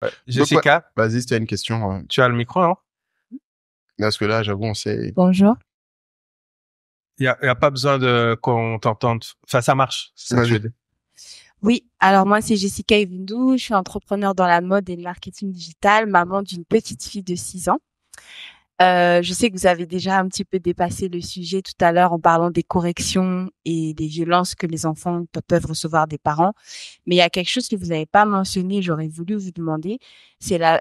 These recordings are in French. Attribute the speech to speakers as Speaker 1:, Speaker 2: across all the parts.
Speaker 1: Ouais.
Speaker 2: Jessica,
Speaker 1: vas-y, si tu as une question.
Speaker 2: tu as le micro, non?
Speaker 1: Parce que là, j'avoue, on sait.
Speaker 3: Bonjour.
Speaker 2: Il y a pas besoin qu'on t'entende. Enfin, ça marche. C'est ça que je veux dire.
Speaker 3: Oui, alors moi c'est Jessica Evundou, je suis entrepreneur dans la mode et le marketing digital, maman d'une petite fille de 6 ans. Je sais que vous avez déjà un petit peu dépassé le sujet tout à l'heure en parlant des corrections et des violences que les enfants peuvent recevoir des parents. Mais il y a quelque chose que vous n'avez pas mentionné, j'aurais voulu vous demander, c'est la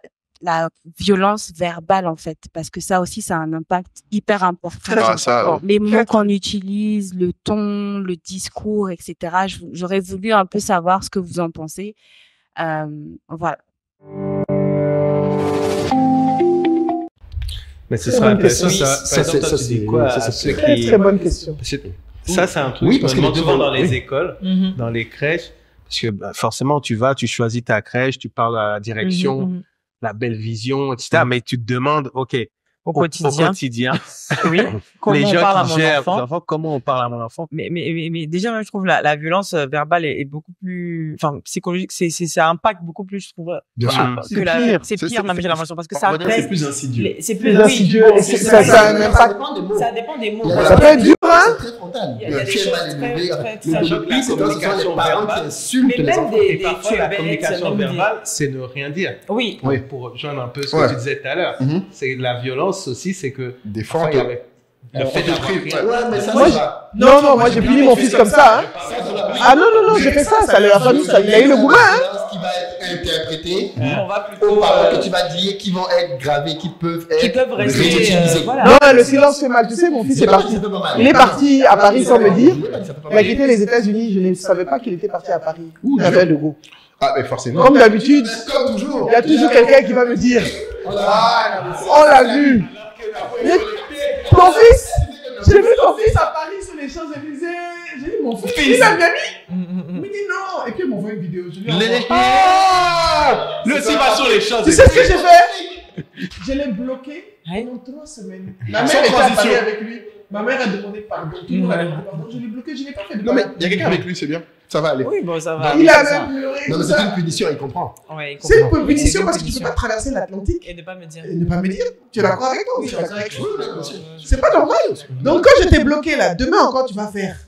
Speaker 3: violence verbale en fait, parce que ça aussi, ça a un impact hyper important. Les mots qu'on utilise, le ton, le discours, etc. J'aurais voulu un peu savoir ce que vous en pensez. Voilà.
Speaker 2: Mais ce serait intéressant. Ça, c'est quoi?
Speaker 4: C'est une très bonne question.
Speaker 2: Ça, c'est un truc que je me demande souvent dans les écoles, dans les crèches, parce que forcément, tu choisis ta crèche, tu parles à la direction, la belle vision, etc. Mais tu te demandes, OK, au quotidien,
Speaker 5: oui,
Speaker 2: les gens qui gèrent les enfants, comment on parle à mon enfant?
Speaker 5: Mais déjà, moi, je trouve la violence verbale est beaucoup plus, enfin, psychologique, ça impacte beaucoup plus, je trouve.
Speaker 1: Bien sûr.
Speaker 5: C'est pire, même, j'ai l'impression, parce que ça reste.
Speaker 4: C'est plus insidieux.
Speaker 5: C'est plus insidieux.
Speaker 4: Ça a un impact.
Speaker 5: Ça dépend des mots.
Speaker 4: Ça peut être dur, hein?
Speaker 6: C'est très frontal.
Speaker 5: Il y a des choses
Speaker 6: Le pire, c'est quand les parents qui insultent les enfants.
Speaker 2: Et parfois, la communication verbale, c'est ne rien dire.
Speaker 5: Oui.
Speaker 2: Pour rejoindre un peu ce que tu disais tout à l'heure, c'est la violence aussi, c'est que
Speaker 1: des fois,
Speaker 2: le fait d'avoir
Speaker 6: Ouais, mais ça,
Speaker 4: non, moi j'ai puni mon fils comme ça, hein. Ah non, j'ai fait ça, ça lui a fallu, ça, il a eu le goût, hein.
Speaker 6: Qui va être interprété
Speaker 5: On va plutôt.
Speaker 6: aux paroles que tu vas dire, qui vont être gravées, qui peuvent
Speaker 5: rester.
Speaker 6: réutilisées.
Speaker 5: Voilà.
Speaker 4: Non, le silence fait mal. Tu sais, mon fils est parti. Il est parti à Paris sans me dire. Il a quitté les États-Unis. Je ne savais pas qu'il était parti à Paris. Il avait le goût.
Speaker 1: Ah, mais forcément.
Speaker 4: Comme d'habitude,
Speaker 6: Comme toujours.
Speaker 4: il y a toujours quelqu'un qui va me dire. On l'a vu. Ton fils, j'ai vu ton fils à Paris sur les Champs-Élysées. J'ai dit, mon fils, il a bien mis. Il me dit non. Et puis, il m'envoie une vidéo. Je lui envoie.
Speaker 2: Le s'il va sur les champs.
Speaker 4: Tu sais ce que j'ai fait? Je l'ai bloqué pendant 3 semaines. Ma mère était à Paris avec lui. Ma mère a demandé pardon. Tout le monde a demandé pardon. Je l'ai bloqué, je n'ai pas fait de
Speaker 1: Non, mais il y a quelqu'un avec lui, c'est bien. Ça va aller.
Speaker 5: Oui, bon, ça va.
Speaker 4: Il a même pleuré.
Speaker 6: Non, mais c'est une punition, il comprend.
Speaker 5: Ouais, il
Speaker 4: C'est une
Speaker 5: comprend.
Speaker 4: punition parce que tu ne peux pas traverser l'Atlantique
Speaker 5: Et ne pas me dire.
Speaker 4: et ne pas me dire. Tu es d'accord avec moi? C'est pas normal. Donc quand je t'ai bloqué là, demain encore tu vas faire.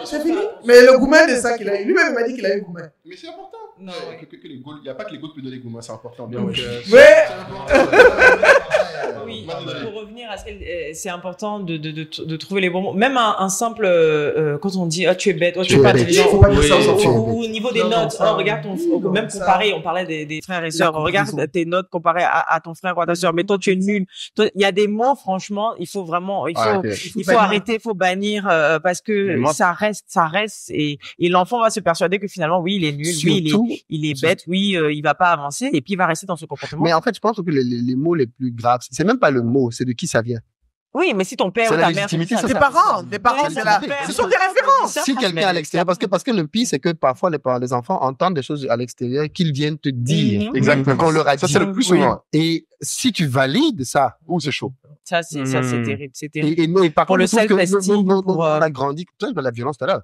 Speaker 4: C'est fini. Mais le gourmet de ça qu'il a eu, lui-même m'a dit qu'il a eu gourmet.
Speaker 1: Mais c'est important.
Speaker 5: Non,
Speaker 1: Il n'y a pas que les gouttes peuvent donner gourmet, c'est important.
Speaker 4: Ouais.
Speaker 5: Oui, pour revenir à ce qu'elle, c'est important de trouver les bons mots. Même un simple, quand on dit, oh, tu es bête, oh, tu es pas intelligent,
Speaker 4: Faut pas dire ça aux enfants.
Speaker 5: ou au niveau des notes, oh, regarde même comparé, on parlait des frères et sœurs, regarde tes notes comparées à ton frère ou à ta sœur, mais toi, tu es nul. Il y a des mots, franchement, il faut arrêter, il faut bannir, parce que ça reste, et l'enfant va se persuader que finalement, oui, il est nul, oui, il est bête, oui, il va pas avancer, et puis il va rester dans ce comportement.
Speaker 6: Mais en fait, je pense que les mots les plus graves, c'est même pas le mot, c'est de qui ça vient.
Speaker 5: Oui, mais si ton père ou ta mère...
Speaker 4: Tes parents, ce sont des références.
Speaker 6: Si quelqu'un à l'extérieur, parce que le pire, c'est que parfois les enfants entendent des choses à l'extérieur qu'ils viennent te dire.
Speaker 1: Exactement.
Speaker 6: Qu'on leur a dit.
Speaker 1: Ça, c'est le plus souvent.
Speaker 6: Et si tu valides ça, c'est chaud.
Speaker 5: Ça, c'est terrible, c'est terrible.
Speaker 6: Et par
Speaker 5: pour
Speaker 6: contre,
Speaker 5: le self-esteem,
Speaker 6: on a grandi, tu sais, la violence tout à l'heure.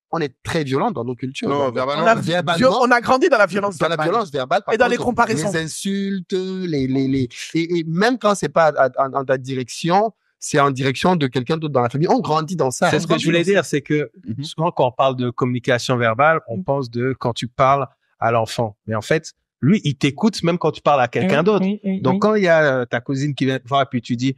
Speaker 6: On est très violent dans nos cultures.
Speaker 1: Non, verbalement.
Speaker 4: On a grandi dans la violence.
Speaker 6: Dans la violence verbale.
Speaker 4: Et dans les comparaisons.
Speaker 6: Les insultes, et même quand c'est pas en ta direction, c'est en direction de quelqu'un d'autre dans la famille. On grandit dans ça.
Speaker 2: C'est ce que je voulais dire, c'est que souvent quand on parle de communication verbale, on pense de quand tu parles à l'enfant. Mais en fait, lui, il t'écoute même quand tu parles à quelqu'un d'autre. Donc quand il y a ta cousine qui vient te voir et puis tu dis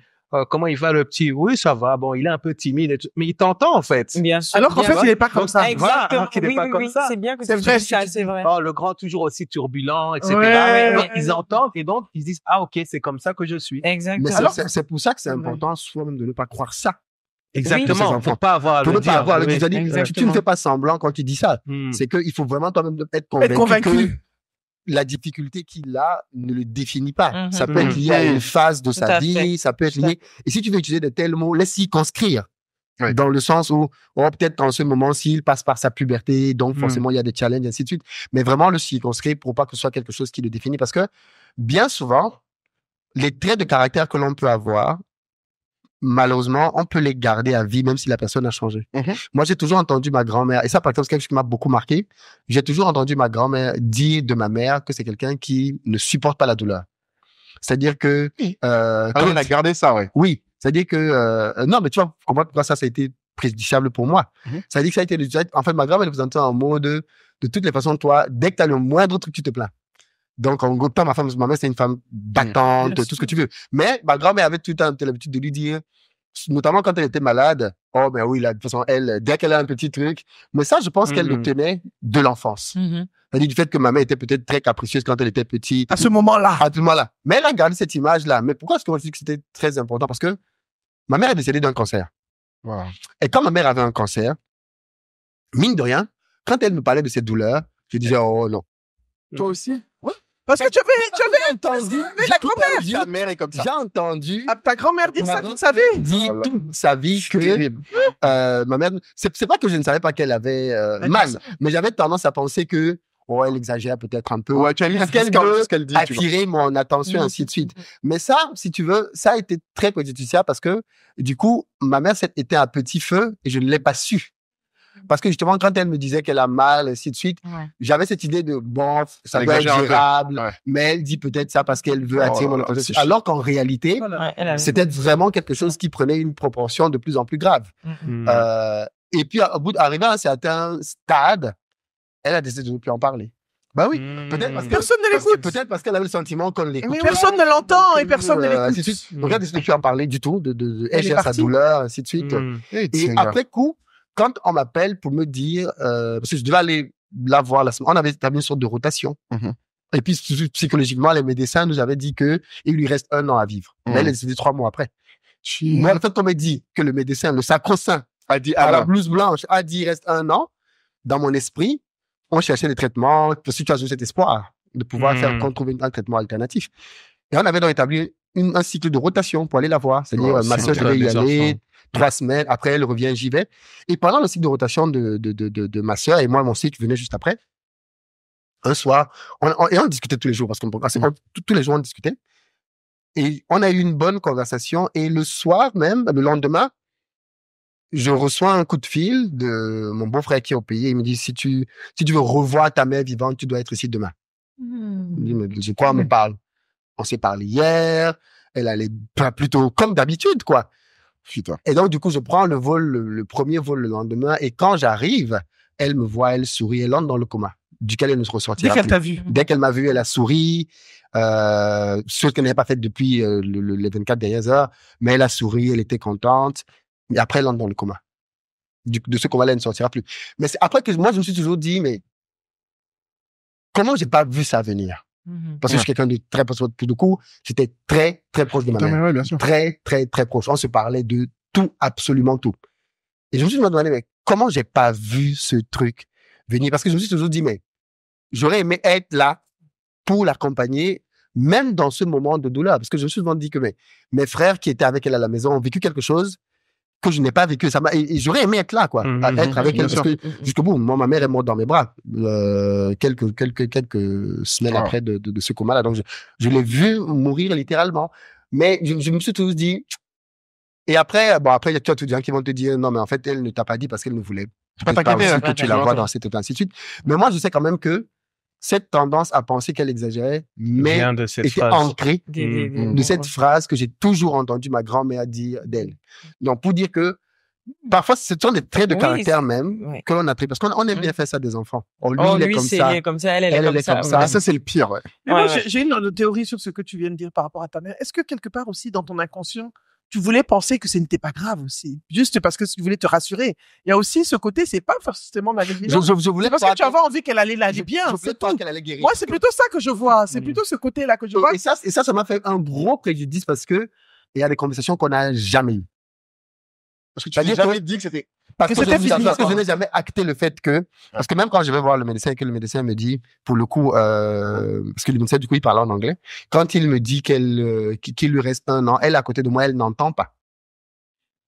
Speaker 2: comment il va le petit? Oui, ça va. Bon, il est un peu timide, mais il t'entend en fait.
Speaker 5: Bien sûr.
Speaker 4: Alors qu'en fait, il n'est pas comme ça.
Speaker 2: Voilà, alors qu'il n'est pas comme ça.
Speaker 5: C'est bien que
Speaker 4: c'est vrai,
Speaker 5: c'est vrai.
Speaker 2: Oh, le grand toujours aussi turbulent, etc.
Speaker 4: Ouais.
Speaker 2: Donc, ils entendent et donc ils se disent ah ok, c'est comme ça que je suis.
Speaker 5: Exactement.
Speaker 6: Mais c'est pour ça que c'est important soi-même de ne pas croire ça.
Speaker 2: Exactement. Pour pas avoir à le dire.
Speaker 6: Tu ne fais pas semblant quand tu dis ça. C'est qu'il faut vraiment toi-même être convaincu. Que la difficulté qu'il a ne le définit pas. Ça peut être lié à une phase de sa vie, ça peut être lié. Et si tu veux utiliser de tels mots, laisse-y conscrire. Oui. Dans le sens où, peut-être en ce moment, s'il passe par sa puberté, donc forcément, il y a des challenges, ainsi de suite. Mais vraiment, le circonscrire pour pas que ce soit quelque chose qui le définit. Parce que, bien souvent, les traits de caractère que l'on peut avoir malheureusement, on peut les garder à vie, même si la personne a changé. Moi, j'ai toujours entendu ma grand-mère, et ça, par exemple, c'est quelque chose qui m'a beaucoup marqué. J'ai toujours entendu ma grand-mère dire de ma mère que c'est quelqu'un qui ne supporte pas la douleur. C'est-à-dire que...
Speaker 1: on a gardé ça, ouais.
Speaker 6: Oui. C'est-à-dire que... non, mais tu vois, pourquoi ça a été préjudiciable pour moi. C'est-à-dire que ça a été... En fait, ma grand-mère faisait en mode de toutes les façons, toi, dès que tu as le moindre truc, tu te plains. Donc, en gros, pas ma mère, c'est une femme battante, tout ce que tu veux. Mais ma grand-mère avait tout le temps l'habitude de lui dire, notamment quand elle était malade, oh, ben oui, là, de toute façon, elle, dès qu'elle a un petit truc. Mais ça, je pense qu'elle le tenait de l'enfance. C'est-à-dire du fait que ma mère était peut-être très capricieuse quand elle était petite.
Speaker 4: À ce moment-là.
Speaker 6: À ce moment-là. Mais elle a gardé cette image-là. Mais pourquoi est-ce que moi je dis que c'était très important? Parce que ma mère est décédée d'un cancer.
Speaker 1: Wow.
Speaker 6: Et quand ma mère avait un cancer, mine de rien, quand elle me parlait de cette douleur, je disais, oh non.
Speaker 1: Toi aussi?
Speaker 4: Ouais. Parce que tu avais entendu. Mais la grand-mère.
Speaker 1: Ta mère est comme ça.
Speaker 6: J'ai entendu.
Speaker 4: Ta grand-mère dit ça toute sa vie.
Speaker 6: Dit toute sa vie que ma mère. C'est pas que je ne savais pas qu'elle avait mal, mais j'avais tendance à penser que elle exagère peut-être un peu.
Speaker 1: Ouais, tu as mis
Speaker 6: ce qu'elle
Speaker 1: dit,
Speaker 6: attirer mon attention, ainsi de suite. Mais ça, si tu veux, ça a été très préjudiciable parce que du coup, ma mère était à petit feu et je ne l'ai pas su. Parce que justement, quand elle me disait qu'elle a mal, ainsi de suite, j'avais cette idée de, bon, ça doit être durable, mais elle dit peut-être ça parce qu'elle veut attirer mon attention. Alors qu'en réalité, c'était vraiment quelque chose qui prenait une proportion de plus en plus grave. Et puis, arrivé à un certain stade, elle a décidé de ne plus en parler. Bah oui. Peut-être parce que
Speaker 4: personne ne l'écoute.
Speaker 6: Peut-être parce qu'elle avait le sentiment qu'on l'écoute.
Speaker 4: Mais personne ne l'entend et personne ne l'écoute.
Speaker 6: Donc, elle a décidé de ne plus en parler du tout, elle gère sa douleur, ainsi de suite. Et après coup, quand on m'appelle pour me dire, parce que je devais aller la voir la semaine, on avait établi une sorte de rotation. Et puis, psychologiquement, les médecins nous avaient dit que il lui reste 1 an à vivre. Mais elle est décédée 3 mois après. Moi, le fait qu'on m'ait dit que le médecin, le sacro-saint, a dit, à la blouse blanche, a dit, il reste 1 an, dans mon esprit, on cherchait des traitements, parce que tu as cet espoir de pouvoir qu'on trouve un traitement alternatif. Et on avait donc établi un cycle de rotation pour aller la voir. C'est-à-dire, ma soeur devait y aller 3 semaines, après elle revient, j'y vais. Et pendant le cycle de rotation de ma soeur, et moi, mon cycle venait juste après, un soir, on discutait tous les jours, parce tous les jours, on discutait. Et on a eu une bonne conversation, et le soir même, le lendemain, je reçois un coup de fil de mon beau-frère qui est au pays. Il me dit, si tu veux revoir ta mère vivante, tu dois être ici demain. Je dis, mais de quoi on me parle? On s'est parlé hier. Elle allait plutôt comme d'habitude, quoi.
Speaker 1: Putain.
Speaker 6: Et donc, du coup, je prends le vol, le premier vol le lendemain. Et quand j'arrive, elle me voit, elle sourit, elle entre dans le coma, duquel elle ne se ressortira plus.
Speaker 4: Dès qu'elle t'a vu.
Speaker 6: Dès qu'elle m'a vu, elle a souri. Chose qu'elle n'avait pas faite depuis les 24 dernières heures. Mais elle a souri, elle était contente. Et après, elle entre dans le coma. De ce coma-là, elle ne sortira plus. Mais c'est après que moi, je me suis toujours dit, mais comment j'ai pas vu ça venir? Parce que je suis quelqu'un de très proche. Du coup, j'étais très, très proche de ma mère.
Speaker 1: Ouais, bien sûr.
Speaker 6: Très, très, très proche. On se parlait de tout, absolument tout. Et je me suis demandé, mais comment j'ai pas vu ce truc venir? Parce que je me suis toujours dit, mais j'aurais aimé être là pour l'accompagner, même dans ce moment de douleur. Parce que je me suis souvent dit que mes frères qui étaient avec elle à la maison ont vécu quelque chose que je n'ai pas vécu. Et j'aurais aimé être là, quoi. Être avec elle. Parce que jusqu'au bout, moi, ma mère est morte dans mes bras, quelques semaines après de ce coma-là. Donc, je l'ai vu mourir littéralement. Mais je me suis toujours dit, et après, il y a tous les gens qui vont te dire, non, mais en fait, elle ne t'a pas dit parce qu'elle ne voulait pas que tu la vois dans cet état, ainsi de suite. Mais moi, je sais quand même que cette tendance à penser qu'elle exagérait, mais était ancrée de cette phrase que j'ai toujours entendu ma grand-mère dire d'elle. Donc, pour dire que parfois, ce sont des traits de caractère même que l'on a pris. Parce qu'on aime bien faire ça des enfants. Lui, il est comme ça.
Speaker 5: Elle est comme ça.
Speaker 6: Ça, c'est le pire, ouais.
Speaker 4: Mais moi, j'ai une théorie sur ce que tu viens de dire par rapport à ta mère. Est-ce que quelque part aussi, dans ton inconscient, tu voulais penser que ce n'était pas grave aussi, juste parce que tu voulais te rassurer. Il y a aussi ce côté, c'est pas forcément la guérison.
Speaker 6: Je voulais
Speaker 4: parce que tu avais envie qu'elle allait aller bien.
Speaker 6: Je voulais pas qu'elle allait guérir.
Speaker 4: Moi, c'est plutôt ça que je vois. C'est plutôt ce côté-là que je vois.
Speaker 6: Et ça m'a fait un gros préjudice parce que il y a des conversations qu'on n'a jamais eues.
Speaker 1: Parce que tu n'as jamais dit que c'était...
Speaker 6: Parce que je n'ai jamais acté le fait que... Parce que même quand je vais voir le médecin et que le médecin me dit, pour le coup, parce que le médecin, du coup, il parle en anglais, quand il me dit qu'il lui reste 1 an, elle, à côté de moi, elle n'entend pas.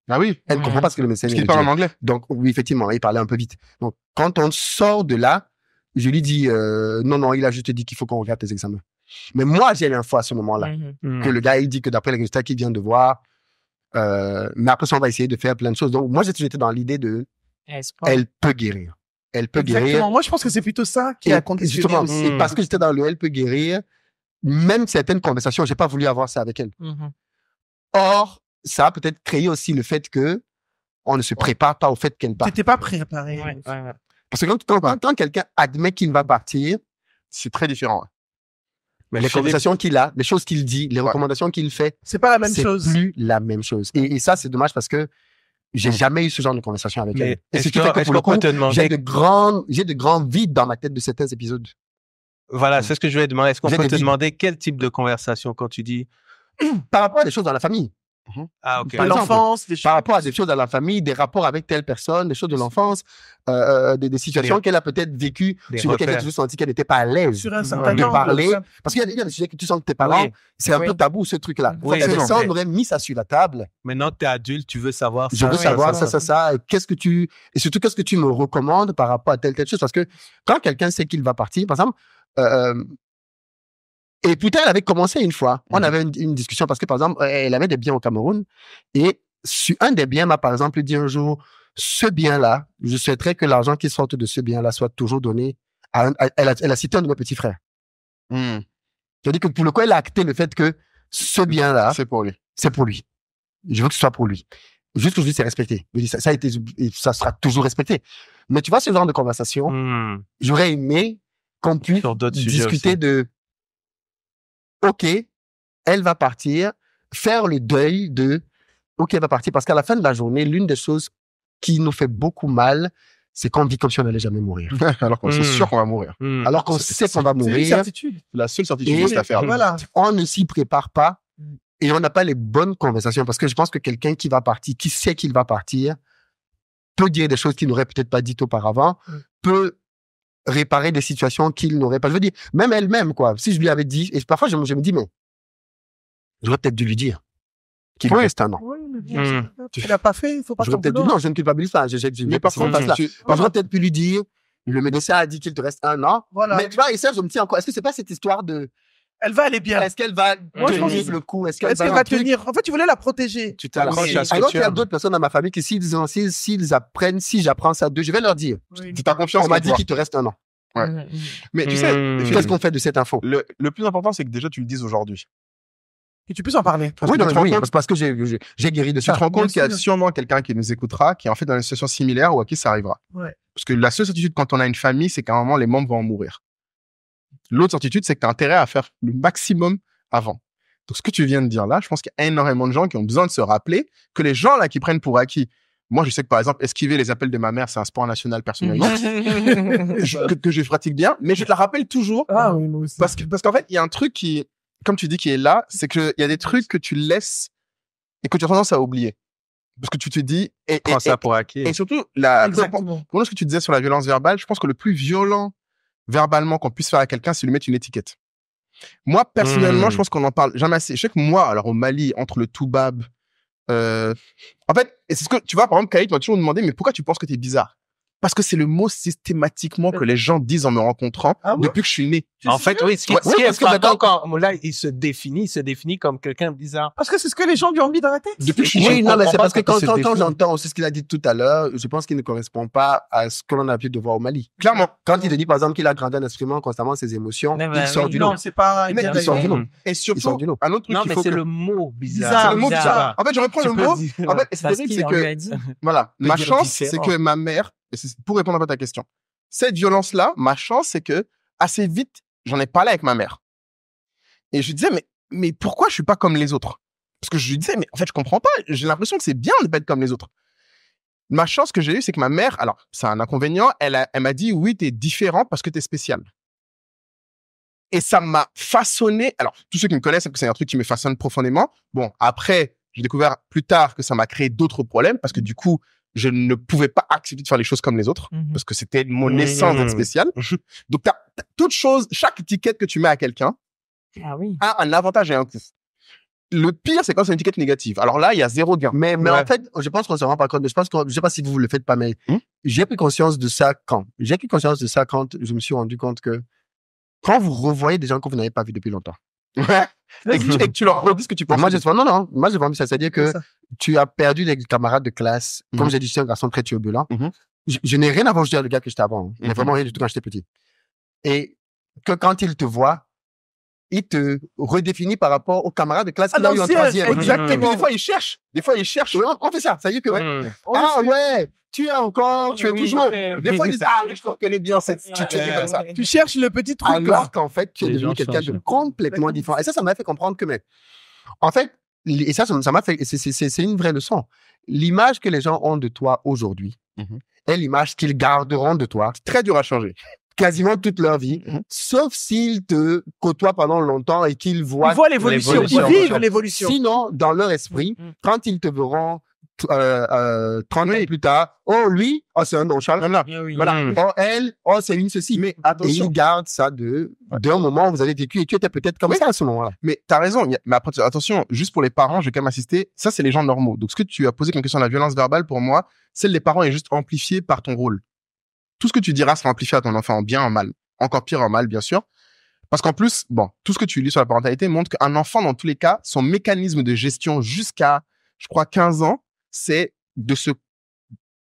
Speaker 1: Ah oui.
Speaker 6: Elle comprend pas ce que le médecin
Speaker 1: dit. Parce qu'il parle en anglais.
Speaker 6: Donc, oui, effectivement, il parlait un peu vite. Donc, quand on sort de là, je lui dis, non, il a juste dit qu'il faut qu'on regarde tes examens. Mais moi, j'ai eu un fois à ce moment-là, que le gars, il dit que d'après les résultats qu'il vient de voir, Mais après ça, on va essayer de faire plein de choses. Donc, moi, j'ai toujours été dans l'idée de, elle peut guérir. Elle peut guérir.
Speaker 4: Moi, je pense que c'est plutôt ça qui a conditionné
Speaker 6: justement,
Speaker 4: aussi.
Speaker 6: et parce que j'étais dans le elle peut guérir, même certaines conversations, j'ai pas voulu avoir ça avec elle. Or, ça a peut-être créé aussi le fait que on ne se prépare pas au fait qu'elle parte.
Speaker 4: T'étais pas préparé.
Speaker 6: Parce que quand quelqu'un admet qu'il va partir,
Speaker 1: c'est très différent.
Speaker 6: Mais les conversations qu'il a, les choses qu'il dit, les recommandations qu'il fait,
Speaker 4: c'est pas la même chose.
Speaker 6: C'est plus la même chose. Et ça, c'est dommage parce que j'ai jamais eu ce genre de conversation avec elle. Et
Speaker 2: est-ce qu'on peut te demander...
Speaker 6: j'ai de grands vides dans ma tête de certains épisodes.
Speaker 2: Voilà, c'est ce que je voulais demander. Est-ce qu'on peut te demander quel type de conversation quand tu dis...
Speaker 6: Par rapport à des choses dans la famille.
Speaker 2: Ah, ok.
Speaker 4: Par l'enfance, des choses.
Speaker 6: Par rapport à des choses dans la famille, des rapports avec telle personne, des choses de l'enfance, des situations qu'elle a peut-être vécues, sur lesquelles elle a toujours senti qu'elle n'était pas à l'aise
Speaker 4: sur un certain
Speaker 6: de
Speaker 4: temps,
Speaker 6: parler. Parce qu'il y a des sujets que tu sens que tes parents, c'est un peu tabou, ce truc-là. Ça, on aurait mis ça sur la table.
Speaker 2: Maintenant, tu es adulte, tu veux savoir ça.
Speaker 6: Je veux savoir ça. Et surtout, qu'est-ce que tu me recommandes par rapport à telle chose? Parce que quand quelqu'un sait qu'il va partir, par exemple, et putain, elle avait commencé une fois. On avait une discussion parce que, par exemple, elle avait des biens au Cameroun. Et sur un des biens, m'a par exemple dit un jour, ce bien-là, je souhaiterais que l'argent qui sorte de ce bien-là soit toujours donné elle a cité un de mes petits frères. C'est-à-dire que pour le coup, elle a acté le fait que ce bien-là,
Speaker 1: c'est pour lui.
Speaker 6: C'est pour lui. Je veux que ce soit pour lui. Juste aujourd'hui, c'est respecté. Ça a été, ça sera toujours respecté. Mais tu vois, ce genre de conversation, j'aurais aimé qu'on puisse discuter de, OK, elle va partir, faire le deuil de, OK, elle va partir. Parce qu'à la fin de la journée, l'une des choses qui nous fait beaucoup mal, c'est qu'on vit comme si on n'allait jamais mourir.
Speaker 1: Alors qu'on est sûr qu'on va mourir.
Speaker 6: Alors qu'on sait qu'on va mourir.
Speaker 4: C'est une certitude.
Speaker 1: La seule certitude, c'est à faire.
Speaker 4: Voilà.
Speaker 6: On ne s'y prépare pas et on n'a pas les bonnes conversations. Parce que je pense que quelqu'un qui va partir, qui sait qu'il va partir, peut dire des choses qu'il n'aurait peut-être pas dites auparavant, peut réparer des situations qu'il n'aurait pas. Je veux dire, même elle-même, quoi. Si je lui avais dit, et parfois je me dis, mais j'aurais peut-être dû lui dire qu'il reste un an.
Speaker 4: Oui, mais tu l'as pas fait, il faut pas t'en vouloir.
Speaker 6: Non, je ne culpabilise pas.
Speaker 1: Mais par contre,
Speaker 6: j'aurais peut-être pu lui dire, le médecin a dit qu'il te reste un an.
Speaker 4: Voilà.
Speaker 6: Mais tu vois, et ça, je me dis encore, est-ce que c'est pas cette histoire de...
Speaker 4: Elle va aller bien.
Speaker 6: Est-ce qu'elle va tenir le coup? Est-ce qu'elle
Speaker 4: va tenir? En fait, tu voulais la protéger.
Speaker 2: Tu t'accroches à ce que
Speaker 6: alors
Speaker 2: tu
Speaker 6: qu'il y a d'autres personnes dans ma famille qui, s'ils apprennent, si j'apprends ça d'eux, je vais leur dire.
Speaker 1: Tu t'as confiance.
Speaker 6: On m'a dit qu'il te reste un an.
Speaker 1: Ouais. Mais tu sais,
Speaker 6: qu'est-ce qu'on fait de cette info?
Speaker 1: Le plus important, c'est que déjà, tu le dises aujourd'hui.
Speaker 4: Que tu puisses en parler.
Speaker 6: Oui, parce que j'ai guéri de ça.
Speaker 1: Tu te rends compte qu'il y a sûrement quelqu'un qui nous écoutera, qui est en fait dans une situation similaire ou à qui ça arrivera.
Speaker 4: Ouais.
Speaker 1: Parce que la seule certitude quand on a une famille, c'est qu'à un moment, les membres vont en mourir. L'autre certitude, c'est que tu as intérêt à faire le maximum avant. Donc, ce que tu viens de dire là, je pense qu'il y a énormément de gens qui ont besoin de se rappeler que les gens là qui prennent pour acquis. Moi, je sais que par exemple, esquiver les appels de ma mère, c'est un sport national personnellement que je pratique bien, mais je te la rappelle toujours.
Speaker 4: Ah oui, moi aussi.
Speaker 1: Parce qu'en fait, il y a un truc qui, comme tu dis, qui est là, c'est que il y a des trucs que tu laisses et que tu as tendance à oublier. Parce que tu te dis...
Speaker 2: Prends ça pour acquis.
Speaker 1: Et surtout, ce que tu disais sur la violence verbale, je pense que le plus violent verbalement qu'on puisse faire à quelqu'un, c'est lui mettre une étiquette. Moi, personnellement, je pense qu'on en parle jamais assez. Je sais que moi, alors au Mali, entre le toubab, en fait, et c'est ce que, tu vois, par exemple, Khalid m'a toujours demandé, mais pourquoi tu penses que t'es bizarre? Parce que c'est le mot systématiquement que les gens disent en me rencontrant depuis que je suis né.
Speaker 2: En fait, oui, ce qui est frappant quand là, il se définit comme quelqu'un de bizarre.
Speaker 4: Parce que c'est ce que les gens lui ont mis dans la tête.
Speaker 6: Depuis que je suis né. Non, mais c'est parce que quand j'entends aussi ce qu'il a dit tout à l'heure, je pense qu'il ne correspond pas à ce que l'on a pu de voir au Mali.
Speaker 1: Clairement.
Speaker 6: Quand il te dit, par exemple, qu'il a grandi en exprimant constamment ses émotions, il sort du lot.
Speaker 4: Non, c'est pas...
Speaker 6: Il sort du lot.
Speaker 1: Et surtout, un autre truc
Speaker 2: non,
Speaker 1: qu'il
Speaker 2: mais
Speaker 1: faut
Speaker 2: c'est le mot bizarre.
Speaker 1: C'est le mot bizarre. En fait, je reprends le mot. En fait, c'est terrible, c'est que, voilà, ma chance, c'est que ma mère, pour répondre à ta question, cette violence-là, ma chance, c'est que assez vite, j'en ai parlé avec ma mère. Et je lui disais, mais pourquoi je suis pas comme les autres? Parce que je lui disais, mais en fait, je comprends pas. J'ai l'impression que c'est bien de pas être comme les autres. Ma chance que j'ai eue, c'est que ma mère, alors, c'est un inconvénient, elle m'a dit, oui, t'es différent parce que t'es spécial. Et ça m'a façonné. Alors, tous ceux qui me connaissent savent que c'est un truc qui me façonne profondément. Bon, après, j'ai découvert plus tard que ça m'a créé d'autres problèmes parce que du coup, je ne pouvais pas accepter de faire les choses comme les autres parce que c'était mon essence d'être spécial. Donc, t'as toute chose, chaque étiquette que tu mets à quelqu'un a un avantage et un coût. Le pire, c'est quand c'est une étiquette négative. Alors là, il y a zéro gain.
Speaker 6: Mais en fait, je pense qu'on se rend pas compte. Je sais pas si vous le faites pas, mais j'ai pris conscience de ça quand je me suis rendu compte que quand vous revoyez des gens que vous n'avez pas vus depuis longtemps,
Speaker 1: Et que tu leur redis ce que tu penses.
Speaker 6: Moi, j'ai vraiment ça. C'est-à-dire que tu as perdu des camarades de classe. Comme j'ai dit, je suis un garçon très turbulent. Je n'ai rien à voir, je dis, le gars que j'étais avant. Il n'y a vraiment rien du tout quand j'étais petit. Et que quand il te voit, il te redéfinit par rapport aux camarades de classe qu'il a eu en troisième.
Speaker 1: Exactement. Et puis, des fois, il cherche. Ouais, on fait ça. Ça y est que, tu es encore, tu es toujours. Des fois, ils disent, je te reconnais bien cette, tu es comme ça.
Speaker 4: Tu cherches le petit truc.
Speaker 6: Alors qu'en fait, tu es devenu quelqu'un de complètement différent. Et ça m'a fait comprendre que, mais, en fait, et ça m'a fait, c'est une vraie leçon. L'image que les gens ont de toi aujourd'hui est l'image qu'ils garderont de toi.
Speaker 1: C'est très dur à changer.
Speaker 6: Quasiment toute leur vie, sauf s'ils te côtoient pendant longtemps et qu'ils voient
Speaker 4: l'évolution, ils vivent l'évolution.
Speaker 6: Sinon, dans leur esprit, quand ils te verront 30 ans plus tard, lui, c'est un nonchalant. Voilà. Elle, c'est une ceci.
Speaker 1: Mais attention.
Speaker 6: Et ils gardent ça d'un moment où vous avez vécu et tu étais peut-être comme ça à ce moment-là.
Speaker 1: Mais t'as raison. Mais après, attention, juste pour les parents, je vais quand même insister. Ça, c'est les gens normaux. Donc, ce que tu as posé comme question de la violence verbale, pour moi, celle des parents est juste amplifiée par ton rôle. Tout ce que tu diras sera amplifié à ton enfant en bien, en mal. Encore pire en mal, bien sûr. Parce qu'en plus, tout ce que tu lis sur la parentalité montre qu'un enfant, dans tous les cas, son mécanisme de gestion jusqu'à, je crois, 15 ans, c'est de se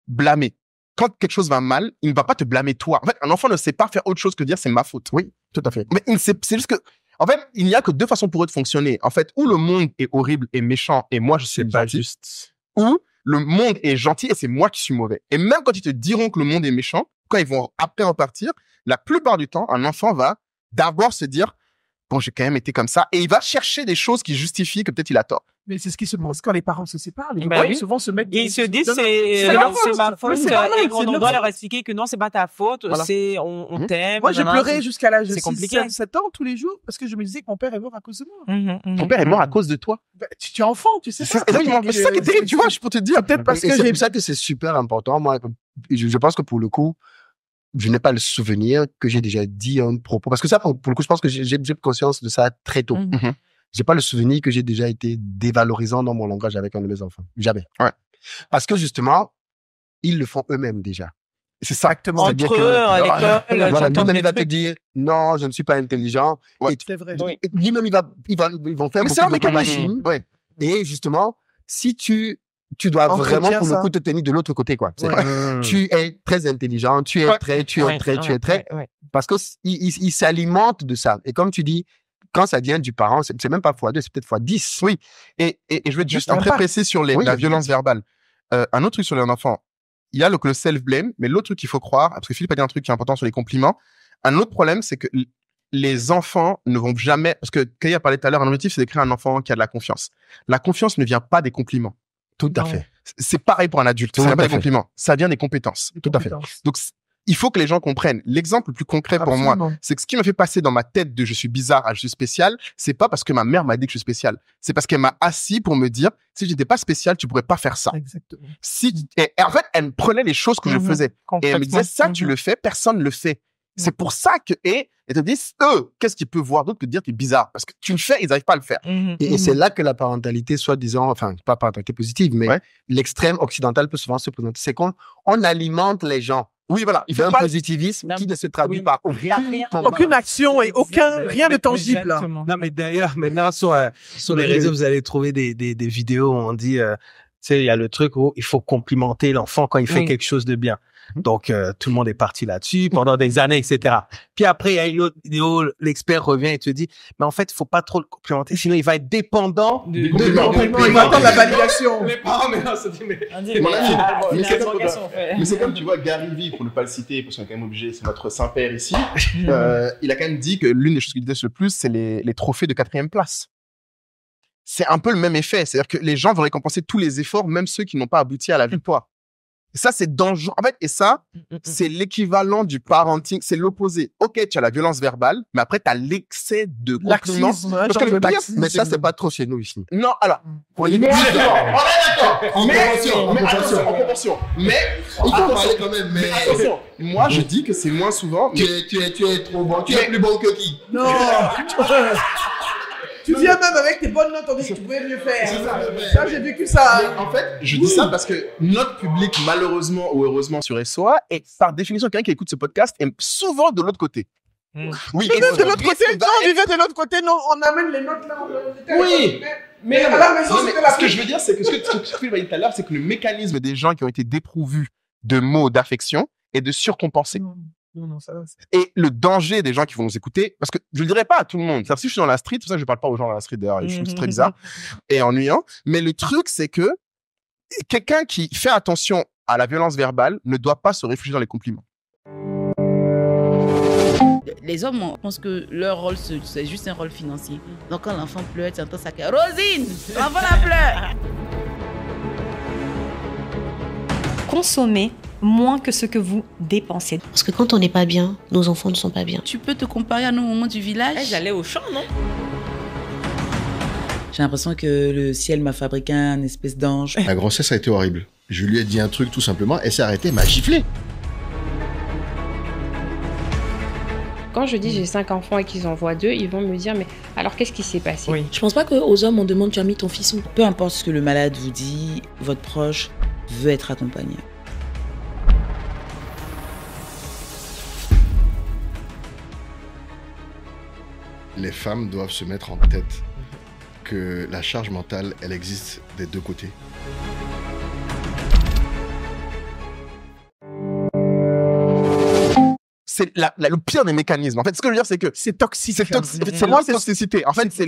Speaker 1: blâmer. Quand quelque chose va mal, il ne va pas te blâmer toi. En fait, un enfant ne sait pas faire autre chose que dire c'est ma faute.
Speaker 6: Oui, tout à fait.
Speaker 1: Mais c'est juste que, en fait, il n'y a que deux façons pour eux de fonctionner. En fait, ou le monde est horrible et méchant et moi je suis
Speaker 2: pas
Speaker 1: gentil,
Speaker 2: juste.
Speaker 1: ou le monde est gentil et c'est moi qui suis mauvais. Et même quand ils te diront que le monde est méchant, quand ils vont après repartir, la plupart du temps, un enfant va d'abord se dire bon, j'ai quand même été comme ça, et il va chercher des choses qui justifient que peut-être il a tort.
Speaker 4: Mais c'est ce qui se passe quand les parents se séparent. Les
Speaker 5: parents
Speaker 4: souvent se mettent.
Speaker 5: Et ils se disent c'est ma faute, et on doit leur expliquer que non, c'est pas ta faute, c'est on t'aime.
Speaker 4: Moi, je pleurais jusqu'à l'âge de
Speaker 5: 7
Speaker 4: ans tous les jours parce que je me disais que mon père est mort à cause de moi.
Speaker 1: Ton père est mort à cause de toi.
Speaker 4: Tu es enfant, tu sais ça.
Speaker 1: Exactement. C'est ça qui est terrible, tu vois, je peux te dire.
Speaker 6: Peut-être parce que c'est pour ça que c'est super important. Moi, je pense que pour le coup, je n'ai pas le souvenir que j'ai déjà dit un propos. Parce que ça, pour le coup, je pense que j'ai conscience de ça très tôt. J'ai pas le souvenir que j'ai déjà été dévalorisant dans mon langage avec un de mes enfants. Jamais.
Speaker 1: Ouais.
Speaker 6: Parce que justement, ils le font eux-mêmes déjà.
Speaker 1: C'est ça.
Speaker 5: Exactement. Entre eux, à l'école.
Speaker 6: Voilà, lui-même, il va te dire, non, je ne suis pas intelligent.
Speaker 1: Ouais.
Speaker 4: C'est vrai.
Speaker 6: Lui-même, ils vont faire beaucoup de machines. Ouais. Et justement, si tu dois vraiment, pour le coup, te tenir de l'autre côté, quoi. Tu es très intelligent, tu es très, parce que il s'alimente de ça. Et comme tu dis, quand ça vient du parent, c'est même pas x2, c'est peut-être x10.
Speaker 1: Oui. Et je vais être juste très précis sur la violence verbale. Un autre truc sur les enfants, il y a le self-blame, mais l'autre truc qu'il faut croire, parce que Philippe a dit un truc qui est important sur les compliments. Un autre problème, c'est que les enfants ne vont jamais, parce que Kaya a parlé tout à l'heure, un objectif, c'est de créer un enfant qui a de la confiance. La confiance ne vient pas des compliments.
Speaker 6: Tout à fait.
Speaker 1: C'est pareil pour un adulte. Ça vient pas des compliments. Ça vient des compétences.
Speaker 6: Tout à fait.
Speaker 1: Donc, il faut que les gens comprennent. L'exemple le plus concret pour moi, c'est que ce qui m'a fait passer dans ma tête de je suis bizarre à je suis spécial, c'est pas parce que ma mère m'a dit que je suis spécial. C'est parce qu'elle m'a assis pour me dire, si j'étais pas spécial, tu pourrais pas faire ça.
Speaker 4: Exactement.
Speaker 1: Et en fait, elle me prenait les choses que je faisais. Et elle me disait, ça, tu le fais, personne ne le fait. C'est pour ça que, et te disent, qu'est-ce qu'ils peuvent voir d'autre que de dire que tu es bizarre? Parce que tu le fais, ils n'arrivent pas à le faire.
Speaker 6: Et c'est là que la parentalité, soi-disant, enfin, pas parentalité positive, mais l'extrême occidental peut souvent se présenter. C'est qu'on alimente les gens.
Speaker 1: Oui, voilà.
Speaker 6: Il fait un positivisme qui ne se traduit par
Speaker 4: aucune action et rien de tangible. Là.
Speaker 2: Non, mais d'ailleurs, maintenant, sur les réseaux, vous allez trouver des vidéos où on dit, tu sais, il y a le truc où il faut complimenter l'enfant quand il fait quelque chose de bien. Donc, tout le monde est parti là-dessus pendant des années, etc. Puis après, il y a une autre vidéo, l'expert revient et te dit, mais en fait, il faut pas trop le complimenter, sinon il va être dépendant
Speaker 4: de il va attendre la validation.
Speaker 2: Les parents, mais non, ça dit, mais
Speaker 1: c'est comme, tu vois, Gary Vee, pour ne pas le citer, parce qu'on est quand même obligé, c'est notre Saint-Père ici, il a quand même dit que l'une des choses qu'il disait le plus, c'est les trophées de 4e place. C'est un peu le même effet. C'est-à-dire que les gens vont récompenser tous les efforts, même ceux qui n'ont pas abouti à la victoire. Et ça, c'est dangereux. En fait, et ça, c'est l'équivalent du parenting. C'est l'opposé. Ok, tu as la violence verbale, mais après, tu as l'excès de compliments.
Speaker 4: Parce que
Speaker 6: mais ça, c'est pas trop chez nous ici.
Speaker 1: Non, alors. On est d'accord. En proportion. Mais, il faut parler quand même. Mais attention. Moi, je dis que c'est moins souvent.
Speaker 6: Tu es trop bon. Tu es plus bon que qui?
Speaker 4: Non. Tu viens même avec tes bonnes notes, on dit que tu pouvais mieux faire. Ça, j'ai vécu ça.
Speaker 1: En fait, je dis ça parce que notre public, malheureusement ou heureusement sur SOA, est par définition quelqu'un qui écoute ce podcast est souvent de l'autre côté. Oui.
Speaker 4: De l'autre côté, on vivait de l'autre côté, non, on amène les notes là.
Speaker 1: Oui.
Speaker 4: Mais à la maison, c'était la
Speaker 1: ce que je veux dire, c'est que ce que tu dit tout à l'heure, c'est que le mécanisme des gens qui ont été dépourvus de mots d'affection est de surcompenser.
Speaker 4: Non, ça va.
Speaker 1: Et le danger des gens qui vont nous écouter, parce que je le dirais pas à tout le monde. Si je suis dans la street, c'est pour ça que je parle pas aux gens dans la street d'ailleurs, je trouve que c'est très bizarre et ennuyant. Mais le truc, c'est que quelqu'un qui fait attention à la violence verbale ne doit pas se réfugier dans les compliments.
Speaker 7: Les hommes pensent que leur rôle, c'est juste un rôle financier. Donc quand l'enfant pleure, tu entends ça que Rosine, l'enfant la pleure.
Speaker 8: Consommez moins que ce que vous dépensez.
Speaker 9: Parce que quand on n'est pas bien, nos enfants ne sont pas bien.
Speaker 7: Tu peux te comparer à nos moments du village.
Speaker 5: J'allais au champ, non?
Speaker 7: J'ai l'impression que le ciel m'a fabriqué un espèce d'ange.
Speaker 10: La grossesse a été horrible. Je lui ai dit un truc tout simplement, elle s'est arrêtée, elle m'a giflé.
Speaker 11: Quand je dis j'ai 5 enfants et qu'ils en voient 2, ils vont me dire mais alors qu'est-ce qui s'est passé?
Speaker 9: Je pense pas qu'aux hommes on demande tu as mis ton fils où.
Speaker 7: Peu importe ce que le malade vous dit, votre proche veut être accompagné.
Speaker 10: Les femmes doivent se mettre en tête que la charge mentale, elle existe des deux côtés.
Speaker 1: C'est le pire des mécanismes. En fait, ce que je veux dire, c'est que
Speaker 4: c'est toxique.
Speaker 1: C'est toxicité. En fait, c'est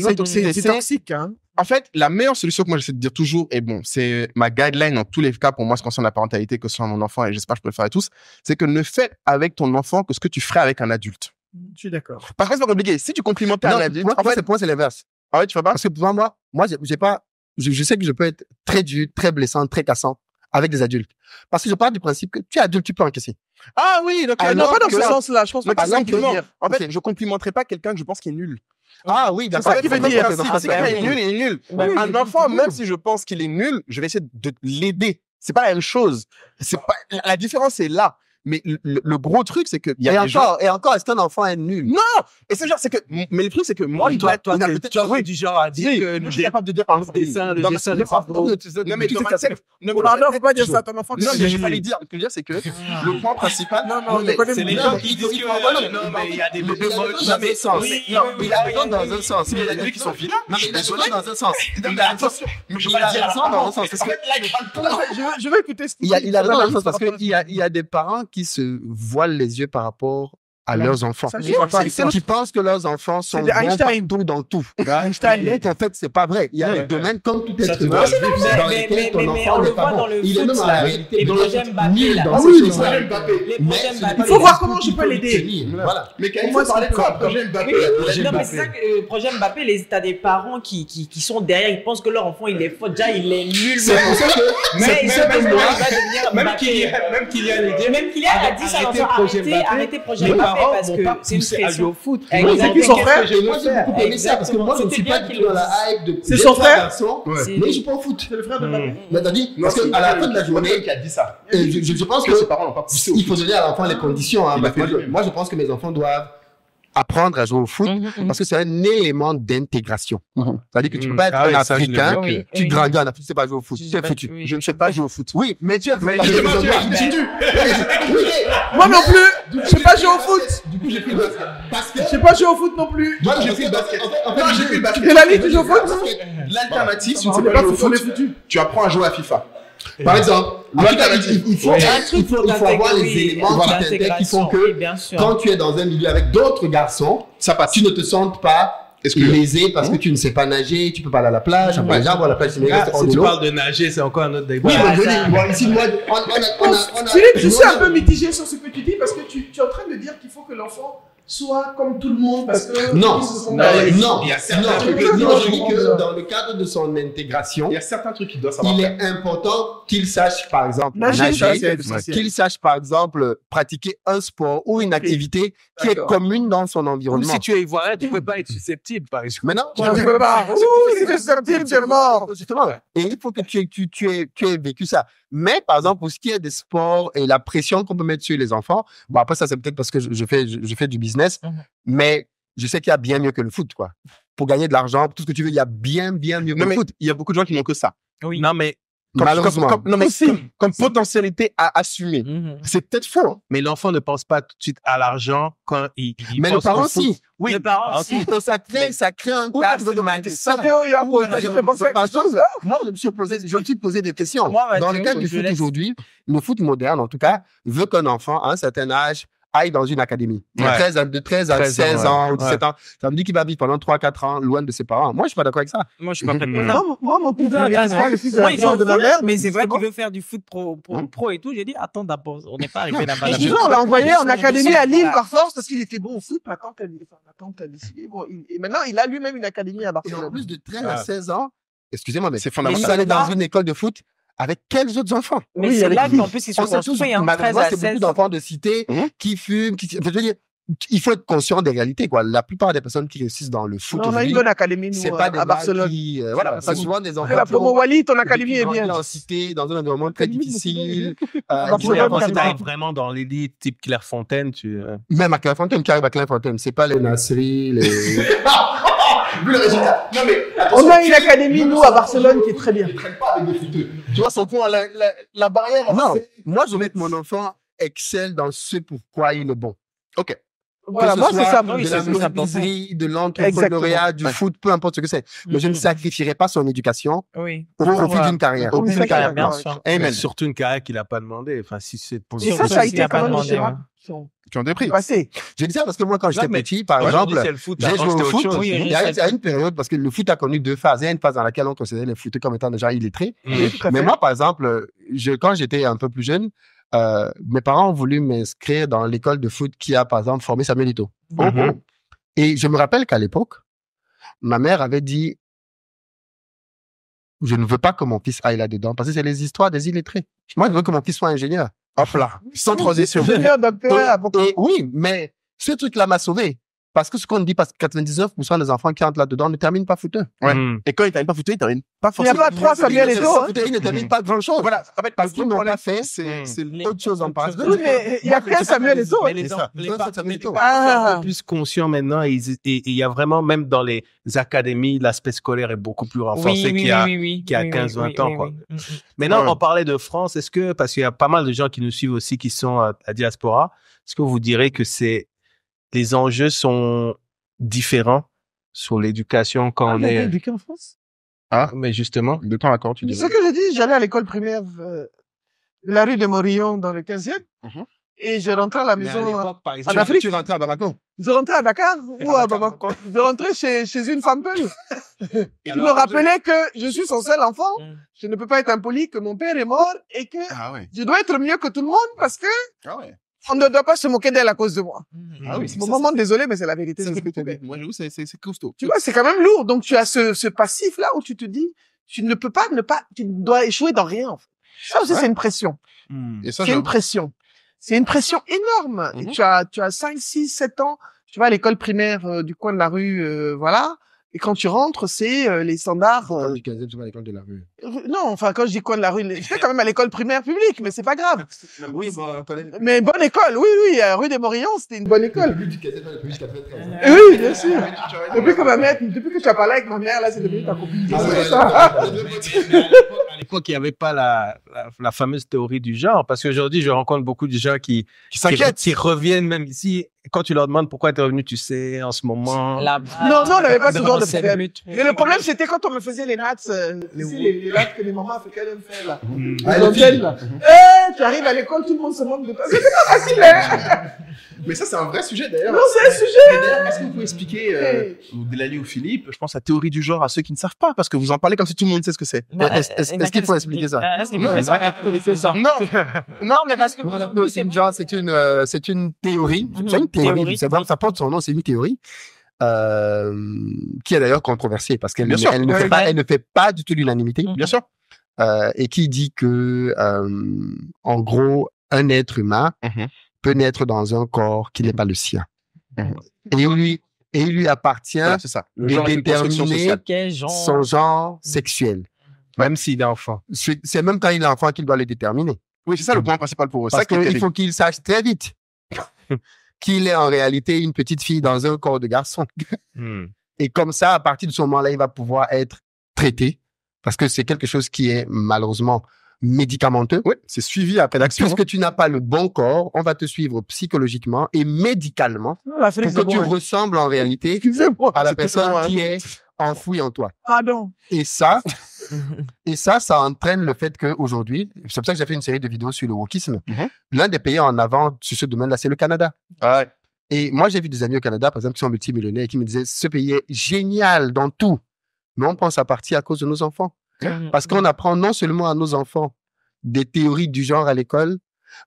Speaker 4: toxique. Hein.
Speaker 1: En fait, la meilleure solution que moi j'essaie de dire toujours, et bon, c'est ma guideline dans tous les cas pour moi, ce qui concerne la parentalité, que ce soit mon enfant, et j'espère que je peux le faire à tous, c'est que ne fais avec ton enfant que ce que tu ferais avec un adulte.
Speaker 4: Je suis d'accord.
Speaker 1: Parce que c'est pas compliqué. Si tu complimentais un adulte,
Speaker 6: en fait, pour moi, c'est l'inverse.
Speaker 1: Ah ouais, tu fais pas?
Speaker 6: Parce que pour moi, j'ai pas, je sais que je peux être très dur, très blessant, très cassant avec des adultes. Parce que je pars du principe que tu es adulte, tu peux encaisser.
Speaker 1: Ah oui, donc
Speaker 4: non, pas dans ce sens-là. Je pense pas que c'est ça qu'il veut dire.
Speaker 1: En fait, je complimenterai pas quelqu'un que je pense qui est nul.
Speaker 6: Ah oui, d'accord.
Speaker 1: C'est ça qu'il veut dire. Si quelqu'un est nul, il est nul. Un enfant, même si je pense qu'il est nul, je vais essayer de l'aider. C'est pas la même chose. C'est pas, la différence est là. Mais le gros truc, c'est que
Speaker 6: et encore, est-ce qu'un enfant est nul?
Speaker 1: Non! Et c'est genre, c'est que, mais le truc, c'est que moi,
Speaker 2: toi, tu as du genre à dire que
Speaker 1: je suis capable de dire, par exemple,
Speaker 2: le dessin des travaux.
Speaker 1: Non, mais dans ma tête,
Speaker 4: non, faut pas dire ça à ton enfant.
Speaker 1: Non, mais je vais pas lui dire. Ce que je veux dire, c'est que le point principal.
Speaker 4: Non, c'est
Speaker 2: les gens qui disent que, non, mais il y a des bébés moches.
Speaker 6: Non, mais il a raison dans un sens.
Speaker 1: Il y a des qui sont vilains.
Speaker 6: Non, mais il a raison dans un sens.
Speaker 1: Mais attention, mais je vais pas dire ça dans un sens. Parce que là,
Speaker 4: je vais écouter ce qu'il
Speaker 6: dit. Il a raison dans un sens parce qu'il y a des parents qui se voilent les yeux par rapport à leurs enfants. Qui pensent que leurs enfants sont bons partout dans tout. Einstein. En fait, c'est pas vrai. Il y a des domaines comme tout être humain dans lesquels ton enfant n'est pas bon. Il est même en la réalité nul dans ces choses-là.
Speaker 4: Il faut voir comment je peux l'aider.
Speaker 1: Voilà. Mais quand il faut parler de projet Mbappé.
Speaker 5: Non, mais c'est ça que le projet Mbappé, t'as des parents qui sont derrière, ils pensent que leur enfant, il est fort. Déjà, il est nul.
Speaker 1: C'est pour ça que
Speaker 5: mais il se passe même Kylian a dit ça dans arrêtez projet Mbappé. Parce que c'est une pression au foot.
Speaker 6: C'est qui son frère? Moi, j'ai beaucoup aimé ça parce que moi, je ne suis pas du tout dans la hype de.
Speaker 4: C'est son frère?
Speaker 6: Mais je suis pas au foot.
Speaker 4: C'est le frère de Mbappé.
Speaker 6: Mais t'as dit, parce qu'à la fin de la journée,
Speaker 1: qui a dit ça.
Speaker 6: Je pense que ses parents n'ont pas poussé. Il faut donner à l'enfant les conditions. Moi, je pense que mes enfants doivent apprendre à jouer au foot parce que c'est un élément d'intégration. C'est-à-dire que tu peux pas être un Africain, tu grandis en Afrique, tu sais pas jouer au foot. Tu es foutu.
Speaker 1: Je ne sais pas jouer au foot.
Speaker 6: Oui, mais tu as
Speaker 4: moi non plus, je sais pas jouer au foot.
Speaker 6: Du coup, j'ai pris le basket.
Speaker 4: Je sais pas jouer au foot non plus.
Speaker 1: Moi, j'ai pris le basket. En fait, j'ai pris le basket.
Speaker 4: Et la ligue, tu joues au foot?
Speaker 1: L'alternative, si tu ne sais pas jouer au foot, tu apprends à jouer à FIFA. Par exemple, il faut avoir les éléments qui font que
Speaker 6: quand tu es dans un milieu avec d'autres garçons, tu ne te sens pas lésé parce que tu ne sais pas nager, tu peux pas aller à la plage, par exemple, à la plage,
Speaker 2: si tu parles de nager, c'est encore un autre débat.
Speaker 6: Oui, mais ici, moi,
Speaker 4: Philippe, je suis un peu mitigé sur ce que tu dis parce que tu es en train de dire qu'il faut que l'enfant soit comme tout le monde parce que
Speaker 6: non,
Speaker 1: il y a certains trucs.
Speaker 6: Je dis que dans le cadre de son intégration,
Speaker 1: il y a certains trucs qu'il doit savoir.
Speaker 6: Il est important qu'il sache, par exemple, nager, qu'il sache, par exemple, pratiquer un sport ou une activité qui est commune dans son environnement.
Speaker 2: Si tu es ivoirien, tu ne peux pas être susceptible, par exemple.
Speaker 6: Mais non,
Speaker 4: tu ne peux pas. Si tu es susceptible, tu es mort.
Speaker 6: Justement. Et il faut que tu aies vécu ça. Mais, par exemple, pour ce qui est des sports et la pression qu'on peut mettre sur les enfants, bon, après, ça, c'est peut-être parce que je fais du business, mais je sais qu'il y a bien mieux que le foot, quoi. Pour gagner de l'argent, pour tout ce que tu veux, il y a bien mieux que le foot.
Speaker 1: Il y a beaucoup de gens qui n'ont que ça.
Speaker 2: Oui. Non, mais
Speaker 6: Malheureusement.
Speaker 1: Comme potentialité à assumer. C'est peut-être faux. Hein.
Speaker 2: Mais l'enfant ne pense pas tout de suite à l'argent quand il
Speaker 6: mais
Speaker 2: pense
Speaker 6: le parent aussi.
Speaker 5: Oui, le parent aussi.
Speaker 6: Donc ça crée un cadre de mindset. Moi, je me suis posé des questions. Dans le cadre du foot aujourd'hui, le foot moderne, en tout cas, veut qu'un enfant, à un certain âge, aille dans une académie. De 13 à 16 ans ou 17 ans. Ça me dit qu'il va vivre pendant 3-4 ans loin de ses parents. Moi, je suis pas d'accord avec ça.
Speaker 5: Moi, je suis pas prêt.
Speaker 4: Moi, mon cousin, il a le fils de ma mère.
Speaker 5: Mais c'est vrai qu'il veut faire du foot pro et tout. J'ai dit, attends d'abord, on n'est pas arrivé là-bas.
Speaker 4: On l'a envoyé en académie à Lille par force parce qu'il était bon au foot. Ma tante, elle décidé. Bon, et maintenant, il a lui-même une académie à Barcelone.
Speaker 6: Et en plus de 13 à 16 ans, excusez-moi, mais
Speaker 1: c'est fondamental.
Speaker 6: Vous allez dans une école de foot avec quels autres enfants?
Speaker 5: Mais c'est là qu'en plus, ils sont construits, hein, 13 à 16.
Speaker 6: C'est beaucoup d'enfants de cité qui fument, je veux dire, il faut être conscient des réalités, quoi. La plupart des personnes qui réussissent dans le foot,
Speaker 4: on a une bonne académie, nous,
Speaker 6: c'est pas des
Speaker 4: à Barcelone.
Speaker 6: Voilà, c'est souvent des enfants.
Speaker 4: La promo Wally, ton académie est bien.
Speaker 6: En cité, dans un environnement très difficile.
Speaker 2: Tu arrives vraiment dans l'élite, type Clairefontaine,
Speaker 6: Même à Clairefontaine, qui arrive à Clairefontaine, c'est pas les Nasseries, les...
Speaker 1: Vu le résultat. Non, mais,
Speaker 4: on a une académie, nous, à Barcelone, qui est très bien.
Speaker 1: Ils ne traînent pas avec des footeux. Tu vois, son point, la barrière.
Speaker 6: Non, moi, je veux que mon enfant excelle dans ce pourquoi il est bon.
Speaker 1: OK.
Speaker 4: Voilà, moi, c'est ça.
Speaker 6: De la menuiserie, de l'entrepreneuriat, du foot, peu importe ce que c'est. Mais je ne sacrifierai pas son éducation au profit d'une carrière.
Speaker 5: Au profit d'une carrière, bien sûr.
Speaker 2: Amen. Surtout une carrière qu'il n'a pas demandé. Enfin, si c'est pour
Speaker 4: ça a été quand même différent.
Speaker 1: Tu en dépris.
Speaker 6: Je dis ça parce que moi, quand j'étais petit, par exemple, j'ai joué au foot. Il y a une période, parce que le foot a connu deux phases. Il y a une phase dans laquelle on considérait les footeux comme étant des gens illettrés. Mais moi, par exemple, quand j'étais un peu plus jeune, mes parents ont voulu m'inscrire dans l'école de foot qui a, par exemple, formé Samuel Eto'o. Et je me rappelle qu'à l'époque, ma mère avait dit, je ne veux pas que mon fils aille là-dedans parce que c'est les histoires des illettrés. Moi, je veux que mon fils soit ingénieur. Hop là, sans transition.
Speaker 4: Ingénieur, docteur,
Speaker 6: oui, mais ce truc-là m'a sauvé. Parce que ce qu'on dit, parce que 99% des enfants qui entrent là-dedans ne terminent pas footeux.
Speaker 1: Ouais. Et quand ils ne terminent pas footeux, ils ne terminent pas forcément.
Speaker 4: Il n'y a pas trois Samuel Eto'o.
Speaker 6: Ils ne terminent pas grand-chose.
Speaker 1: Voilà. En fait,
Speaker 6: parce qu'ils n'ont pas fait, c'est autre chose en passe.
Speaker 4: Oui, mais il n'y a qu'un Samuel Eto'o.
Speaker 2: Les parents sont un peu plus conscients maintenant. Et il y a vraiment, même dans les académies, l'aspect scolaire est beaucoup plus renforcé qu'il y a 15-20 ans, quoi. Maintenant, on parlait de France. Est-ce que, parce qu'il y a pas mal de gens qui nous suivent aussi qui sont à diaspora, est-ce que vous direz que les enjeux sont différents sur l'éducation quand on est
Speaker 4: éduqué en France?
Speaker 2: Mais justement.
Speaker 1: De temps à quand, tu dis?
Speaker 4: C'est ce que j'ai dit, j'allais à l'école primaire de la rue de Morillon dans le 15e. Et je rentrais à la maison.
Speaker 6: Par exemple, en Afrique, tu rentrais à Bamako?
Speaker 4: Je rentrais à Dakar ou à Bamako? Je rentrais chez une femme peule. Je me rappelais que je suis son seul enfant. Je ne peux pas être impoli, que mon père est mort et que je dois être mieux que tout le monde parce que on ne doit pas se moquer d'elle à cause de moi. C'est mon moment, désolé, mais c'est la vérité.
Speaker 1: C'est costaud.
Speaker 4: Tu vois, c'est quand même lourd. Donc, tu as ce passif-là où tu te dis, tu ne peux pas tu dois échouer dans rien, en fait. Ça aussi, c'est une pression. C'est une pression. C'est une pression énorme. Et tu as 5, 6, 7 ans. Tu vas à l'école primaire du coin de la rue, voilà. Et quand tu rentres, c'est les standards.
Speaker 6: Du 15e, tu vas à l'école de la rue.
Speaker 4: Non, enfin, quand je dis coin de la rue, j'étais quand même à l'école primaire publique, mais c'est pas grave.
Speaker 6: Oui,
Speaker 4: mais bonne école, oui, rue des Morillons, c'était une bonne école.
Speaker 6: Depuis du 15e, depuis jusqu'à 13.
Speaker 4: Oui, bien sûr. Depuis que tu as parlé avec ma mère, là, c'est devenu ta copine.
Speaker 2: À l'époque, il n'y avait pas la fameuse théorie du genre, parce qu'aujourd'hui, je rencontre beaucoup de gens qui s'inquiètent, qui reviennent même ici. Quand tu leur demandes pourquoi tu es revenu, tu sais, en ce moment.
Speaker 4: Non, on n'avait pas ce genre de problème. Mais le problème, c'était quand on me faisait les nattes, les nattes que les mamans africaines aiment faire, là. Là. Tu arrives à l'école, tout le monde se moque de toi. C'est pas facile, hein.
Speaker 1: Mais ça, c'est un vrai sujet, d'ailleurs.
Speaker 4: Non, c'est un sujet.
Speaker 1: Est-ce que vous pouvez expliquer, Delali ou Philippe, je pense, la théorie du genre à ceux qui ne savent pas, parce que vous en parlez comme si tout le monde sait ce que c'est.
Speaker 6: Est-ce qu'il faut expliquer ça?
Speaker 1: Non, mais parce que
Speaker 6: c'est une théorie. C'est une théorie. Ça porte son nom, c'est une théorie. Qui est d'ailleurs controversée parce qu'elle ne fait pas du tout l'unanimité.
Speaker 1: Bien sûr.
Speaker 6: Et qui dit que, en gros, un être humain peut naître dans un corps qui n'est pas le sien. Et il lui appartient de déterminer son genre sexuel.
Speaker 2: Même s'il est enfant.
Speaker 6: C'est même quand il est enfant qu'il doit le déterminer.
Speaker 1: Oui, c'est ça le point principal pour eux.
Speaker 6: Parce qu'il faut qu'il sache très vite qu'il est en réalité une petite fille dans un corps de garçon. Et comme ça, à partir de ce moment-là, il va pouvoir être traité parce que c'est quelque chose qui est malheureusement médicamenteux.
Speaker 1: Oui, c'est suivi après d'action.
Speaker 6: Puisque tu n'as pas le bon corps, on va te suivre psychologiquement et médicalement pour que tu ressembles en réalité à la personne qui est enfouie en toi.
Speaker 4: Pardon.
Speaker 6: Et ça entraîne le fait qu'aujourd'hui, c'est pour ça que j'ai fait une série de vidéos sur le wokisme. L'un des pays en avant sur ce domaine-là, c'est le Canada.
Speaker 1: Ouais.
Speaker 6: Et moi, j'ai vu des amis au Canada, par exemple, qui sont multimillionnaires et qui me disaient, ce pays est génial dans tout, mais on pense à partir à cause de nos enfants. Parce qu'on apprend non seulement à nos enfants des théories du genre à l'école,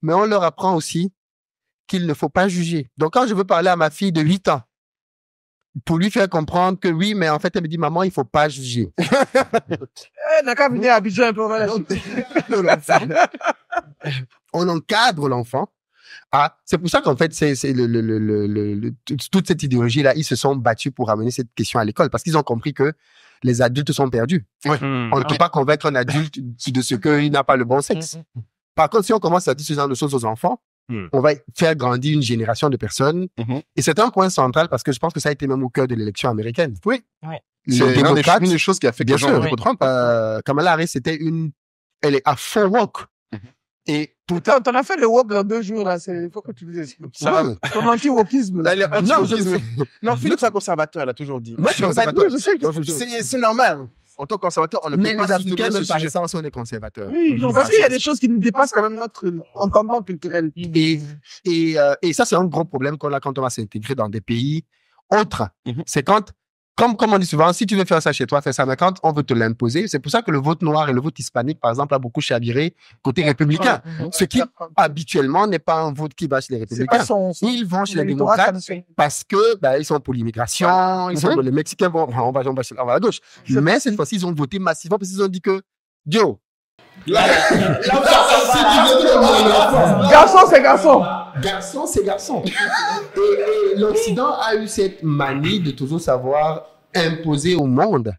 Speaker 6: mais on leur apprend aussi qu'il ne faut pas juger. Donc, quand je veux parler à ma fille de 8 ans, pour lui faire comprendre que oui, mais en fait, elle me dit, maman, il faut pas juger.
Speaker 4: n'a qu'à venir à Abidjan un peu.
Speaker 6: On encadre l'enfant. C'est pour ça qu'en fait, toute cette idéologie-là, ils se sont battus pour ramener cette question à l'école parce qu'ils ont compris que les adultes sont perdus. On ne peut pas convaincre un adulte de ce qu'il n'a pas le bon sexe. Par contre, si on commence à dire ce genre de choses aux enfants, on va faire grandir une génération de personnes. Et c'est un point central parce que je pense que ça a été même au cœur de l'élection américaine.
Speaker 1: Oui.
Speaker 6: C'est
Speaker 1: une des choses qui a fait que Trump.
Speaker 6: Kamala Harris, elle est à fond woke. Et
Speaker 4: pourtant, t'en as fait le woke dans 2 jours, là. Il faut que tu dises ça. Ton anti-wokisme.
Speaker 1: Non, Philippe, c'est un conservateur, elle a toujours dit.
Speaker 6: Moi, je suis conservateur.
Speaker 1: Je sais. C'est normal. En tant que conservateur, on ne peut pas
Speaker 6: Africains, même par essence, on est conservateurs.
Speaker 4: Oui, parce qu'il y a des choses qui nous dépassent quand même notre entendement culturel.
Speaker 6: Et ça, c'est un gros problème qu'on a quand on va s'intégrer dans des pays autres. C'est quand, comme on dit souvent, si tu veux faire ça chez toi, fais ça. Mais quand on veut te l'imposer, c'est pour ça que le vote noir et le vote hispanique, par exemple, a beaucoup chaviré côté républicain. Ce qui, habituellement, n'est pas un vote qui va chez les républicains. Ils vont chez les démocrates parce que, ils sont pour l'immigration, ils sont les Mexicains, on va à gauche. Mais cette fois-ci, ils ont voté massivement parce qu'ils ont dit que, Joe,
Speaker 4: garçon, c'est garçon.
Speaker 6: Garçon, c'est garçon. Et l'Occident a eu cette manie de toujours savoir imposer au monde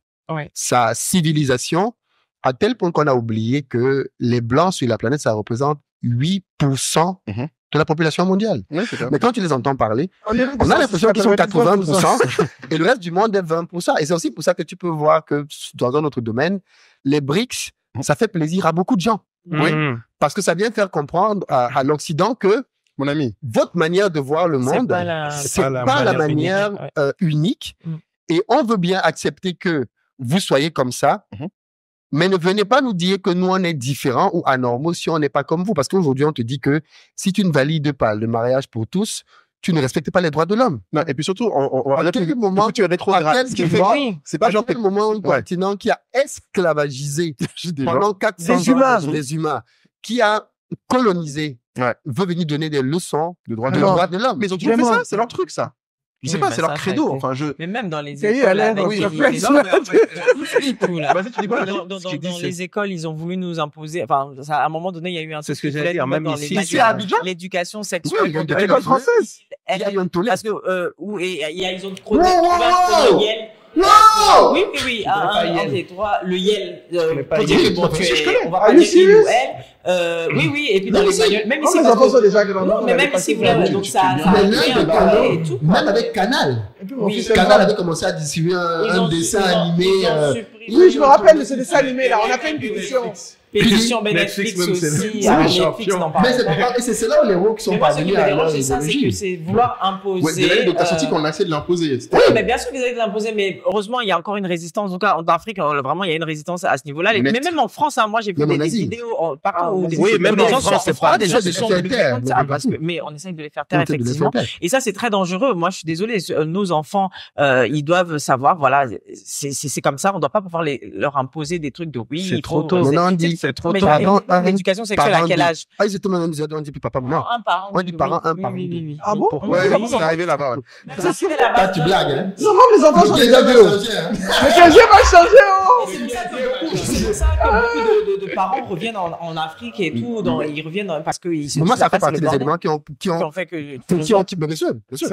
Speaker 6: sa civilisation, à tel point qu'on a oublié que les Blancs sur la planète, ça représente 8% de la population mondiale. Mais quand tu les entends parler, on a l'impression qu'ils sont 80% et le reste du monde est 20%. Et c'est aussi pour ça que tu peux voir que dans un autre domaine, les BRICS, ça fait plaisir à beaucoup de gens. Parce que ça vient faire comprendre à l'Occident que, mon ami, votre manière de voir le monde, c'est pas la manière unique. Et on veut bien accepter que vous soyez comme ça, mais ne venez pas nous dire que nous, on est différents ou anormaux si on n'est pas comme vous. Parce qu'aujourd'hui, on te dit que si tu ne valides pas le mariage pour tous, tu ne respectes pas les droits de l'homme.
Speaker 1: Non, et puis surtout, à quel
Speaker 6: moment
Speaker 1: tu es rétrograde.
Speaker 6: C'est pas genre quel moment un continent qui a esclavagisé pendant 400 ans les humains, qui a colonisé, veut venir donner des leçons de droits de l'homme.
Speaker 1: Mais ils ont toujours fait ça, c'est leur truc, ça. Je sais pas, c'est leur credo. Enfin,
Speaker 5: Mais même dans les écoles, dans les écoles, ils ont voulu nous imposer. Enfin, à un moment donné, il y a eu un.
Speaker 2: C'est ce que j'allais dire. Même ici,
Speaker 5: l'éducation sexuelle.
Speaker 4: À l'école française.
Speaker 5: Il y a eu un tollé. Parce que ils ont trop
Speaker 6: de
Speaker 5: Oui. Le YEL. On va pas dire il ou elle. Oui. Et puis dans les manuels, même ici. Mais même ici, donc ça
Speaker 6: et tout. Même avec Canal. Canal avait commencé à distribuer un dessin animé.
Speaker 4: Oui, je me rappelle de ce dessin animé là. On a fait une pétition.
Speaker 5: Pétition Netflix aussi. Netflix n'en parle pas.
Speaker 6: Mais c'est là où les woke sont parvenus à leur idéologie.
Speaker 5: C'est vouloir imposer.
Speaker 1: Donc, t'as senti qu'on a essayé de l'imposer.
Speaker 5: Oui, mais bien sûr qu'ils avaient de l'imposer, mais heureusement, il y a encore une résistance. En tout cas, en Afrique, vraiment, il y a une résistance à ce niveau-là. Mais même en France, moi, j'ai vu des vidéos partout.
Speaker 2: Oui, même en France, c'est pas
Speaker 5: des gens qui sont mais on essaye de les faire taire, effectivement. Et ça, c'est très dangereux. Moi, je suis désolée. Nos enfants, ils doivent savoir, voilà, c'est comme ça. On doit pas pouvoir leur imposer des trucs de oui.
Speaker 6: C'est trop tôt. C'est trop tôt.
Speaker 5: L'éducation sexuelle, à quel âge?
Speaker 6: Ils étaient même on dit plus papa, maman.
Speaker 5: Un parent.
Speaker 6: On dit parent, un parent.
Speaker 4: Ah bon?
Speaker 1: Ouais, c'est arrivé là-bas.
Speaker 6: Pas tu blagues, hein?
Speaker 4: Non, les enfants sont déjà vieux. Le 15e va changer,
Speaker 5: C'est pour ça que beaucoup de parents reviennent en Afrique et tout, ils reviennent parce que
Speaker 6: moi, ça fait partie des éléments qui ont
Speaker 5: fait que.
Speaker 1: C'est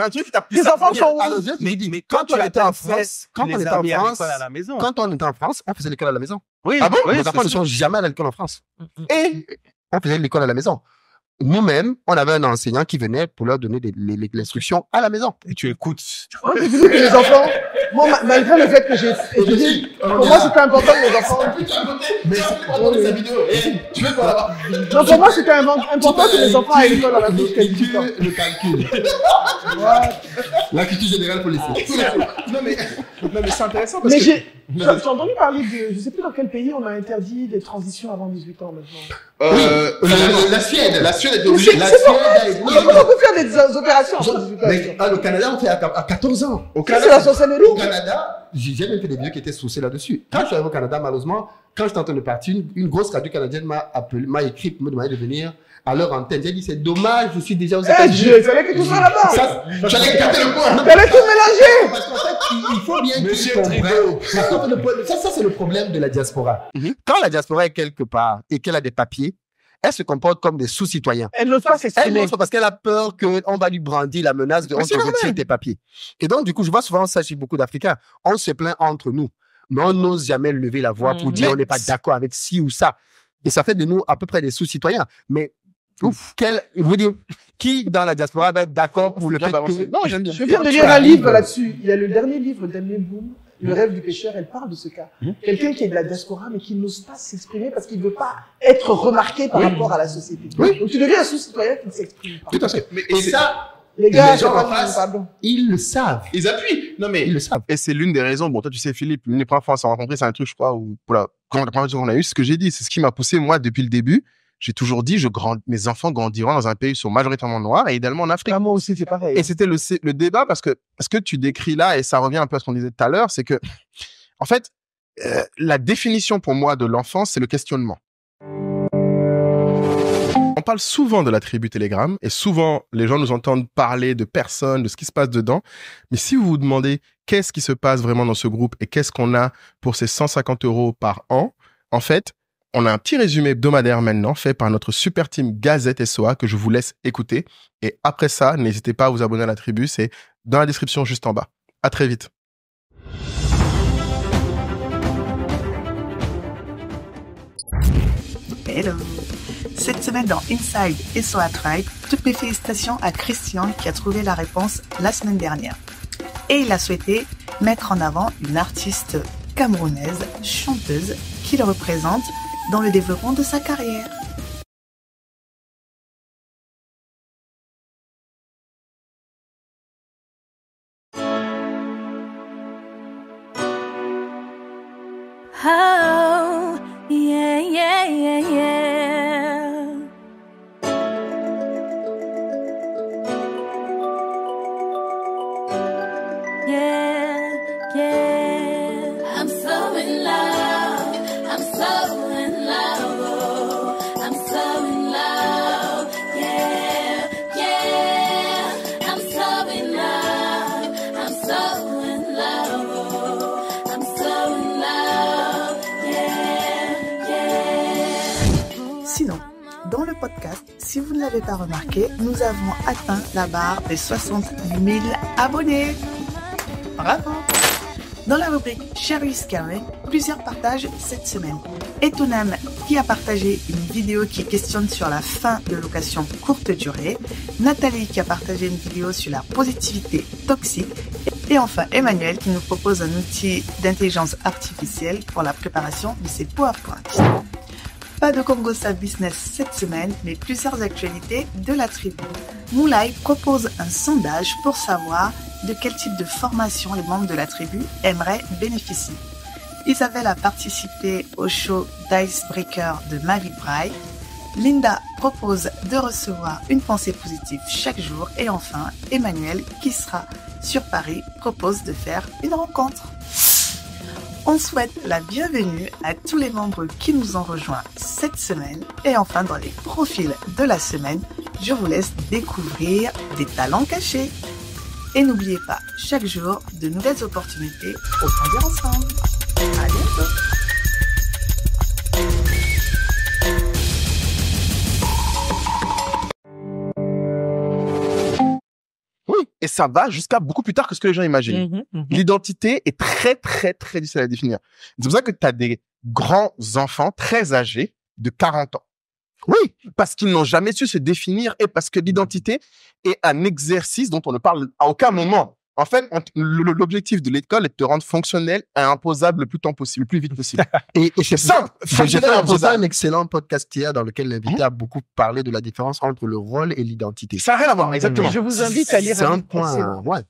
Speaker 1: un truc qui t'a plus.
Speaker 4: Les enfants sont.
Speaker 6: Mais quand on était en France, quand on était en France, on faisait l'école à la maison.
Speaker 1: Oui.
Speaker 6: Ah bon? Les enfants ne sont jamais à l'école en France. Et on faisait l'école à la maison. nous-mêmes, on avait un enseignant qui venait pour leur donner l'instruction à la maison.
Speaker 2: Et tu écoutes.
Speaker 4: Les enfants, moi, malgré le fait que j'ai étudié, pour moi, c'était important que les enfants...
Speaker 1: Mais c'est pas dans sa vidéo. Tu veux quoi là-bas?
Speaker 4: Non, pour moi, c'était important que les enfants aient l'école à la bouche.
Speaker 6: Le calcul. La culture générale pour les
Speaker 1: Non, mais c'est intéressant parce que...
Speaker 4: J'ai entendu parler de... Je sais plus dans quel pays on a interdit les transitions avant 18 ans maintenant.
Speaker 6: La Suède. La Suède est
Speaker 4: obligée. Comment on peut faire des opérations avant 18 ans?
Speaker 6: Le Canada, on fait à 14 ans.
Speaker 4: Au Canada,
Speaker 6: j'ai même fait des vidéos qui étaient sourcées là-dessus. Quand je suis arrivé au Canada, malheureusement, quand j'étais en train de partir, une grosse radio canadienne m'a écrit, me demandait de venir à leur antenne. J'ai dit, c'est dommage, je suis déjà aux États-Unis.
Speaker 4: Il fallait que tu sois là-bas.
Speaker 6: J'allais garder le point.
Speaker 4: Il fallait tout mélanger.
Speaker 6: Parce qu'en fait, il faut bien qu'ils comprennent. Ça, c'est le problème de la diaspora. Quand la diaspora est quelque part et qu'elle a des papiers, elle se comporte comme des sous-citoyens.
Speaker 4: Elle n'ose pas s'exprimer.
Speaker 6: Elle n'ose parce qu'elle a peur qu'on va lui brandir la menace de on te retire tes papiers. Et donc, du coup, je vois souvent ça chez beaucoup d'Africains. On se plaint entre nous, mais on n'ose jamais lever la voix pour dire on n'est pas d'accord avec ci ou ça. Et ça fait de nous à peu près des sous-citoyens. Mais vous dire, qui dans la diaspora va être d'accord pour le fait que...
Speaker 4: Non, j'aime bien. Je viens de lire un livre là-dessus. Il y a le dernier livre d'Emile Boom, Le rêve du pêcheur. Elle parle de ce cas. Quelqu'un qui est de la diaspora, mais qui n'ose pas s'exprimer parce qu'il ne veut pas être remarqué par rapport à la société. Oui. Donc tu deviens un sous-citoyen qui ne s'exprime pas.
Speaker 6: Tout à fait. Et ça...
Speaker 4: Les gars,
Speaker 6: les gens en face, ils le savent.
Speaker 1: Ils appuient. Non, mais
Speaker 6: ils le savent.
Speaker 1: Et c'est l'une des raisons. Bon, toi, tu sais, Philippe, l'une des premières fois qu'on s'est rencontrés, c'est un truc, je crois, où la première fois qu'on a eu, c'est ce que j'ai dit. C'est ce qui m'a poussé, moi, depuis le début. J'ai toujours dit, mes enfants grandiront dans un pays où ils sont majoritairement noirs et idéalement en Afrique.
Speaker 4: Ah, moi aussi, c'est pareil.
Speaker 1: Et c'était le débat parce que ce que tu décris là, et ça revient un peu à ce qu'on disait tout à l'heure, c'est que, en fait, la définition pour moi de l'enfance, c'est le questionnement. On parle souvent de la tribu Telegram et souvent les gens nous entendent parler de personnes, de ce qui se passe dedans. Mais si vous vous demandez qu'est-ce qui se passe vraiment dans ce groupe et qu'est-ce qu'on a pour ces 150 € par an, en fait, on a un petit résumé hebdomadaire maintenant fait par notre super team Gazette SOA que je vous laisse écouter. Et après ça, n'hésitez pas à vous abonner à la tribu. C'est dans la description juste en bas. À très vite.
Speaker 12: Hello. Cette semaine dans Inside SOA Tribe, toutes mes félicitations à Christian qui a trouvé la réponse la semaine dernière. Et il a souhaité mettre en avant une artiste camerounaise, chanteuse, qui le représente dans le développement de sa carrière.
Speaker 13: Oh, yeah, yeah, yeah, yeah. Yeah, yeah. I'm so in love. I'm so in love. Oh, I'm so in love. Yeah, yeah. I'm so in love. I'm so in love. Oh, I'm so in love. Yeah, yeah.
Speaker 12: Sinon, dans le podcast, si vous ne l'avez pas remarqué, nous avons atteint la barre des 60 000 abonnés. Bravo! Dans la rubrique Sherry's Carré, plusieurs partages cette semaine. Etonam qui a partagé une vidéo qui questionne sur la fin de location courte durée. Nathalie qui a partagé une vidéo sur la positivité toxique. Et enfin Emmanuel qui nous propose un outil d'intelligence artificielle pour la préparation de ses PowerPoint. Pas de Congo Save Business cette semaine, mais plusieurs actualités de la tribu. Moulay propose un sondage pour savoir de quel type de formation les membres de la tribu aimeraient bénéficier. Isabelle a participé au show d'Icebreaker de Mavi Braille. Linda propose de recevoir une pensée positive chaque jour. Et enfin, Emmanuel, qui sera sur Paris, propose de faire une rencontre. On souhaite la bienvenue à tous les membres qui nous ont rejoints cette semaine. Et enfin, dans les profils de la semaine, je vous laisse découvrir des talents cachés. Et n'oubliez pas, chaque jour, de nouvelles opportunités pour grandir ensemble. À bientôt.
Speaker 1: Oui, et ça va jusqu'à beaucoup plus tard que ce que les gens imaginent. L'identité est très, très, très difficile à définir. C'est pour ça que tu as des grands enfants très âgés de 40 ans. Oui, parce qu'ils n'ont jamais su se définir et parce que l'identité est un exercice dont on ne parle à aucun moment. En fait, l'objectif de l'école est de te rendre fonctionnel et imposable le plus tôt possible, le plus vite possible.
Speaker 6: Et c'est
Speaker 1: simple.
Speaker 6: J'ai fait un excellent podcast hier dans lequel l'invité a beaucoup parlé de la différence entre le rôle et l'identité.
Speaker 1: Ça n'a rien à voir, exactement.
Speaker 4: Je vous invite à lire
Speaker 6: un point. Ouais.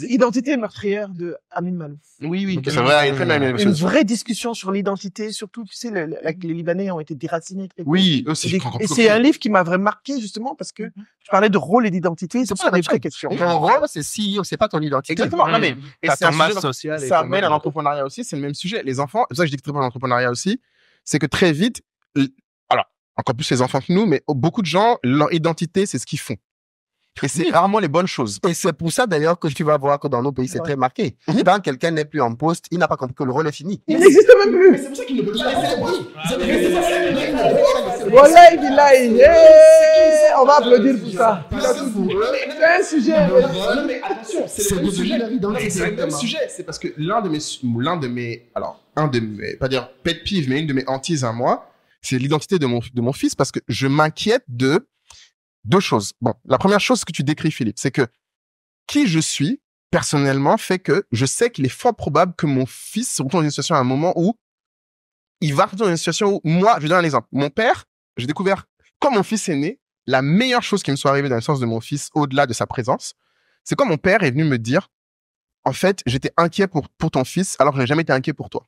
Speaker 4: Identité meurtrière de Amin Malouf.
Speaker 1: Oui. C'est vrai,
Speaker 4: une vraie discussion sur l'identité, surtout, tu sais, les Libanais ont été déracinés.
Speaker 1: Oui, aussi.
Speaker 4: Et c'est un livre qui m'a vraiment marqué, justement, parce que je parlais de rôle et d'identité. C'est pas des vraies questions.
Speaker 6: Ton rôle, c'est CEO, c'est pas ton identité.
Speaker 1: Exactement. Non, mais,
Speaker 2: et c'est un masse social.
Speaker 1: Ça amène à l'entrepreneuriat aussi, c'est le même sujet. Les enfants, c'est ça que je dis que très bien l'entrepreneuriat aussi, c'est que très vite, alors, encore plus les enfants que nous, mais beaucoup de gens, leur identité, c'est ce qu'ils font. Et c'est rarement les bonnes choses.
Speaker 6: Et c'est pour ça d'ailleurs que tu vas voir que dans nos pays, c'est très marqué. Quand quelqu'un n'est plus en poste, il n'a pas compris que le rôle est fini.
Speaker 4: Il n'existe même plus.
Speaker 1: C'est pour ça qu'il ne peut pas laisser
Speaker 4: Voilà, on va applaudir pour ça. C'est un sujet.
Speaker 1: Non, mais attention, c'est le même sujet. C'est parce que l'un de mes, pas dire pet peeve, mais une de mes hantises à moi, c'est l'identité de mon fils parce que je m'inquiète de deux choses. Bon, la première chose que tu décris, Philippe, c'est que qui je suis, personnellement, fait que je sais qu'il est fort probable que mon fils se retrouve dans une situation à un moment où il va retrouver dans une situation où moi, je donne un exemple. Mon père, j'ai découvert, quand mon fils est né, la meilleure chose qui me soit arrivée dans le sens de mon fils, au-delà de sa présence, c'est quand mon père est venu me dire, en fait, j'étais inquiet pour ton fils, alors que je n'ai jamais été inquiet pour toi.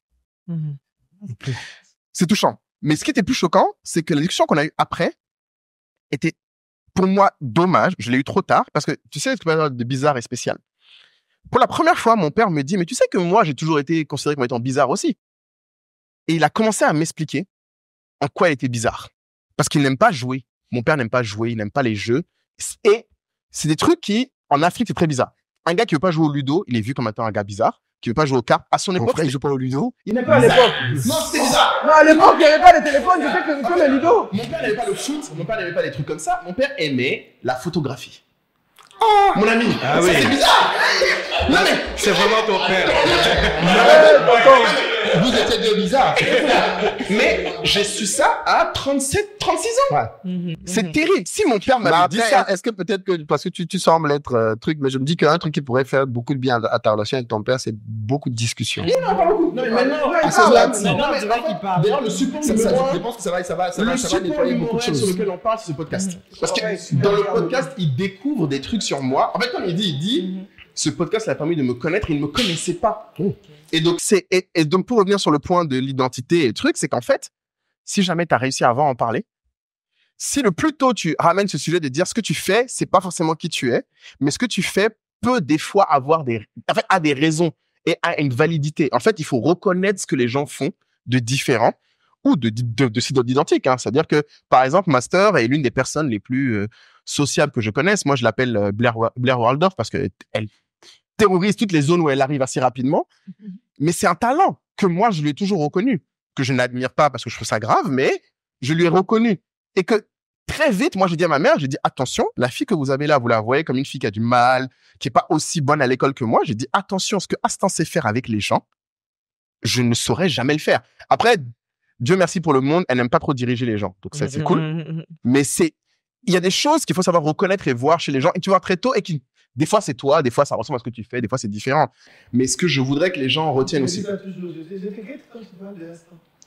Speaker 1: C'est touchant. Mais ce qui était plus choquant, c'est que la discussion qu'on a eue après était, pour moi, dommage. Je l'ai eu trop tard parce que, tu sais, ce que de bizarre et spécial. Pour la première fois, mon père me dit, mais tu sais que moi, j'ai toujours été considéré comme étant bizarre aussi. Et il a commencé à m'expliquer en quoi il était bizarre. Parce qu'il n'aime pas jouer. Mon père n'aime pas jouer, il n'aime pas les jeux. Et c'est des trucs qui, en Afrique, c'est très bizarre. Un gars qui veut pas jouer au ludo, il est vu comme étant un gars bizarre. Qui veut pas jouer aux cartes. À son époque,
Speaker 6: il joue pas au ludo.
Speaker 4: Il n'aime pas à l'époque.
Speaker 1: Non, c'était bizarre.
Speaker 4: Non, à l'époque, il n'y avait pas les téléphones, je fais que le ludo.
Speaker 1: Mon père n'aimait pas le foot, mon père n'aimait pas des trucs comme ça. Mon père aimait la photographie. Oh, mon ami.
Speaker 2: Ah oui.
Speaker 1: C'est bizarre. Non, mais.
Speaker 2: C'est vraiment ton père.
Speaker 1: Vous étiez deux bizarres. Mais j'ai su ça à 37, 36 ans.
Speaker 6: Ouais.
Speaker 1: C'est terrible. Si mon père m'avait dit ça.
Speaker 6: Est-ce que peut-être que, parce que tu sembles être truc, mais je me dis qu'un truc qui pourrait faire beaucoup de bien à ta relation avec ton père, c'est beaucoup de discussions.
Speaker 1: Non, pas beaucoup. Non, mais maintenant, d'ailleurs, le support je pense que ça va nettoyer beaucoup de choses. Sur lequel on parle, c'est ce podcast. Parce que dans le podcast, il découvre des trucs sur moi. En fait, comme il dit, ce podcast l'a permis de me connaître, il ne me connaissait pas. Et donc, donc, pour revenir sur le point de l'identité et le truc, c'est qu'en fait, si jamais tu as réussi à avant en parler, si le plus tôt tu ramènes ce sujet de dire ce que tu fais, c'est pas forcément qui tu es, mais ce que tu fais peut des fois avoir a des raisons et a une validité. En fait, il faut reconnaître ce que les gens font de différent ou d'identique. C'est-à-dire que, par exemple, Master est l'une des personnes les plus sociables que je connaisse. Moi, je l'appelle Blair Waldorf parce que elle terrorise toutes les zones où elle arrive assez rapidement. Mais c'est un talent que moi, je lui ai toujours reconnu, que je n'admire pas parce que je trouve ça grave, mais je lui ai reconnu. Et que très vite, moi, j'ai dit à ma mère, j'ai dit, attention, la fille que vous avez là, vous la voyez comme une fille qui a du mal, qui est pas aussi bonne à l'école que moi. J'ai dit, attention, ce que Astan sait faire avec les gens, je ne saurais jamais le faire. Après, Dieu merci pour le monde, elle n'aime pas trop diriger les gens. Donc ça, c'est cool. Mais il y a des choses qu'il faut savoir reconnaître et voir chez les gens et tu vois très tôt et qui, des fois, c'est toi, des fois, ça ressemble à ce que tu fais, des fois, c'est différent. Mais ce que je voudrais que les gens retiennent aussi.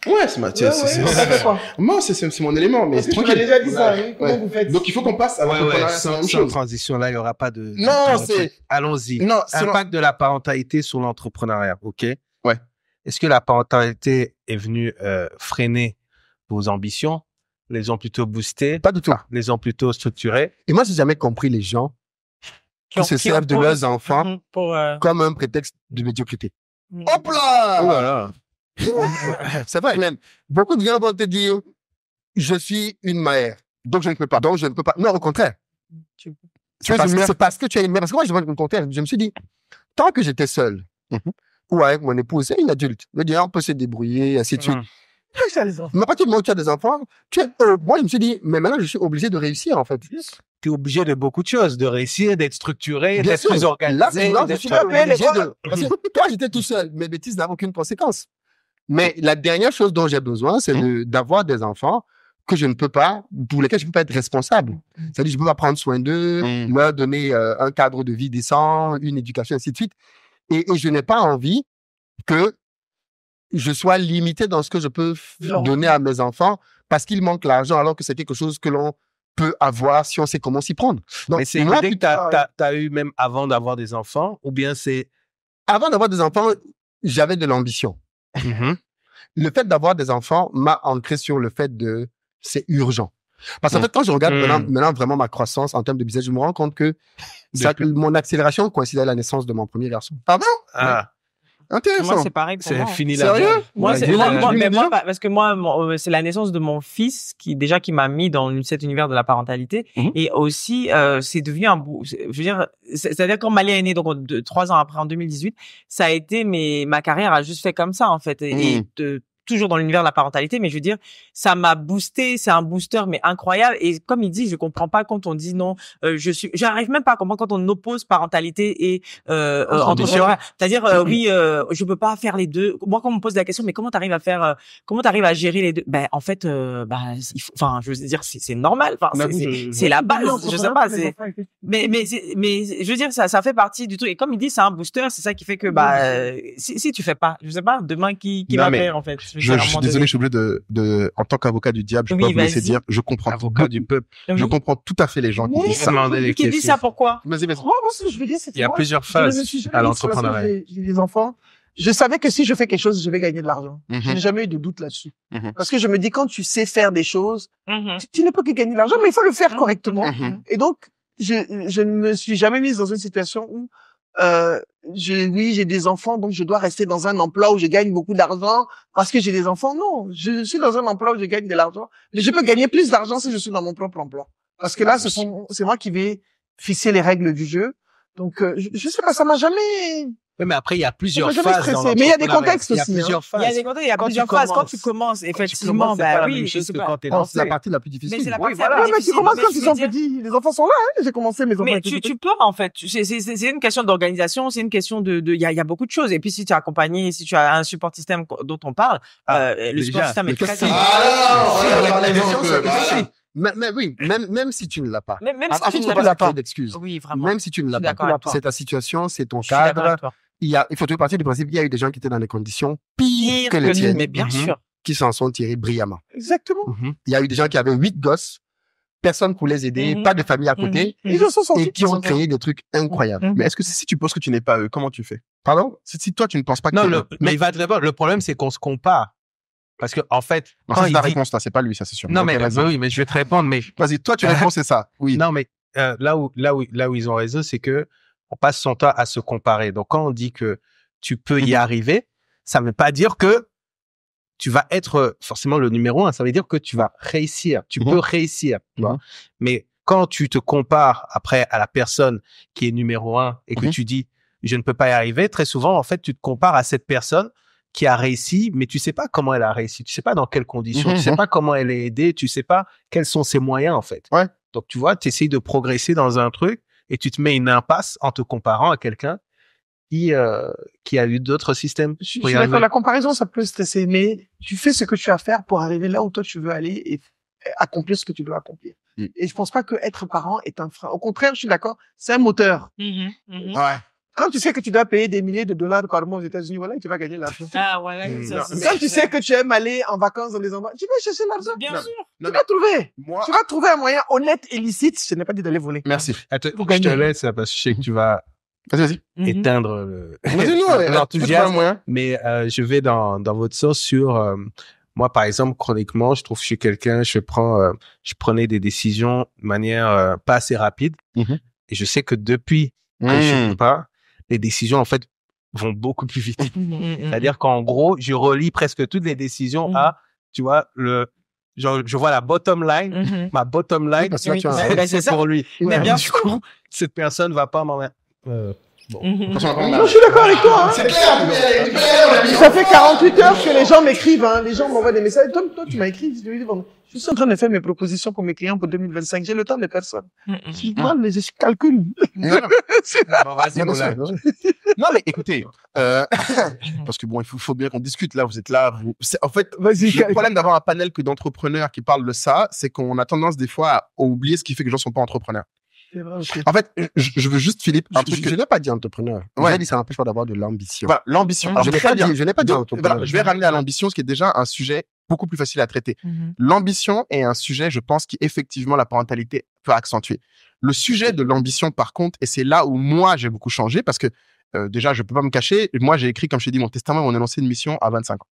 Speaker 1: Ouais, moi, c'est mon élément, mais
Speaker 4: tu m'as déjà dit ça, oui. Comment vous faites?
Speaker 1: Donc, il faut qu'on passe à
Speaker 2: sans transition, là, il n'y aura pas de...
Speaker 1: Non, c'est...
Speaker 2: Allons-y. Impact de la parentalité sur l'entrepreneuriat, ok?
Speaker 1: Ouais.
Speaker 2: Est-ce que la parentalité est venue freiner vos ambitions? Les ont plutôt boostées?
Speaker 6: Pas du tout.
Speaker 2: Les ont plutôt structurées?
Speaker 6: Et moi, j'ai jamais compris les gens qui se servent de leurs enfants comme un prétexte de médiocrité.
Speaker 1: Hop là!
Speaker 6: Oh là là! C'est vrai, même. Beaucoup de gens vont te dire, je suis une mère, donc je ne peux pas. Non, au contraire. C'est parce que tu es une mère. Parce que moi, je me contraire. Je me suis dit, tant que j'étais seul, ou avec mon épouse, c'est une adulte. Je veux dire, on peut se débrouiller, ainsi de suite. Mais à partir du moment où tu as des enfants, moi, je me suis dit, mais maintenant, je suis obligé de réussir, en fait.
Speaker 2: Tu es obligé de beaucoup de choses, de réussir, d'être structuré, d'être plus organisé.
Speaker 6: Là, je suis obligé de... Parce que toi, j'étais tout seul. Mes bêtises n'avaient aucune conséquence. Mais la dernière chose dont j'ai besoin, c'est d'avoir des enfants que je ne peux pas, pour lesquels je ne peux pas être responsable. C'est-à-dire, je ne peux pas prendre soin d'eux, leur donner un cadre de vie décent, une éducation, ainsi de suite. Et je n'ai pas envie que je sois limité dans ce que je peux donner à mes enfants parce qu'il manque l'argent, alors que c'est quelque chose que l'on peut avoir si on sait comment s'y prendre. Donc,
Speaker 2: mais c'est une idée que t'as eu même avant d'avoir des enfants, ou bien c'est...
Speaker 6: Avant d'avoir des enfants, j'avais de l'ambition. Le fait d'avoir des enfants m'a ancré sur le fait de... C'est urgent. Parce qu'en fait, quand je regarde maintenant vraiment ma croissance en termes de business, je me rends compte que mon accélération coïncidait à la naissance de mon premier garçon.
Speaker 1: Ah bon? Intéressant.
Speaker 5: Moi, c'est pareil pour moi.
Speaker 2: C'est fini
Speaker 1: là. Sérieux?
Speaker 5: Moi, parce que moi, c'est la naissance de mon fils qui m'a mis dans cet univers de la parentalité. Et aussi, c'est devenu je veux dire, c'est-à-dire quand Malia est née, donc 3 ans après, en 2018, ça a été, ma carrière a juste fait comme ça, en fait. Toujours dans l'univers de la parentalité, mais je veux dire, ça m'a boosté, c'est un booster, mais incroyable. Et comme il dit, je comprends pas quand on dit non, j'arrive même pas à comprendre quand on oppose parentalité et entrepreneuriat. C'est-à-dire, oui, je peux pas faire les deux. Moi, quand on me pose la question, mais comment t'arrives à gérer les deux? Ben, en fait, je veux dire, c'est normal. Enfin, c'est la base. Je sais pas, mais je veux dire, ça fait partie du truc. Et comme il dit, c'est un booster, c'est ça qui fait que, si tu fais pas, je sais pas, demain, qui va faire, en fait?
Speaker 1: Je suis désolé, je suis obligé de, en tant qu'avocat du diable, je peux pas vous laisser dire, je comprends.
Speaker 2: Avocat du peuple.
Speaker 1: Je comprends tout à fait les gens qui disent ça.
Speaker 5: Qui disent ça, pourquoi?
Speaker 1: Vas-y.
Speaker 4: Moi, je veux dire,
Speaker 2: il y a plusieurs phases à l'entrepreneuriat.
Speaker 4: J'ai des enfants. Je savais que si je fais quelque chose, je vais gagner de l'argent. Je n'ai jamais eu de doute là-dessus. Parce que je me dis, quand tu sais faire des choses, tu ne peux que gagner de l'argent, mais il faut le faire correctement. Et donc, je ne me suis jamais mise dans une situation où j'ai des enfants, donc je dois rester dans un emploi où je gagne beaucoup d'argent parce que j'ai des enfants. Non, je suis dans un emploi où je gagne de l'argent, mais je peux gagner plus d'argent si je suis dans mon propre emploi. Parce que là, c'est moi qui vais fixer les règles du jeu. Donc, je sais pas, ça m'a jamais...
Speaker 2: Oui, mais après, il y a plusieurs phases.
Speaker 4: Mais il y a des contextes aussi.
Speaker 5: Il y a plusieurs phases. Quand tu commences, effectivement,
Speaker 2: oui, je sais pas.
Speaker 6: C'est la partie la plus difficile.
Speaker 5: Mais c'est la partie la plus difficile.
Speaker 4: Mais tu commences quand ils sont petits. Les enfants sont là, hein. J'ai commencé mes enfants.
Speaker 5: Mais tu peux, en fait. C'est une question d'organisation, c'est une question il y a beaucoup de choses. Et puis, si tu es accompagné, si tu as un support système dont on parle, le support système est très
Speaker 6: Mais oui, même si tu ne l'as pas.
Speaker 5: Même
Speaker 6: si tu ne l'as pas d'excuses.
Speaker 5: Oui, vraiment.
Speaker 6: Même si tu ne l'as pas. C'est ta situation, c'est ton cadre. Il faut toujours partir du principe qu'il y a eu des gens qui étaient dans des conditions pires que les tiennes.
Speaker 5: Mais bien sûr.
Speaker 6: Qui s'en sont tirés brillamment.
Speaker 4: Exactement.
Speaker 6: Il y a eu des gens qui avaient 8 gosses, personne pour les aider, pas de famille à côté, et qui ont créé des trucs incroyables.
Speaker 1: Mais est-ce que si tu penses que tu n'es pas eux, comment tu fais?
Speaker 6: Pardon?
Speaker 1: Si toi tu ne penses pas que
Speaker 2: non, mais il va te répondre. Le problème, c'est qu'on se compare. Parce que, en fait,
Speaker 1: non, c'est ta réponse, là, c'est pas lui, ça, c'est sûr.
Speaker 2: Non, mais, oui, mais je vais te répondre, mais.
Speaker 1: Vas-y, toi, tu réponds, c'est ça. Oui.
Speaker 2: Non, mais, là où ils ont raison, c'est que on passe son temps à se comparer. Donc, quand on dit que tu peux y arriver, ça veut pas dire que tu vas être forcément le numéro 1. Ça veut dire que tu vas réussir. Tu peux réussir, tu vois. Mais quand tu te compares après à la personne qui est numéro 1 et que tu dis, je ne peux pas y arriver, très souvent, en fait, tu te compares à cette personne qui a réussi, mais tu sais pas comment elle a réussi, tu sais pas dans quelles conditions, tu sais pas comment elle est aidée, tu sais pas quels sont ses moyens, en fait.
Speaker 1: Ouais.
Speaker 2: Donc, tu vois, tu essayes de progresser dans un truc et tu te mets une impasse en te comparant à quelqu'un qui a eu d'autres systèmes.
Speaker 4: Je suis d'accord, la comparaison, ça peut stresser, mais tu fais ce que tu as à faire pour arriver là où toi tu veux aller et accomplir ce que tu dois accomplir. Et je pense pas que être parent est un frein. Au contraire, je suis d'accord, c'est un moteur.
Speaker 1: Ouais.
Speaker 4: Quand tu sais que tu dois payer des milliers de dollars de carrément aux États-Unis, voilà, tu vas gagner l'argent.
Speaker 5: Ah, voilà.
Speaker 4: Quand tu sais que tu aimes aller en vacances dans les endroits, tu vas chercher l'argent.
Speaker 5: Bien sûr.
Speaker 4: Tu vas trouver. Tu vas trouver un moyen honnête et licite. Je n'ai pas dit d'aller voler.
Speaker 1: Merci.
Speaker 2: Attends, je te laisse, parce que je sais que tu vas éteindre l'enthousiasme. Mais je vais dans votre sens sur... moi, par exemple, chroniquement, je trouve que je suis quelqu'un, je prenais des décisions de manière pas assez rapide. Et je sais que depuis que je ne pas, les décisions, en fait, vont beaucoup plus vite. C'est-à-dire qu'en gros, je relie presque toutes les décisions à, tu vois, je vois la bottom line, ma bottom line,
Speaker 5: c'est ça
Speaker 2: pour lui.
Speaker 5: Mais bien
Speaker 2: du coup, cette personne va pas m'en
Speaker 1: Bon.
Speaker 4: Je suis d'accord avec toi.
Speaker 1: C'est clair.
Speaker 4: Ça fait 48 heures que les gens m'écrivent. Les gens m'envoient des messages. Toi, tu m'as écrit. Je suis en train de faire mes propositions pour mes clients pour 2025. J'ai le temps de personne. Je calcule.
Speaker 1: Non, mais écoutez, parce que bon, il faut bien qu'on discute. Là, vous êtes là. En fait, le problème d'avoir un panel que d'entrepreneurs qui parlent de ça, c'est qu'on a tendance des fois à oublier ce qui fait que les gens sont pas entrepreneurs. En fait, je veux juste, Philippe,
Speaker 6: je n'ai pas dit entrepreneur. J'ai dit ça n'empêche pas d'avoir de l'ambition.
Speaker 1: Voilà, l'ambition.
Speaker 6: Je n'ai pas dit entrepreneur.
Speaker 1: Voilà, je vais ramener à l'ambition, ce qui est déjà un sujet beaucoup plus facile à traiter. L'ambition est un sujet, je pense, qui effectivement la parentalité peut accentuer. Le sujet de l'ambition, par contre, et c'est là où moi j'ai beaucoup changé, parce que déjà, je peux pas me cacher. Moi, j'ai écrit, comme je t'ai dit, mon testament, mon énoncé de mission à 25 ans.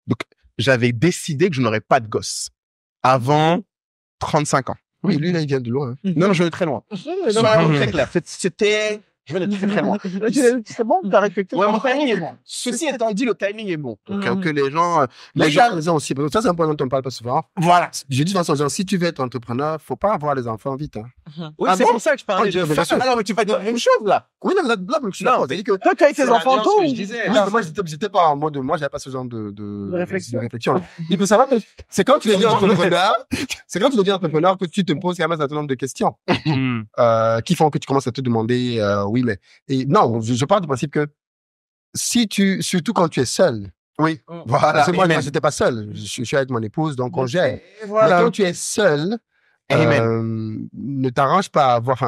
Speaker 1: Donc, j'avais décidé que je n'aurais pas de gosse avant 35 ans.
Speaker 6: Oui, lui, là, il vient de loin.
Speaker 1: Non, je vais très loin. Très clair. C'était... Je vais très très loin.
Speaker 4: C'est bon, t'as respecté.
Speaker 1: Ouais, mon timing est bon. Ceci étant dit, le timing est bon. Donc, que les gens...
Speaker 6: Les gens ont raison aussi. Ça, c'est un point dont on ne parle pas souvent.
Speaker 1: Voilà.
Speaker 6: Je dis de façon, si tu veux être entrepreneur, faut pas avoir les enfants vite.
Speaker 5: Oui, c'est pour ça que je parlais de
Speaker 1: ça. Non, mais tu fais la même chose, là.
Speaker 6: Oui, non, là, je suis d'accord.
Speaker 4: Toi, tu as eu tes enfants tôt.
Speaker 6: Oui, moi, j'étais pas en mode... Moi, j'avais pas ce genre de réflexion. Il faut savoir que c'est quand tu deviens entrepreneur que tu te poses quand même un certain nombre de questions qui font que tu commences à te demander oui, mais... Et non, je pars du principe que surtout quand tu es seul.
Speaker 1: Oui,
Speaker 6: voilà. Parce que moi, j'étais pas seul. Je suis avec mon épouse, donc on gère. Voilà. Mais quand tu es seul, ne t'arrange pas à avoir,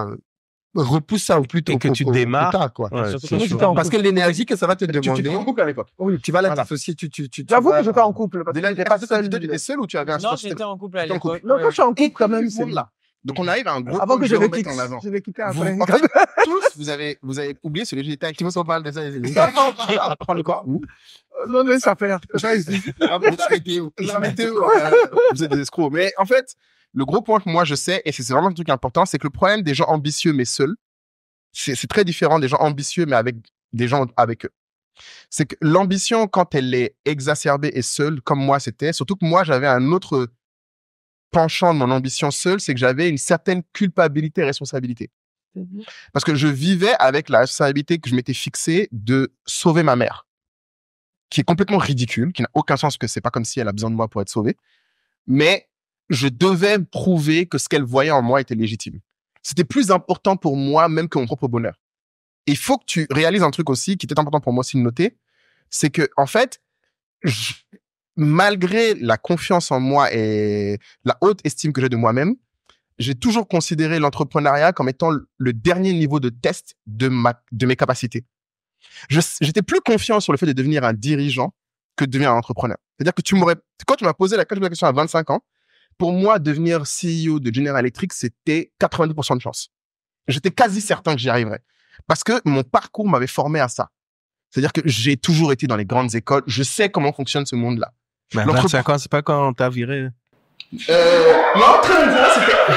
Speaker 6: repousse ça au plus tôt.
Speaker 2: Et que tu démarres.
Speaker 6: Plus tard, quoi. Parce que l'énergie que ça va te demander.
Speaker 1: Tu étais en couple à l'époque.
Speaker 6: Oui, tu vas la dissocier.
Speaker 4: J'avoue que j'étais en couple.
Speaker 1: Tu étais seul ou tu avais un
Speaker 5: Non, j'étais en couple à l'époque.
Speaker 4: Non, quand je suis en couple, quand même, c'est
Speaker 1: là. Donc, on arrive à un gros
Speaker 4: avant que je
Speaker 1: vais mettre en avant.
Speaker 4: Je vais quitter après.
Speaker 1: En fait, tous, vous avez oublié ce léger détail.
Speaker 6: Tu me parle de ça,
Speaker 1: Parle de quoi?
Speaker 4: Non, laisse ça faire.
Speaker 1: La météo. Vous êtes des escrocs. Mais en fait, le gros point que moi je sais, et c'est vraiment un truc important, c'est que le problème des gens ambitieux mais seuls, c'est très différent des gens ambitieux mais avec des gens avec eux. C'est que l'ambition, quand elle est exacerbée et seule, comme moi c'était, surtout que moi j'avais un autre penchant de mon ambition seule, c'est que j'avais une certaine culpabilité et responsabilité. Parce que je vivais avec la responsabilité que je m'étais fixée de sauver ma mère, qui est complètement ridicule, qui n'a aucun sens, que c'est pas comme si elle a besoin de moi pour être sauvée. Mais je devais prouver que ce qu'elle voyait en moi était légitime. C'était plus important pour moi même que mon propre bonheur. Et il faut que tu réalises un truc aussi, qui était important pour moi aussi de noter, c'est que, en fait, malgré la confiance en moi et la haute estime que j'ai de moi-même, j'ai toujours considéré l'entrepreneuriat comme étant le dernier niveau de test de mes capacités. J'étais plus confiant sur le fait de devenir un dirigeant que de devenir un entrepreneur. C'est-à-dire que quand tu m'as posé la question à 25 ans, pour moi, devenir CEO de General Electric, c'était 90% de chance. J'étais quasi certain que j'y arriverais. Parce que mon parcours m'avait formé à ça. C'est-à-dire que j'ai toujours été dans les grandes écoles. Je sais comment fonctionne ce monde-là.
Speaker 2: 25 ans, c'est pas quand t'as viré.
Speaker 1: Non, très bien,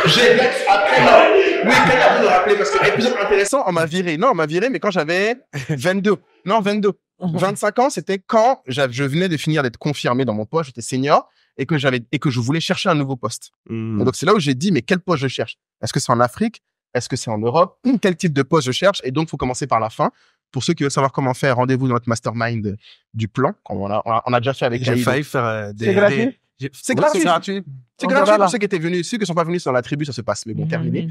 Speaker 1: c'était... Après, non. Oui, quand il a de rappeler, parce que l'épisode intéressant, on m'a viré. Non, on m'a viré, mais quand j'avais 22. Non, 22. 25 ans, c'était quand je venais de finir d'être confirmé dans mon poste, j'étais senior, et que je voulais chercher un nouveau poste. Et donc, c'est là où j'ai dit, mais quel poste je cherche? Est-ce que c'est en Afrique? Est-ce que c'est en Europe? Quel type de poste je cherche? Et donc, il faut commencer par la fin. Pour ceux qui veulent savoir comment faire, rendez-vous dans notre mastermind du plan. On a déjà fait avec
Speaker 2: J'ai failli faire
Speaker 1: des... C'est gratuit? C'est gratuit. C'est gratuit pour ceux qui étaient venus. Ceux qui ne sont pas venus dans la tribu, ça se passe. Mais bon, terminé.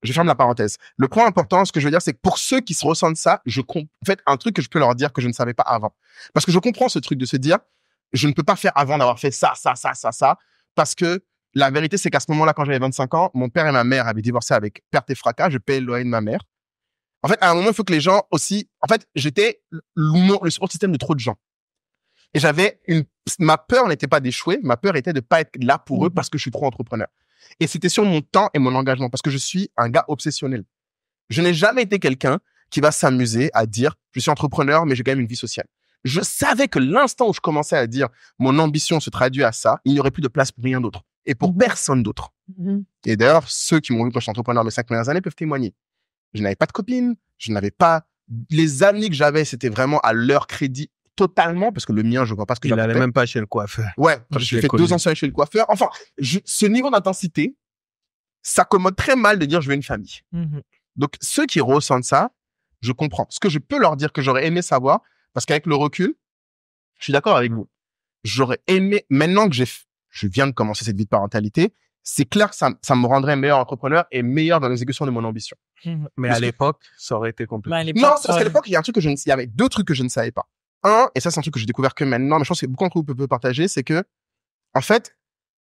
Speaker 1: Je ferme la parenthèse. Le point important, ce que je veux dire, c'est que pour ceux qui se ressentent ça, en fait, un truc que je peux leur dire que je ne savais pas avant. Parce que je comprends ce truc de se dire, je ne peux pas faire avant d'avoir fait ça. Parce que la vérité, c'est qu'à ce moment-là, quand j'avais 25 ans, mon père et ma mère avaient divorcé avec perte et fracas. Je payais le loyer de ma mère. En fait, à un moment, il faut que les gens aussi... En fait, j'étais le support système de trop de gens. Et ma peur n'était pas d'échouer. Ma peur était de pas être là pour eux parce que je suis trop entrepreneur. Et c'était sur mon temps et mon engagement parce que je suis un gars obsessionnel. Je n'ai jamais été quelqu'un qui va s'amuser à dire je suis entrepreneur, mais j'ai quand même une vie sociale. Je savais que l'instant où je commençais à dire mon ambition se traduit à ça, il n'y aurait plus de place pour rien d'autre et pour personne d'autre. Et d'ailleurs, ceux qui m'ont vu quand je suis entrepreneur mes 5 premières années peuvent témoigner. Je n'avais pas de copine, je n'avais pas... Les amis que j'avais, c'était vraiment à leur crédit totalement, parce que le mien, je vois pas ce que j'avais.
Speaker 2: Il n'allait même pas chez le coiffeur.
Speaker 1: Ouais, j'ai fait 2 ans seul chez le coiffeur. Enfin, ce niveau d'intensité, ça commode très mal de dire je veux une famille. Donc, ceux qui ressentent ça, je comprends. Ce que je peux leur dire que j'aurais aimé savoir, parce qu'avec le recul, je suis d'accord avec vous. J'aurais aimé, maintenant que je viens de commencer cette vie de parentalité, c'est clair que ça me rendrait meilleur entrepreneur et meilleur dans l'exécution de mon ambition.
Speaker 2: Mais à l'époque, ça aurait été compliqué.
Speaker 1: Non, parce qu'à l'époque, il y a un truc il y avait 2 trucs que je ne savais pas. Un, et ça, c'est un truc que j'ai découvert que maintenant, mais je pense que beaucoup d'entre vous peuvent partager, c'est que, en fait,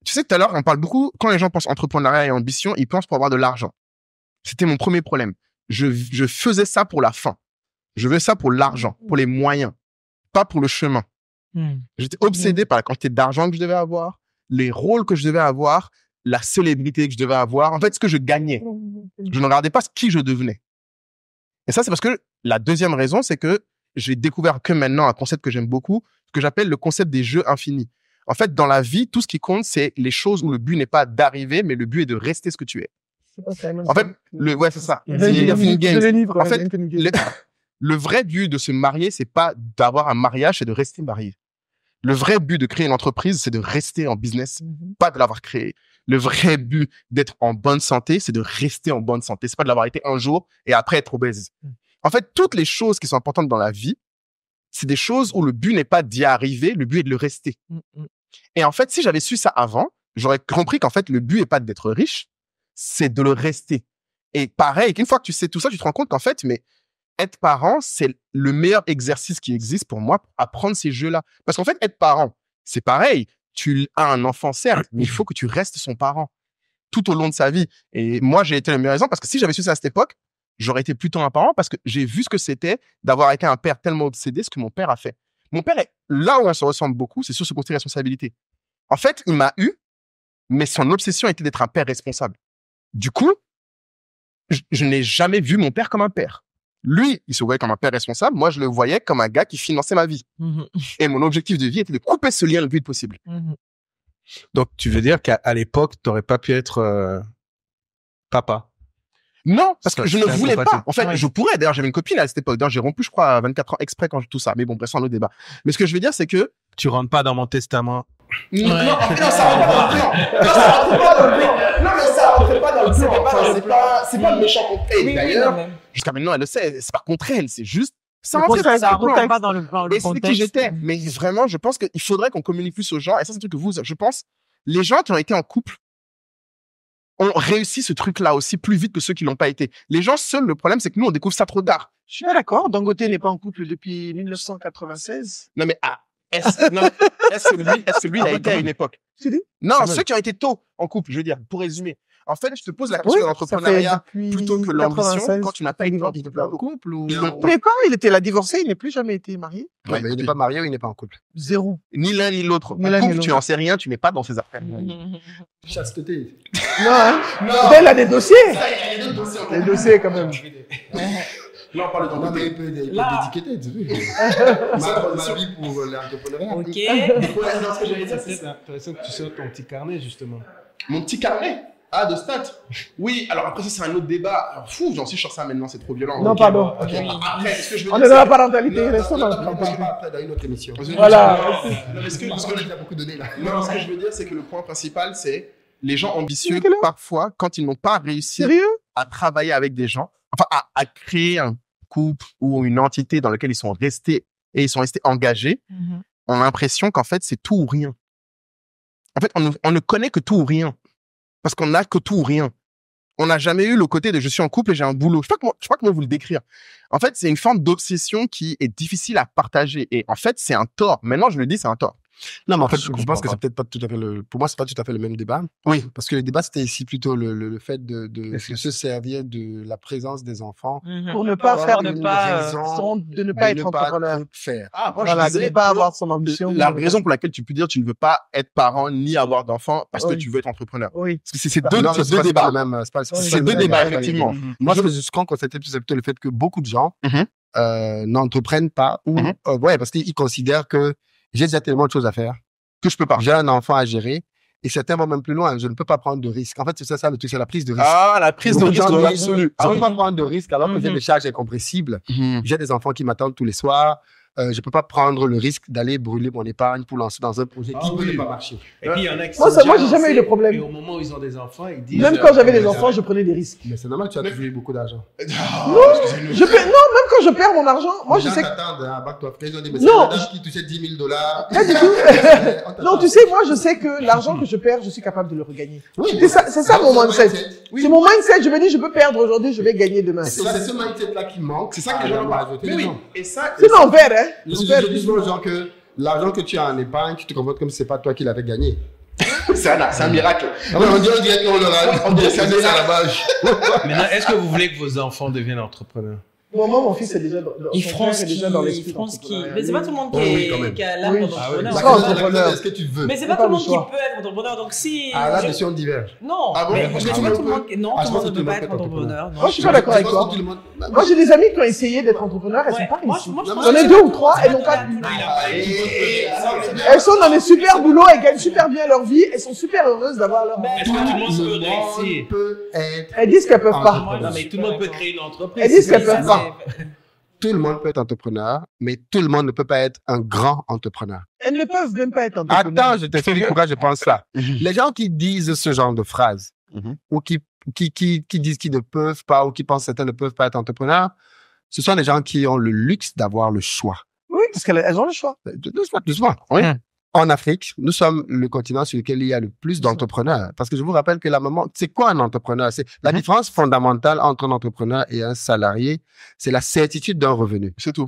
Speaker 1: tu sais, tout à l'heure, on parle beaucoup, quand les gens pensent entrepreneuriat et ambition, ils pensent pour avoir de l'argent. C'était mon premier problème. Je faisais ça pour la fin. Je veux ça pour l'argent, pour les moyens, pas pour le chemin. J'étais obsédé par la quantité d'argent que je devais avoir, les rôles que je devais avoir, la célébrité que je devais avoir. En fait, ce que je gagnais. Je ne regardais pas qui je devenais. Et ça, c'est parce que la deuxième raison, c'est que j'ai découvert que maintenant un concept que j'aime beaucoup, ce que j'appelle le concept des jeux infinis. En fait, dans la vie, tout ce qui compte, c'est les choses où le but n'est pas d'arriver, mais le but est de rester ce que tu es. En fait, ouais, c'est ça. En fait, le vrai but de se marier, c'est pas d'avoir un mariage, c'est de rester marié. Le vrai but de créer une entreprise, c'est de rester en business, pas de l'avoir créé. Le vrai but d'être en bonne santé, c'est de rester en bonne santé. C'est pas de l'avoir été un jour et après être obèse. En fait, toutes les choses qui sont importantes dans la vie, c'est des choses où le but n'est pas d'y arriver, le but est de le rester. Et en fait, si j'avais su ça avant, j'aurais compris qu'en fait, le but n'est pas d'être riche, c'est de le rester. Et pareil, qu'une fois que tu sais tout ça, tu te rends compte qu'en fait, mais être parent, c'est le meilleur exercice qui existe pour moi pour apprendre ces jeux-là. Parce qu'en fait, être parent, c'est pareil. Tu as un enfant, certes, mais il faut que tu restes son parent tout au long de sa vie. Et moi, j'ai été le meilleur exemple parce que si j'avais su ça à cette époque, j'aurais été plutôt un parent parce que j'ai vu ce que c'était d'avoir été un père tellement obsédé, ce que mon père a fait. Mon père, là où on se ressemble beaucoup, c'est sur ce côté responsabilité. En fait, il m'a eu, mais son obsession était d'être un père responsable. Du coup, je n'ai jamais vu mon père comme un père. Lui, il se voyait comme un père responsable. Moi, je le voyais comme un gars qui finançait ma vie. Et mon objectif de vie était de couper ce lien le plus vite possible.
Speaker 2: Donc, tu veux dire qu'à l'époque, tu n'aurais pas pu être papa?
Speaker 1: Non, parce que je ne voulais pas. En fait, je pourrais. D'ailleurs, j'avais une copine à cette époque. D'ailleurs, j'ai rompu, je crois, à 24 ans exprès quand tout ça. Mais bon, bref, c'est un autre débat. Mais ce que je veux dire, c'est que...
Speaker 2: Tu rentres pas dans mon testament.
Speaker 1: Non, ça rentre pas dans le plan. Non, ça rentre pas dans le plan. Non, mais ça rentre pas dans le plan. C'est pas le méchant qu'on paye. D'ailleurs, jusqu'à maintenant, elle le sait. C'est pas contre elle. C'est juste... Ça rentre
Speaker 5: pas dans le plan.
Speaker 1: Et c'est qui j'étais. Mais vraiment, je pense qu'il faudrait qu'on communique plus aux gens. Et ça, c'est un truc que vous... Je pense, les gens qui ont été en couple ont réussi ce truc-là aussi plus vite que ceux qui l'ont pas été. Les gens seuls, le problème, c'est que nous, on découvre ça trop tard.
Speaker 4: Je suis d'accord. Dangote n'est pas en couple depuis 1996.
Speaker 1: Non, mais est-ce que lui, il a été à une époque? Non, ceux qui ont été tôt en couple, je veux dire, pour résumer. En fait, je te pose la question de l'entrepreneuriat plutôt que l'ambition quand tu n'as pas été en couple ou...
Speaker 4: Mais pas, il était là divorcé, il n'a plus jamais été marié.
Speaker 6: Ouais, mais il n'est pas marié ou il n'est pas en couple?
Speaker 4: Zéro.
Speaker 1: Ni l'un ni l'autre. En couple, tu n'en sais rien, tu n'es pas dans ces affaires.
Speaker 6: Chasteté.
Speaker 4: Non, hein. Il a des dossiers. Il y a des dossiers. Des dossiers, quand même.
Speaker 10: Là, on parle d'un peu d'étiqueté, tu veux. Ma vie pour l'entrepreneuriat.
Speaker 5: Ok.
Speaker 2: Ce que j'allais dire, c'est intéressant que tu sortes ton petit carnet, justement.
Speaker 1: Mon petit carnet? Ah, de stats? Oui, alors après, ça, c'est un autre débat. Fou, j'en suis sur ça maintenant, c'est trop violent.
Speaker 4: Non, pardon.
Speaker 1: Après, ce que je veux
Speaker 4: on
Speaker 1: dire,
Speaker 4: est dans la parentalité, restons dans la
Speaker 10: parentalité. Après, dans une autre émission.
Speaker 1: Voilà. Non, mais ce que
Speaker 10: j'ai beaucoup donné là.
Speaker 1: Non, ce que je veux dire, c'est que le point principal, c'est les gens ambitieux, parfois, quand ils n'ont pas réussi à travailler avec des gens, enfin, à créer un couple ou une entité dans laquelle ils sont restés et ils sont restés engagés, on a l'impression qu'en fait, c'est tout ou rien. En fait, on ne connaît que tout ou rien. Parce qu'on n'a que tout ou rien. On n'a jamais eu le côté de je suis en couple et j'ai un boulot. Je sais pas comment vous le décrire. En fait, c'est une forme d'obsession qui est difficile à partager. Et en fait, c'est un tort. Maintenant, je le dis, c'est un tort.
Speaker 6: Non, mais en fait, je pense que c'est peut-être pas tout à fait pour moi, c'est pas tout à fait le même débat.
Speaker 1: Oui.
Speaker 6: Parce que le débat, c'était ici plutôt le fait de se servir de la présence des enfants.
Speaker 4: Pour ne pas faire de ne pas être entrepreneur.
Speaker 1: Ah, moi,
Speaker 4: voilà, de ne pas avoir son ambition.
Speaker 1: La raison pour laquelle tu peux dire tu ne veux pas être parent ni avoir d'enfants parce que tu veux être entrepreneur.
Speaker 4: Oui.
Speaker 1: Parce que c'est deux débats. C'est deux débats, effectivement.
Speaker 6: Moi, ce qu'on constatait, c'est plutôt le fait que beaucoup de gens n'entreprennent pas ou, parce qu'ils considèrent que j'ai déjà tellement de choses à faire
Speaker 1: que je peux pas.
Speaker 6: J'ai un enfant à gérer et certains vont même plus loin. Je ne peux pas prendre de risques. En fait, c'est ça le truc, c'est la prise de risque.
Speaker 1: Ah, la prise de risque absolue.
Speaker 6: Je ne peux pas prendre de risques alors que j'ai des charges incompressibles. J'ai des enfants qui m'attendent tous les soirs. Je peux pas prendre le risque d'aller brûler mon épargne pour lancer dans un projet qui peut ne pas marcher.
Speaker 2: Et puis, il y en a qui
Speaker 4: moi, j'ai jamais eu de problème.
Speaker 2: Et au moment où ils ont des enfants, ils disent...
Speaker 4: Même quand j'avais des enfants, je prenais des risques.
Speaker 6: Mais c'est normal, tu as toujours eu beaucoup d'argent.
Speaker 4: Non, même quand je perds mon argent, moi, je sais que...
Speaker 6: Non, qui touchait $10 000.
Speaker 4: Pas du tout. Non, tu sais, moi, je sais que l'argent que je perds, je suis capable de le regagner. Oui, c'est ça mon mindset. C'est mon mindset. Je me dis, je peux perdre aujourd'hui, je vais gagner demain.
Speaker 6: C'est ce mindset-là qui manque. C'est ça que les gens vont rajouter.
Speaker 4: C'est l'envers, hein.
Speaker 6: Je dis aux gens que l'argent que tu as en épargne, tu te comportes comme si c'est pas toi qui l'avais gagné.
Speaker 1: C'est un miracle.
Speaker 6: On dirait qu'on dirait que c'est à la base.
Speaker 2: Maintenant, est-ce que vous voulez que vos enfants deviennent entrepreneurs?
Speaker 4: Moi, mon fils est déjà dans l'esprit.
Speaker 5: Mais c'est pas tout le monde qui a l'âme
Speaker 6: d'entrepreneur. Est-ce que tu veux?
Speaker 5: Mais c'est pas tout le monde qui peut être entrepreneur. Donc si.
Speaker 6: Ah, là, dessus, on diverge.
Speaker 5: Non. Ah bon? Parce que tout le monde ne peut pas être entrepreneur.
Speaker 4: Moi, je suis pas d'accord avec toi. Moi, j'ai des amis qui ont essayé d'être entrepreneurs. Elles sont pas réussies. J'en ai 2 ou 3, elles n'ont pas. Elles sont dans des super boulots, elles gagnent super bien leur vie, elles sont super heureuses d'avoir leur.
Speaker 2: Est-ce que tout le monde peut réussir?
Speaker 4: Elles disent qu'elles peuvent pas.
Speaker 2: Non, mais tout le monde peut créer une entreprise.
Speaker 4: Elles disent qu'elles peuvent pas.
Speaker 6: Tout le monde peut être entrepreneur, mais tout le monde ne peut pas être un grand entrepreneur.
Speaker 4: Elles ne peuvent même pas être entrepreneurs.
Speaker 6: Attends, je t'explique pourquoi je pense ça. Les gens qui disent ce genre de phrases, ou qui disent qu'ils ne peuvent pas, ou qui pensent que certains ne peuvent pas être entrepreneurs, ce sont les gens qui ont le luxe d'avoir le choix.
Speaker 4: Oui, parce qu'elles ont le choix.
Speaker 6: Doucement. Oui. En Afrique, nous sommes le continent sur lequel il y a le plus d'entrepreneurs. Parce que je vous rappelle que c'est quoi un entrepreneur? C'est la différence fondamentale entre un entrepreneur et un salarié, c'est la certitude d'un revenu.
Speaker 1: C'est tout.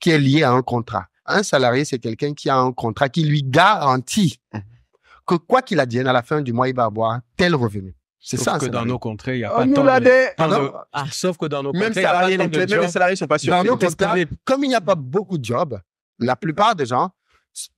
Speaker 6: Qui est lié à un contrat. Un salarié, c'est quelqu'un qui a un contrat qui lui garantit que quoi qu'il advienne, à la fin du mois, il va avoir tel revenu. C'est ça.
Speaker 2: Sauf que dans nos contrées, il n'y a pas de sauf que dans nos contrées,
Speaker 1: même les salariés sont pas sûrs.
Speaker 6: Dans nos contrées, comme il n'y a pas beaucoup de jobs, la plupart des gens,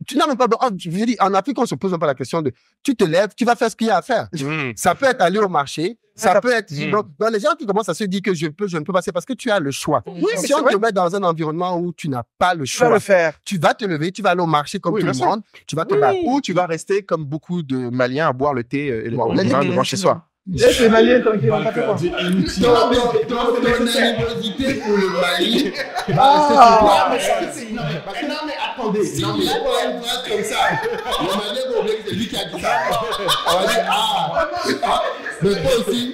Speaker 6: tu n'as même pas, je veux dire, en Afrique, on se pose même pas la question de, tu te lèves, tu vas faire ce qu'il y a à faire. Ça peut être aller au marché, ça peut être, donc, les gens qui commencent à se dire que je ne peux pas, c'est parce que tu as le choix. Si on te met dans un environnement où tu n'as pas le choix, tu vas te lever, tu vas aller au marché comme tout le monde, tu vas te battre.
Speaker 1: Ou tu vas rester comme beaucoup de Maliens à boire le thé et le vin devant chez soi.
Speaker 4: Laisse les Maliens tranquilles, on va pas faire
Speaker 6: ton animosité pour le Mali. Non, mais attendez. Non, mais pas une phrase comme ça. Le Malien va oublier que c'est lui qui a dit ça. On va dire, mais toi aussi.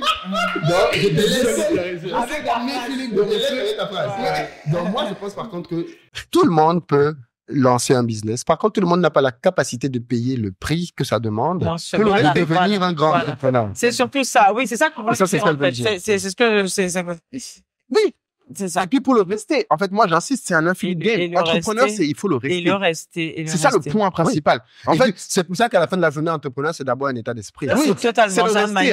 Speaker 6: Donc, je te laisse. Avec mes feelings de laisse ta phrase. Donc, moi, je pense par contre que tout le monde peut lancer un business. Par contre, tout le monde n'a pas la capacité de payer le prix que ça demande pour devenir un grand entrepreneur.
Speaker 5: C'est surtout ça. Oui, c'est ça qu'on va
Speaker 6: dire. C'est ce qu'elle veut dire.
Speaker 5: C'est ce que
Speaker 1: oui. C'est ça. Et puis pour le rester, en fait, moi j'insiste, c'est un infinite game. Entrepreneur, il faut le rester.
Speaker 5: Et le rester.
Speaker 1: C'est ça le point principal.
Speaker 6: En fait, c'est pour ça qu'à la fin de la journée, entrepreneur, c'est d'abord un état d'esprit.
Speaker 5: Oui, totalement.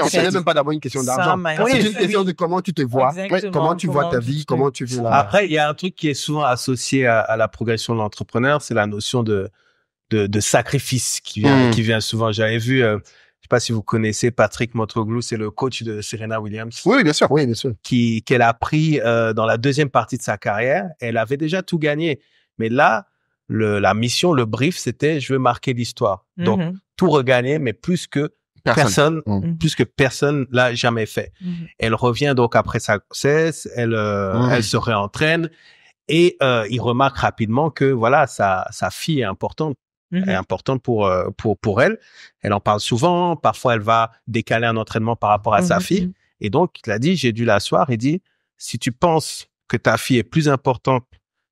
Speaker 6: C'est même pas d'abord une question d'argent. C'est une question de comment tu te vois, comment tu vois ta vie, comment tu vis la.
Speaker 2: Après, il y a un truc qui est souvent associé à la progression de l'entrepreneur, c'est la notion de sacrifice qui vient souvent. J'avais vu, je sais pas si vous connaissez Patrick Motoglou, c'est le coach de Serena Williams.
Speaker 1: Oui, bien sûr.
Speaker 6: Oui, bien sûr.
Speaker 2: Qu'elle a pris dans la deuxième partie de sa carrière. Elle avait déjà tout gagné. Mais là, la mission, le brief, c'était je veux marquer l'histoire. Donc, tout regagner, mais plus que personne l'a jamais fait. Elle revient donc après sa grossesse, elle se réentraîne et il remarque rapidement que voilà, sa fille est importante. Est importante pour elle. Elle en parle souvent. Parfois, elle va décaler un entraînement par rapport à sa fille. Et donc, il a dit, j'ai dû l'asseoir et dit, si tu penses que ta fille est plus importante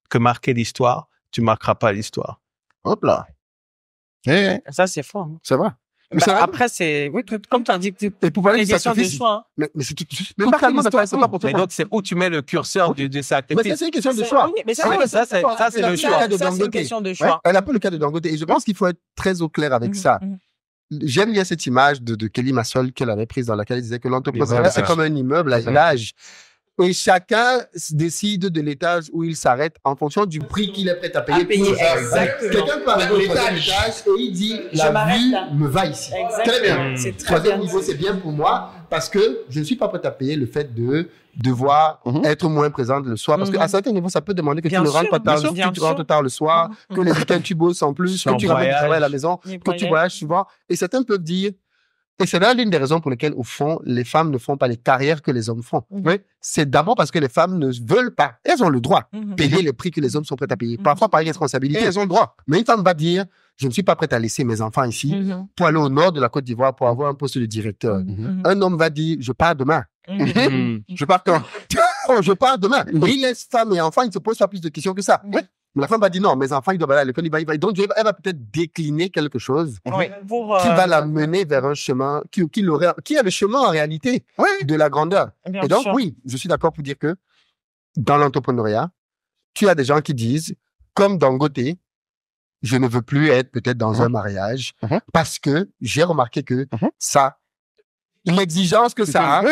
Speaker 2: que marquer l'histoire, tu marqueras pas l'histoire.
Speaker 1: Hop là.
Speaker 5: Ça, c'est fort. Hein.
Speaker 1: Ça va.
Speaker 5: Après, c'est, oui, comme tu as dit,
Speaker 1: et pour parler de sacrifice,
Speaker 5: de choix.
Speaker 1: Mais c'est tout. Mais pas pour toi.
Speaker 2: Mais donc, c'est où tu mets le curseur du sacrifice.
Speaker 6: Mais c'est une question de choix.
Speaker 5: Mais ça, c'est le choix. Ça, c'est une question de choix.
Speaker 6: Elle a pas le cas de Dangote. Et je pense qu'il faut être très au clair avec ça. J'aime bien cette image de Kelly Massol qu'elle avait prise dans laquelle elle disait que l'entrepreneuriat, c'est comme un immeuble à étage. Et chacun décide de l'étage où il s'arrête en fonction du prix qu'il est prêt à payer. Quelqu'un peut arriver au troisième étage et il dit la vue me va ici. Très bien. Troisième niveau, c'est bien pour moi parce que je ne suis pas prêt à payer le fait de devoir être moins présente le soir. Parce qu'à certains niveaux, ça peut demander que tu ne rentres pas tard, tu rentres tard le soir, que les week-ends tu bosses en plus, que tu ramènes du travail à la maison, que tu voyages souvent. Et certains peuvent dire, et c'est là l'une des raisons pour lesquelles, au fond, les femmes ne font pas les carrières que les hommes font. C'est d'abord parce que les femmes ne veulent pas. Elles ont le droit de payer les prix que les hommes sont prêts à payer. Parfois par irresponsabilité. Elles ont le droit. Mais une femme va dire, je ne suis pas prête à laisser mes enfants ici pour aller au nord de la Côte d'Ivoire pour avoir un poste de directeur. Un homme va dire, je pars demain.
Speaker 1: Je pars quand?
Speaker 6: Oh, je pars demain. Il laisse femme et enfant, il ne se pose pas plus de questions que ça. Oui. Mais la femme va dire non, mes enfants, ils doivent aller à l'école, donc elle va peut-être décliner quelque chose qui va la mener vers un chemin, qui est le chemin en réalité de la grandeur. Et donc, oui, je suis d'accord pour dire que dans l'entrepreneuriat, tu as des gens qui disent, comme Dangote, je ne veux plus être peut-être dans un mariage parce que j'ai remarqué que ça, l'exigence que ça a,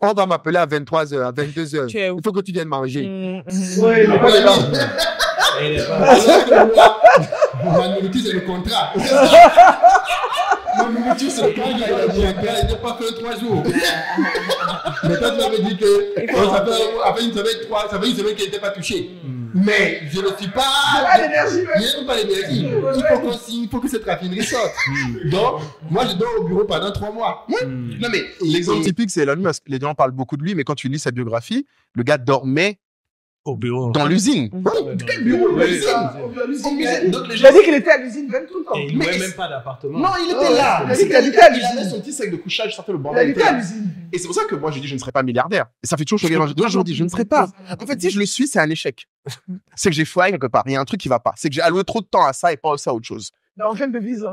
Speaker 6: on va m'appeler à 23h, à 22h. Il faut que tu viennes manger.
Speaker 10: Ma nourriture, c'est le contrat. Ma nourriture, c'est le contrat. Il n'est pas fait 3 jours. Mais toi, tu m'avais dit que ça fait une semaine qu'il n'était pas touché. Mais je ne suis pas. Je n'ai pas l'énergie. Il faut que cette raffinerie sorte. Donc, moi, je dors au bureau pendant 3 mois.
Speaker 1: Non, mais l'exemple typique, c'est Elon Musk. Les gens parlent beaucoup de lui, mais quand tu lis sa biographie, le gars dormait
Speaker 2: au bureau.
Speaker 1: Dans l'usine.
Speaker 4: Quel bureau? Il a dit qu'il était à l'usine même tout le temps.
Speaker 2: Et il louait même pas d'appartement.
Speaker 1: Non, il était là.
Speaker 4: Il a dit qu'il habitait à l'usine.
Speaker 1: Il avait son petit sac de couchage, sortait le bordel.
Speaker 4: Il habitait à l'usine.
Speaker 1: Et c'est pour ça que moi, j'ai dit, je ne serai pas milliardaire. Et ça fait toujours choquer les gens. Je dis, je ne serai pas. En fait, si je le suis, c'est un échec. C'est que j'ai foiré quelque part. Il y a un truc qui va pas. C'est que j'ai alloué trop de temps à ça et pas à autre chose.
Speaker 4: Dans quelle devise?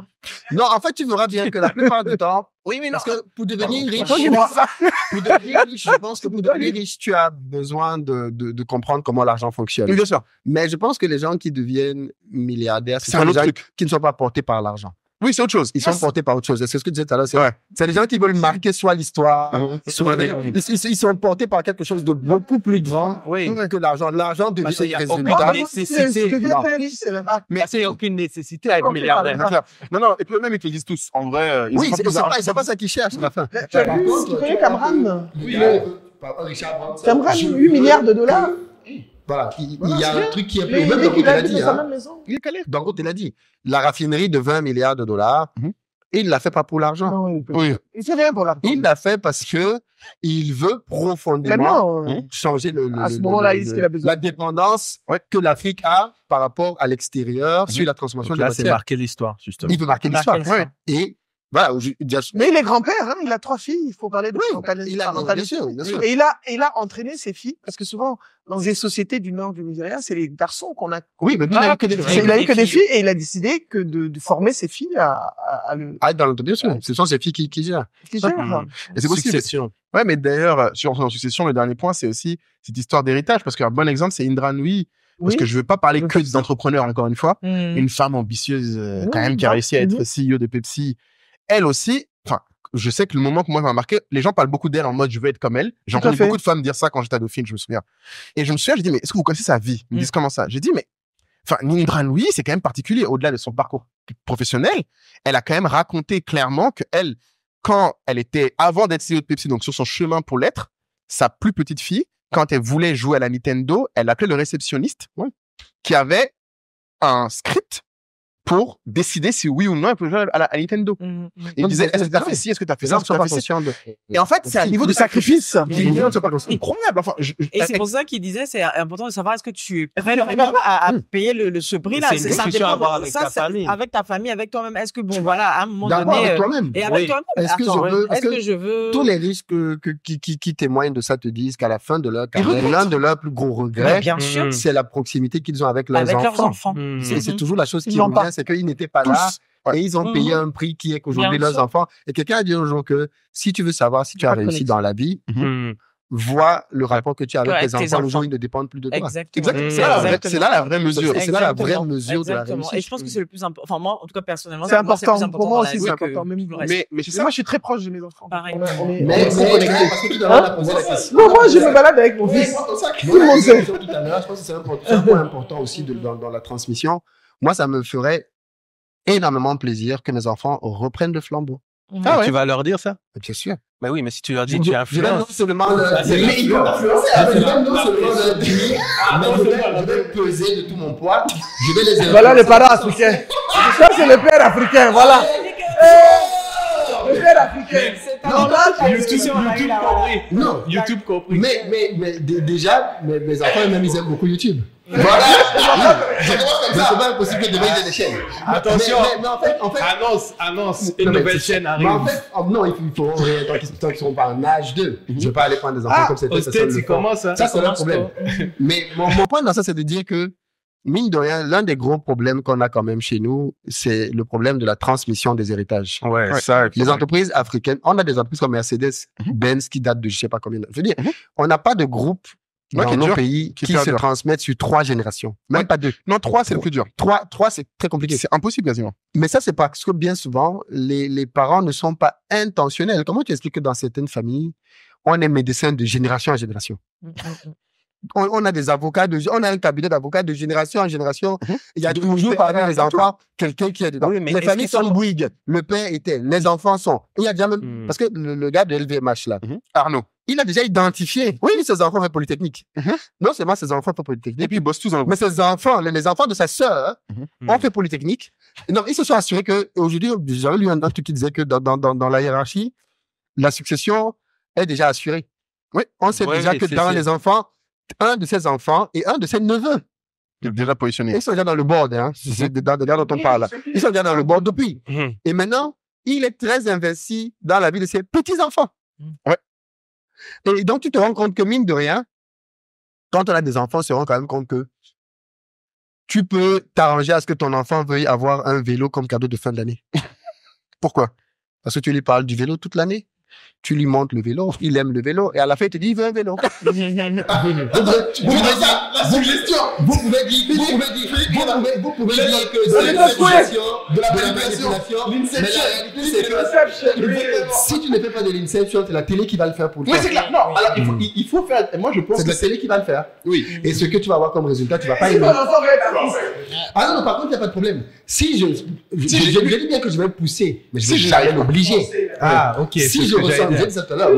Speaker 6: Non, en fait, tu verras bien que la plupart du temps.
Speaker 1: Oui, mais non.
Speaker 6: Parce que pour devenir riche, je pense que pour devenir riche, tu as besoin de comprendre comment l'argent fonctionne.
Speaker 1: Oui, bien sûr.
Speaker 6: Mais je pense que les gens qui deviennent milliardaires,
Speaker 1: c'est un autre truc.
Speaker 6: Qui ne sont pas portés par l'argent.
Speaker 1: Oui, c'est autre chose.
Speaker 6: Ils sont portés par autre chose. C'est ce que tu disais tout à l'heure. C'est des gens qui veulent marquer soit l'histoire, ils sont portés par quelque chose de beaucoup plus grand que l'argent. L'argent devient un résultat.
Speaker 2: Mais c'est aucune nécessité à être milliardaire.
Speaker 1: Non, et puis même ils te le disent tous. En vrai,
Speaker 6: oui, c'est pas ça qu'ils cherchent à la fin.
Speaker 4: Tu as vu ce que fait Cameron? Cameron, 8 milliards de dollars.
Speaker 6: Voilà, il y a un truc qui est même Dangote l'a dit. Il est calé. Dangote l'a dit. La raffinerie de 20 milliards de dollars, il l'a fait pas pour l'argent.
Speaker 4: Oui. Il fait rien pour l'argent.
Speaker 6: Il l'a fait parce que il veut profondément changer la dépendance que l'Afrique a par rapport à l'extérieur sur la transformation de la
Speaker 2: matière. C'est marquer l'histoire, justement.
Speaker 6: Il veut marquer l'histoire. Et voilà,
Speaker 4: mais il est grand-père, il a 3 filles, il faut parler de
Speaker 6: bien sûr.
Speaker 4: Et il a entraîné ses filles, parce que souvent, dans les sociétés du nord du Nigeria, c'est les garçons qu'on a.
Speaker 6: Oui, mais il a eu que des filles.
Speaker 4: Il a eu que des filles et il a décidé que de former ses filles à
Speaker 6: dans l'autorisation. Ce sont ses filles qui gèrent.
Speaker 4: Et
Speaker 1: c'est possible.
Speaker 2: Succession.
Speaker 1: Ouais, mais d'ailleurs, sur succession, le dernier point, c'est aussi cette histoire d'héritage, parce qu'un bon exemple, c'est Indra Nooyi. Parce que je veux pas parler que d'entrepreneurs, encore une fois. Une femme ambitieuse, quand même, qui a réussi à être CEO de Pepsi. Elle aussi, enfin, je sais que le moment que moi m'a marqué, les gens parlent beaucoup d'elle en mode je veux être comme elle. J'ai entendu beaucoup de femmes dire ça quand j'étais à Dauphine, je me souviens. Et je me souviens, j'ai dit, mais est-ce que vous connaissez sa vie? Ils me disent comment ça? J'ai dit, mais, enfin, Indra Nooyi, c'est quand même particulier. Au-delà de son parcours professionnel, elle a quand même raconté clairement que elle, quand elle était, avant d'être CEO de Pepsi, donc sur son chemin pour l'être, sa plus petite fille, quand elle voulait jouer à la Nintendo, elle appelait le réceptionniste, qui avait un script pour décider si oui ou non elle peut jouer à Nintendo. Et il disait, est-ce que tu as fait ci, est-ce que tu as fait ça, Et en fait, c'est un niveau de sacrifice. Incroyable. Enfin,
Speaker 5: et c'est pour ça qu'il disait, c'est important de savoir est-ce que tu es prêt à payer ce prix-là.
Speaker 2: C'est une discussion à avoir avec ta famille.
Speaker 5: Avec ta famille, avec toi-même. Est-ce que, bon, voilà, à un moment donné.
Speaker 6: Avec toi-même.
Speaker 5: Et avec toi-même.
Speaker 6: Est-ce que je veux. Tous les risques qui témoignent de ça te disent qu'à la fin de leur carrière, l'un de leurs plus gros regrets, c'est la proximité qu'ils ont avec leurs enfants. C'est toujours la chose qui revient. C'est qu'ils n'étaient pas là et ils ont payé un prix qui est qu'aujourd'hui leurs enfants. Et quelqu'un a dit un jour que si tu veux savoir si tu as réussi dans la vie, vois le rapport que tu as avec tes enfants le jour où ils ne dépendent plus de toi.
Speaker 5: Exactement.
Speaker 1: C'est là la vraie mesure.
Speaker 6: C'est là la vraie mesure de la réussite.
Speaker 5: Et je pense que c'est le plus important. Enfin, moi, en tout cas, personnellement,
Speaker 4: c'est important. Pour moi aussi, c'est important. Mais moi, je suis très proche de mes enfants.
Speaker 5: Pareil.
Speaker 6: Mais parce que tu dois poser la question.
Speaker 4: Non, moi, je me balade avec mon fils.
Speaker 6: Tout le monde sait. Tout à l'heure, je pense que c'est un point important aussi dans la transmission. Moi, ça me ferait énormément plaisir que mes enfants reprennent le flambeau.
Speaker 2: Tu vas leur dire ça?
Speaker 6: Bien sûr.
Speaker 2: Mais oui, mais si tu leur dis que tu influences.
Speaker 6: Je vais non seulement je vais peser de tout mon poids. Je vais les
Speaker 4: voilà les parents africains. Ça, c'est le père africain. Voilà. Le père africain.
Speaker 6: Non, YouTube compris. Mais déjà, mes enfants, même, ils aiment beaucoup YouTube.
Speaker 10: Voilà. Ça commence comme ça. C'est pas impossible que demain il y ait des chaînes.
Speaker 2: Attention.
Speaker 10: Mais en fait,
Speaker 2: annonce. Une nouvelle chaîne arrive.
Speaker 10: Mais en fait, non, il faut tant qu'ils seront pas en âge 2. Je vais pas aller prendre des enfants comme c'était. Ça, c'est leur problème. Mais mon point dans ça, c'est de dire que, mine de rien, l'un des gros problèmes qu'on a quand même chez nous, c'est le problème de la transmission des héritages.
Speaker 2: Ouais. Ça.
Speaker 10: Les entreprises africaines, on a des entreprises comme Mercedes, Benz qui datent de je sais pas combien. Je veux dire, on n'a pas de groupe dans nos pays qui se transmettent sur 3 générations. Même pas 2.
Speaker 1: Non, 3, c'est le plus dur.
Speaker 10: 3, c'est très compliqué.
Speaker 1: C'est impossible quasiment.
Speaker 10: Mais ça, c'est parce que bien souvent, les parents ne sont pas intentionnels. Comment tu expliques que dans certaines familles, on est médecin de génération en génération? On a des avocats, on a un cabinet d'avocats de génération en génération. Il y a toujours parmi les enfants quelqu'un qui est dedans. Oui, les familles sont Bouygues. Le père était, les enfants sont. Il y a déjà même, parce que le gars de LVMH là, Arnaud, il a déjà identifié. Oui, ses enfants font Polytechnique. Non seulement ses enfants font Polytechnique.
Speaker 1: Et puis ils bossent tous
Speaker 10: mais ses enfants, les enfants de sa sœur, ont fait Polytechnique. Non, ils se sont assurés que, aujourd'hui, j'avais lu un truc qui disait que dans la hiérarchie, la succession est déjà assurée. Oui, on sait déjà que dans les enfants, un de ses enfants et un de ses neveux.
Speaker 1: Ils sont déjà positionnés.
Speaker 10: Ils sont déjà dans le board, hein. C'est dans dont on parle. Ils sont déjà dans le board depuis. Et maintenant, il est très investi dans la vie de ses petits-enfants. Ouais. Et donc, tu te rends compte que, mine de rien, quand on a des enfants, on se rend quand même compte que tu peux t'arranger à ce que ton enfant veuille avoir un vélo comme cadeau de fin de l'année. Pourquoi? Parce que tu lui parles du vélo toute l'année. Tu lui montres le vélo, il aime le vélo, et à la fin, il te dit, il veut un vélo.
Speaker 1: La suggestion.
Speaker 10: Vous pouvez dire que c'est la suggestion de la manipulation. Mais la réalité, c'est que si tu ne fais pas de l'inception, c'est la télé qui va le faire pour toi.
Speaker 1: Oui, c'est clair. Non, alors il faut faire. Moi, je pense
Speaker 10: c'est
Speaker 1: que
Speaker 10: la télé qui va le faire.
Speaker 1: Oui.
Speaker 10: Et ce que tu vas avoir comme résultat, tu vas pas aimer. Ah non, par contre, il n'y a pas de problème. Si je dis bien que je vais pousser, mais je vais jamais m'obliger.
Speaker 2: Ah, ok.
Speaker 10: Si je ressens, j'ai dit ça tout à l'heure,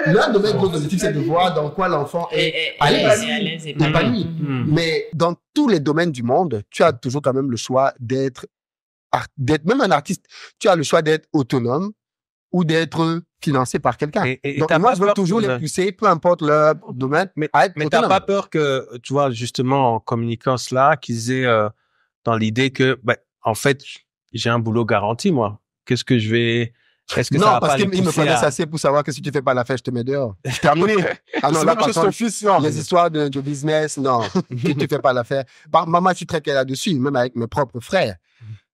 Speaker 10: l'un de mes gros objectifs, c'est de voir dans quoi l'enfant est à l'aise, épanoui. Mais dans tous les domaines du monde, tu as toujours quand même le choix d'être même un artiste, tu as le choix d'être autonome ou d'être financé par quelqu'un. Donc moi, je veux toujours les pousser, peu importe leur domaine, à être autonome.
Speaker 2: Mais t'as pas peur que, tu vois, justement, en communiquant cela, qu'ils aient dans l'idée que, en fait, j'ai un boulot garanti, moi. Qu'est-ce que je vais... Est-ce que
Speaker 10: non,
Speaker 2: ça va
Speaker 10: parce
Speaker 2: pas
Speaker 10: qu'ils me connaissent assez pour savoir que si tu fais pas l'affaire, je te mets dehors. Terminé. Ah non, là, par contre, les histoires de business, non. Si tu fais pas l'affaire. Maman, je suis très clair là-dessus, même avec mes propres frères.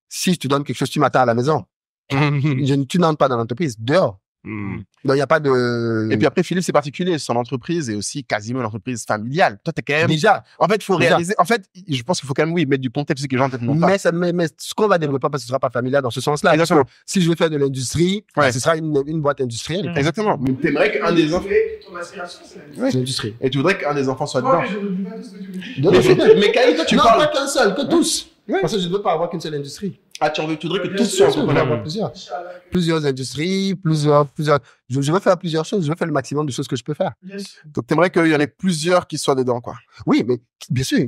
Speaker 10: Si je te donne quelque chose, tu m'attends à la maison. Tu n'entres pas dans l'entreprise, dehors. Donc, il n'y a pas de...
Speaker 1: Et puis après, Philippe, c'est particulier. Son entreprise est aussi quasiment une entreprise familiale. Toi, t'es quand même... Déjà. En fait, il faut réaliser... En fait, je pense qu'il faut quand même, mettre du contexte parce que les gens peut-être n'ont pas.
Speaker 10: Mais ce qu'on va développer, parce que ce ne sera pas familial dans ce sens-là.
Speaker 1: Exactement.
Speaker 10: Si je veux faire de l'industrie, ce sera une boîte industrielle.
Speaker 1: Exactement. Mais t'aimerais qu'un des enfants...
Speaker 4: Ton aspiration, c'est
Speaker 10: l'industrie.
Speaker 1: Et tu voudrais qu'un des enfants soit dedans.
Speaker 10: Mais Khalid, toi, tu parles... Non, pas qu'un seul, que tous. Parce que je ne veux pas avoir qu'une seule industrie.
Speaker 1: Ah, tu voudrais que tous soient entrepreneurs.
Speaker 10: Plusieurs industries, plusieurs. Je veux faire plusieurs choses. Je veux faire le maximum de choses que je peux faire.
Speaker 1: Donc, t'aimerais qu'il y en ait plusieurs qui soient dedans, quoi.
Speaker 10: Oui, mais bien sûr.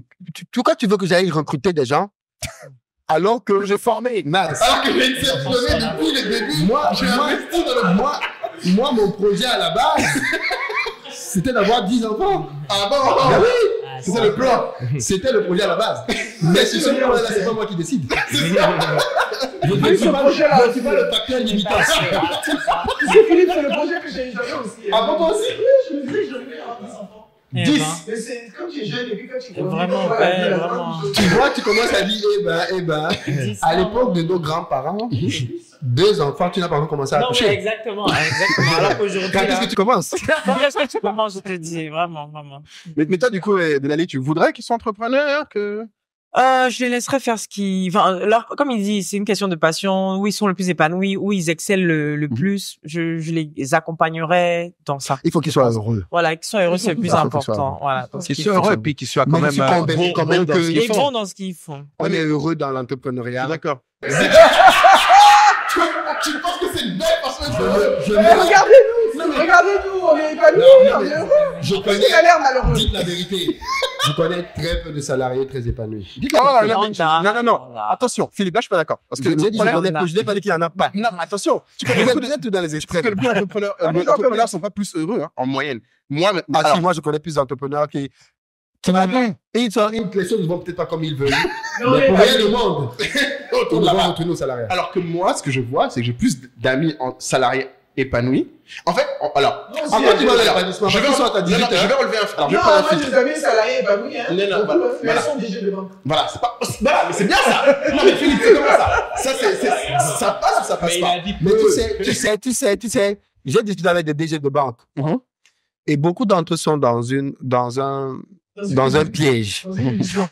Speaker 10: Pourquoi tu veux que j'aille recruter des gens alors que j'ai formé Nas?
Speaker 1: Alors que j'ai sélectionné depuis le début.
Speaker 10: Moi, mon projet à la base, c'était d'avoir 10 enfants.
Speaker 1: Ah bon?
Speaker 10: Ah oui.
Speaker 1: C'était le plan.
Speaker 10: C'était le projet à la base. Mais sur ce point-là, c'est pas moi qui décide. Je ne suis pas le facteur limitant.
Speaker 4: C'est Philippe, c'est le projet que j'ai jamais aussi.
Speaker 10: Ah bon, toi aussi?
Speaker 4: Je me dis, je vais avoir 10 enfants.
Speaker 10: 10.
Speaker 4: Mais c'est comme tu es jeune et puis quand tu
Speaker 5: vraiment.
Speaker 10: Tu vois, tu commences à dire, à l'époque de nos grands-parents, 2 enfants, tu n'as pas encore commencé à accoucher.
Speaker 5: Non, exactement. Alors qu'aujourd'hui.
Speaker 10: Qu'est-ce que tu commences?
Speaker 5: Qu'est-ce que tu commences, je te dis, vraiment.
Speaker 1: Mais toi, du coup, Denali, tu voudrais qu'ils soient entrepreneurs, que...
Speaker 5: Je les laisserai faire ce qu'ils... Enfin, comme il dit, c'est une question de passion. Où ils sont le plus épanouis, où ils excellent le plus. Je les accompagnerai dans ça.
Speaker 10: Il faut qu'ils soient heureux.
Speaker 5: Voilà, qu'ils soient heureux, c'est le plus important. Voilà.
Speaker 2: Qu'ils soient heureux, puis qu'ils soient quand même
Speaker 5: bons dans ce qu'ils font.
Speaker 10: On est heureux dans l'entrepreneuriat.
Speaker 1: D'accord.
Speaker 10: Tu penses que c'est une belle façon de
Speaker 4: regardez-nous, on est épanouis, on est heureux.
Speaker 10: Je connais, dites la vérité, je connais très peu de salariés très épanouis.
Speaker 1: Non, attention, Philippe, là, je suis pas d'accord. Parce que
Speaker 10: je n'ai pas dit qu'il n'y en a pas.
Speaker 1: Non, mais attention, tu connais tout dans les exprès. Parce que les entrepreneurs sont pas plus heureux, en moyenne. Moi,
Speaker 10: je connais plus d'entrepreneurs qui
Speaker 6: Tu vas bien. Et
Speaker 10: les choses ne vont peut-être pas comme ils veulent. Mais pour rien au monde, on va retourner aux salariés.
Speaker 1: Alors que moi, ce que je vois, c'est que j'ai plus d'amis en salariés épanouis. En fait, alors,
Speaker 10: je vais relever un fait.
Speaker 1: Alors,
Speaker 4: non, moi, j'ai des amis salariés épanouis, hein. Mais elles sont des jeux de banque.
Speaker 1: Voilà, c'est pas, voilà, mais c'est bien ça. Non, mais Philippe, c'est comment ça? Ça passe ou ça passe pas?
Speaker 6: Mais tu sais, j'ai discuté avec des DG de banque. Et beaucoup d'entre eux sont dans un piège.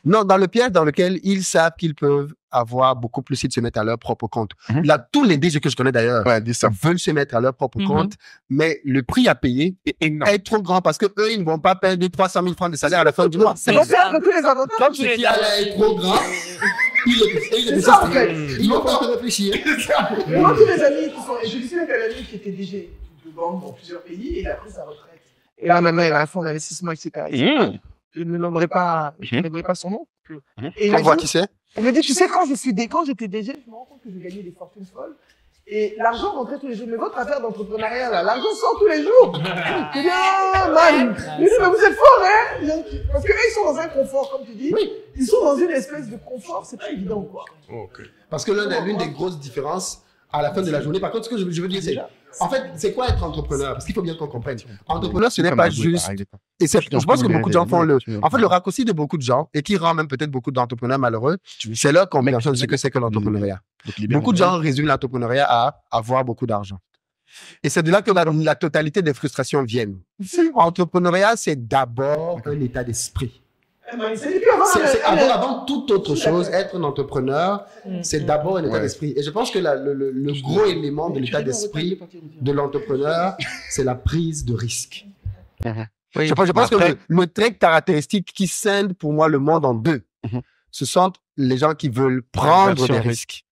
Speaker 6: Non, dans le piège dans lequel ils savent qu'ils peuvent avoir beaucoup plus s'ils se mettent à leur propre compte. Là, tous les DG que je connais d'ailleurs veulent se mettre à leur propre compte, mais le prix à payer est trop grand parce que eux, ils ne vont pas payer 300 000 francs de salaire à la fin du mois.
Speaker 4: C'est ça. Comme
Speaker 10: ce qui allait être trop grand, ils vont pas réfléchir.
Speaker 4: Moi, tous mes amis qui sont, je disais qu'un ami qui était DG de banque dans plusieurs pays et il a pris sa retraite. Et là, maintenant, il a un fonds d'investissement, etc. Je ne nommerai pas son nom.
Speaker 6: Et on voit qui c'est.
Speaker 4: Il me dit, tu sais, quand j'étais DG, je me rends compte que je gagnais des fortunes folles. Et l'argent rentrait tous les jours. Mais votre affaire d'entrepreneuriat, là, l'argent sort tous les jours. Je dis, ah, man. Je dis, mais vous êtes fort, hein? Parce que eux, ils sont dans un confort, comme tu dis. Oui. Ils sont dans une espèce de confort, c'est pas évident, quoi.
Speaker 10: Parce que l'une des grosses différences, à la fin de la journée, par contre, ce que je veux dire, c'est, en fait, c'est quoi être entrepreneur? Parce qu'il faut bien qu'on comprenne. Entrepreneur, ce n'est pas juste, et je pense que beaucoup de gens font en fait, le raccourci de beaucoup de gens, et qui rend même peut-être beaucoup d'entrepreneurs malheureux, c'est leur compréhension de ce que c'est que l'entrepreneuriat. Beaucoup de gens résument l'entrepreneuriat à avoir beaucoup d'argent. Et c'est de là que la totalité des frustrations viennent. L'entrepreneuriat, c'est d'abord un état d'esprit. Avant toute autre chose, être un entrepreneur, c'est d'abord un état d'esprit. Et je pense que le gros élément de l'état d'esprit de l'entrepreneur, c'est la prise de risque.
Speaker 6: Je pense que le trait caractéristique qui scinde pour moi le monde en deux, ce sont les gens qui veulent prendre des risques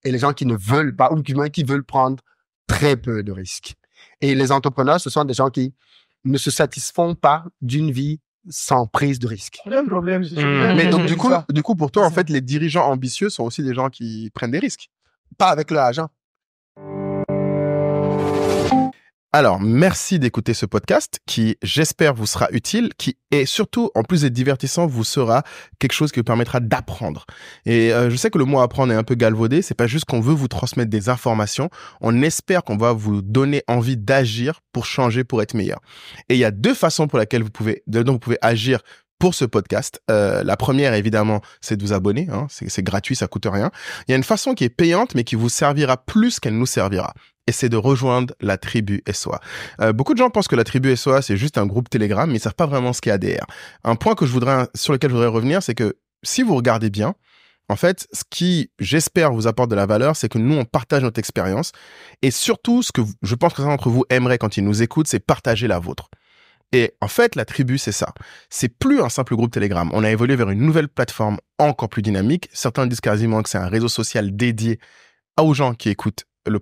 Speaker 6: et les gens qui ne veulent pas, ou qui veulent prendre très peu de risques. Et les entrepreneurs, ce sont des gens qui ne se satisfont pas d'une vie sans prise de risque.
Speaker 4: Même problème.
Speaker 1: Mais donc, du coup, pour toi, en fait, les dirigeants ambitieux sont aussi des gens qui prennent des risques.
Speaker 6: Pas avec leur argent.
Speaker 1: Alors, merci d'écouter ce podcast qui, j'espère, vous sera utile, qui est surtout, en plus d'être divertissant, vous sera quelque chose qui vous permettra d'apprendre. Et je sais que le mot apprendre est un peu galvaudé. C'est pas juste qu'on veut vous transmettre des informations. On espère qu'on va vous donner envie d'agir pour changer, pour être meilleur. Et il y a deux façons pour lesquelles dont vous pouvez agir pour ce podcast. La première, évidemment, c'est de vous abonner. C'est gratuit, ça coûte rien. Il y a une façon qui est payante, mais qui vous servira plus qu'elle nous servira. Et c'est de rejoindre la tribu SOA. Beaucoup de gens pensent que la tribu SOA, c'est juste un groupe Telegram, mais ils savent pas vraiment ce qu'il y a derrière. Un point sur lequel je voudrais revenir, c'est que si vous regardez bien, en fait, ce qui, j'espère, vous apporte de la valeur, c'est que nous, on partage notre expérience. Et surtout, ce que je pense que certains d'entre vous aimeraient quand ils nous écoutent, c'est partager la vôtre. Et en fait, la tribu, c'est ça. C'est plus un simple groupe Telegram. On a évolué vers une nouvelle plateforme encore plus dynamique. Certains disent quasiment que c'est un réseau social dédié aux gens qui écoutent le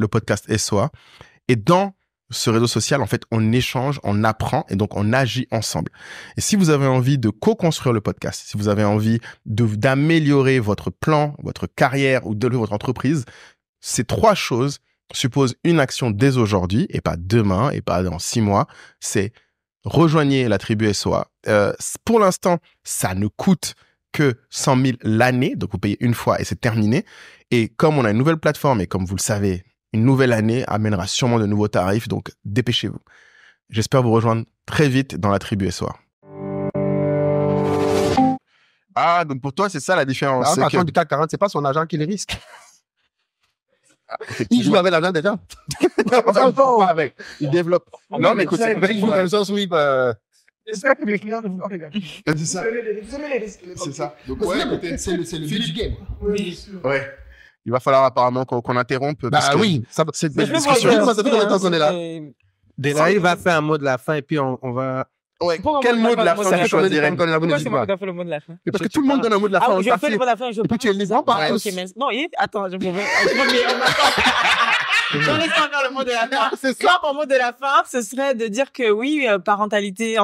Speaker 1: podcast SOA. Et dans ce réseau social, en fait, on échange, on apprend et donc on agit ensemble. Et si vous avez envie de co-construire le podcast, si vous avez envie d'améliorer votre plan, votre carrière ou de votre entreprise, ces trois choses supposent une action dès aujourd'hui et pas demain et pas dans 6 mois. C'est rejoignez la tribu SOA. Pour l'instant, ça ne coûte que 100 000 l'année, donc vous payez une fois et c'est terminé. Et comme on a une nouvelle plateforme et comme vous le savez, une nouvelle année amènera sûrement de nouveaux tarifs, donc dépêchez-vous. J'espère vous rejoindre très vite dans la tribu SOA. Ah, donc pour toi, c'est ça la différence.
Speaker 6: Par contre, du CAC 40, c'est pas son agent qui les risque. Il joue avec l'argent déjà.
Speaker 1: Il développe.
Speaker 6: Non, mais écoute, c'est dans le sens où
Speaker 4: j'espère que mes clients ne vont pas regarder.
Speaker 1: C'est ça.
Speaker 4: Vous aimez les risques.
Speaker 1: C'est ça.
Speaker 10: Donc, c'est le but du game.
Speaker 4: Oui, bien sûr.
Speaker 1: Ouais. Il va falloir apparemment qu'on interrompe.
Speaker 6: Bah oui.
Speaker 1: Cette belle discussion.
Speaker 6: Ça fait combien de temps qu'on est là?
Speaker 2: Delaï va faire un mot de la fin et puis on va...
Speaker 1: Ouais. Quel mot de la fin tu choisirais?
Speaker 5: Pourquoi c'est moi qui dois faire le mot de la fin?
Speaker 1: Parce que tout le monde donne un mot de la fin.
Speaker 5: Ah, je fais le mot de la fin.
Speaker 1: Et puis tu es les uns par tous.
Speaker 5: Non, attends, je me on laisse pas faire le mot de la fin.
Speaker 1: C'est ça.
Speaker 5: Mon mot de la fin, ce serait de dire que oui, parentalité,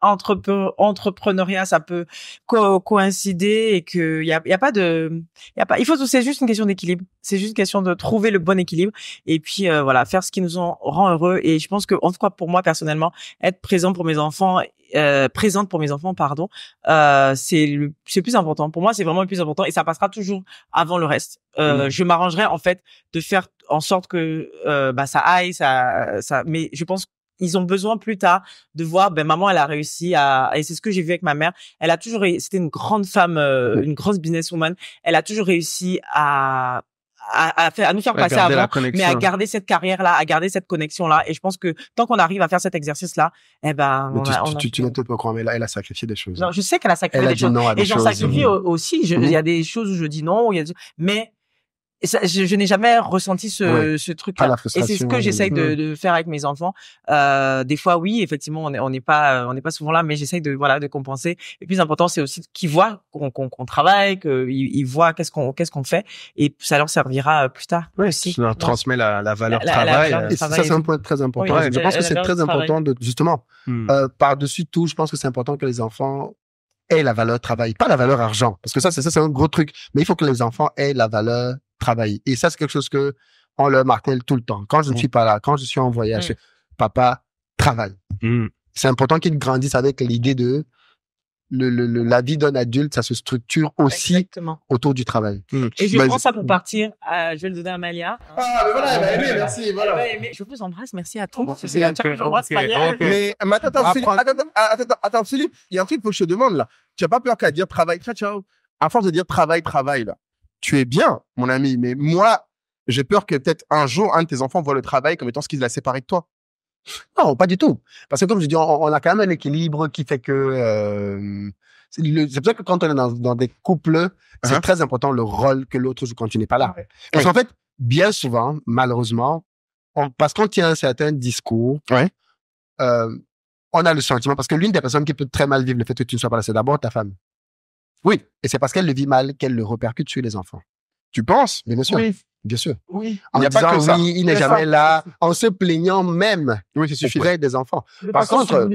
Speaker 5: entrepreneuriat, ça peut coïncider et que il faut, c'est juste une question d'équilibre. C'est juste une question de trouver le bon équilibre et puis voilà, faire ce qui nous rend heureux. Et je pense que, en tout cas pour moi personnellement, être présent pour mes enfants présente pour mes enfants, pardon, c'est plus important. Pour moi, c'est vraiment le plus important et ça passera toujours avant le reste. Je m'arrangerai en fait de faire en sorte que ça aille, mais je pense ils ont besoin plus tard de voir, maman, elle a réussi et c'est ce que j'ai vu avec ma mère. Elle a toujours, c'était une grande femme, une grosse businesswoman. Elle a toujours réussi à nous faire passer avant, mais à garder cette carrière-là, à garder cette connexion-là. Et je pense que tant qu'on arrive à faire cet exercice-là, tu
Speaker 6: n'es peut pas croire, mais là, elle a sacrifié des choses.
Speaker 5: Non, je sais qu'elle a sacrifié des choses. Et j'en sacrifie aussi. Il y a des choses où je dis non, mais je n'ai jamais ressenti ce truc-là. Et c'est ce que j'essaye de faire avec mes enfants. Des fois, oui, effectivement, on n'est pas souvent là, mais j'essaye de compenser. Le plus important, c'est aussi qu'ils voient qu'on travaille, qu'ils voient qu'est-ce qu'on fait, et ça leur servira plus tard.
Speaker 2: Oui, aussi. Ça leur transmet la valeur travail.
Speaker 6: Et ça, c'est un point très important. Oui, je pense que c'est très important justement, par-dessus tout, je pense que c'est important que les enfants aient la valeur travail, pas la valeur argent, parce que ça, c'est un gros truc. Mais il faut que les enfants aient la valeur travailler. Et ça, c'est quelque chose que on leur martèle tout le temps. Quand je ne suis pas là, quand je suis en voyage, papa travaille. C'est important qu'ils grandissent avec l'idée de la vie d'un adulte, ça se structure aussi autour du travail.
Speaker 5: Et je prends ça pour partir. Je vais le donner à Malia.
Speaker 1: Ah, mais voilà, elle va aimer, merci. Voilà.
Speaker 5: Je vous embrasse, merci à tous.
Speaker 1: Mais attends, Philippe, il y a un truc qu'il faut que je te demande là. Tu n'as pas peur qu'à dire travail, ciao. À force de dire travail là. Tu es bien, mon ami, mais moi, j'ai peur que peut-être un jour, un de tes enfants voit le travail comme étant ce qui l'a séparé de toi.
Speaker 6: Non, pas du tout. Parce que comme je dis, on a quand même un équilibre qui fait que... c'est pour ça que quand on est dans des couples, c'est très important le rôle que l'autre joue quand tu n'es pas là. Parce qu'en fait, bien souvent, malheureusement, parce qu'on tient un certain discours, on a le sentiment, parce que l'une des personnes qui peut très mal vivre le fait que tu ne sois pas là, c'est d'abord ta femme. Oui, et c'est parce qu'elle le vit mal qu'elle le répercute sur les enfants.
Speaker 1: Tu penses?
Speaker 6: Bien sûr.
Speaker 1: Oui.
Speaker 6: Bien sûr.
Speaker 1: Oui.
Speaker 6: En disant oui, il n'est jamais là, en se plaignant même auprès des enfants. Par contre,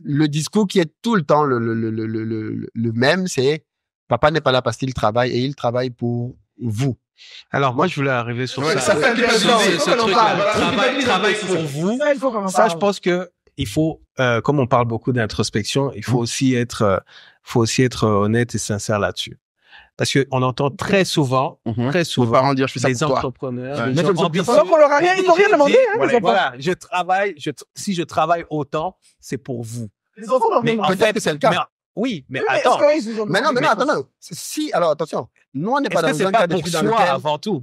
Speaker 6: le discours qui est tout le temps le même, c'est papa n'est pas là parce qu'il travaille et il travaille pour vous.
Speaker 2: Alors moi, je voulais arriver sur ça.
Speaker 1: Ça fait
Speaker 2: ce truc-là. Travail pour vous. Ça, je pense que il faut, comme on parle beaucoup d'introspection, il faut aussi être honnête et sincère là-dessus. Parce que on entend très souvent, les entrepreneurs,
Speaker 4: ils n'ont rien demandé.
Speaker 2: Voilà, si je travaille autant, c'est pour vous.
Speaker 4: Les enfants,
Speaker 6: mais en fait, c'est le cas.
Speaker 2: Oui, mais attends.
Speaker 6: Mais non, attends. Si, alors attention, nous on n'est pas dans un cas de
Speaker 2: pour soi avant tout.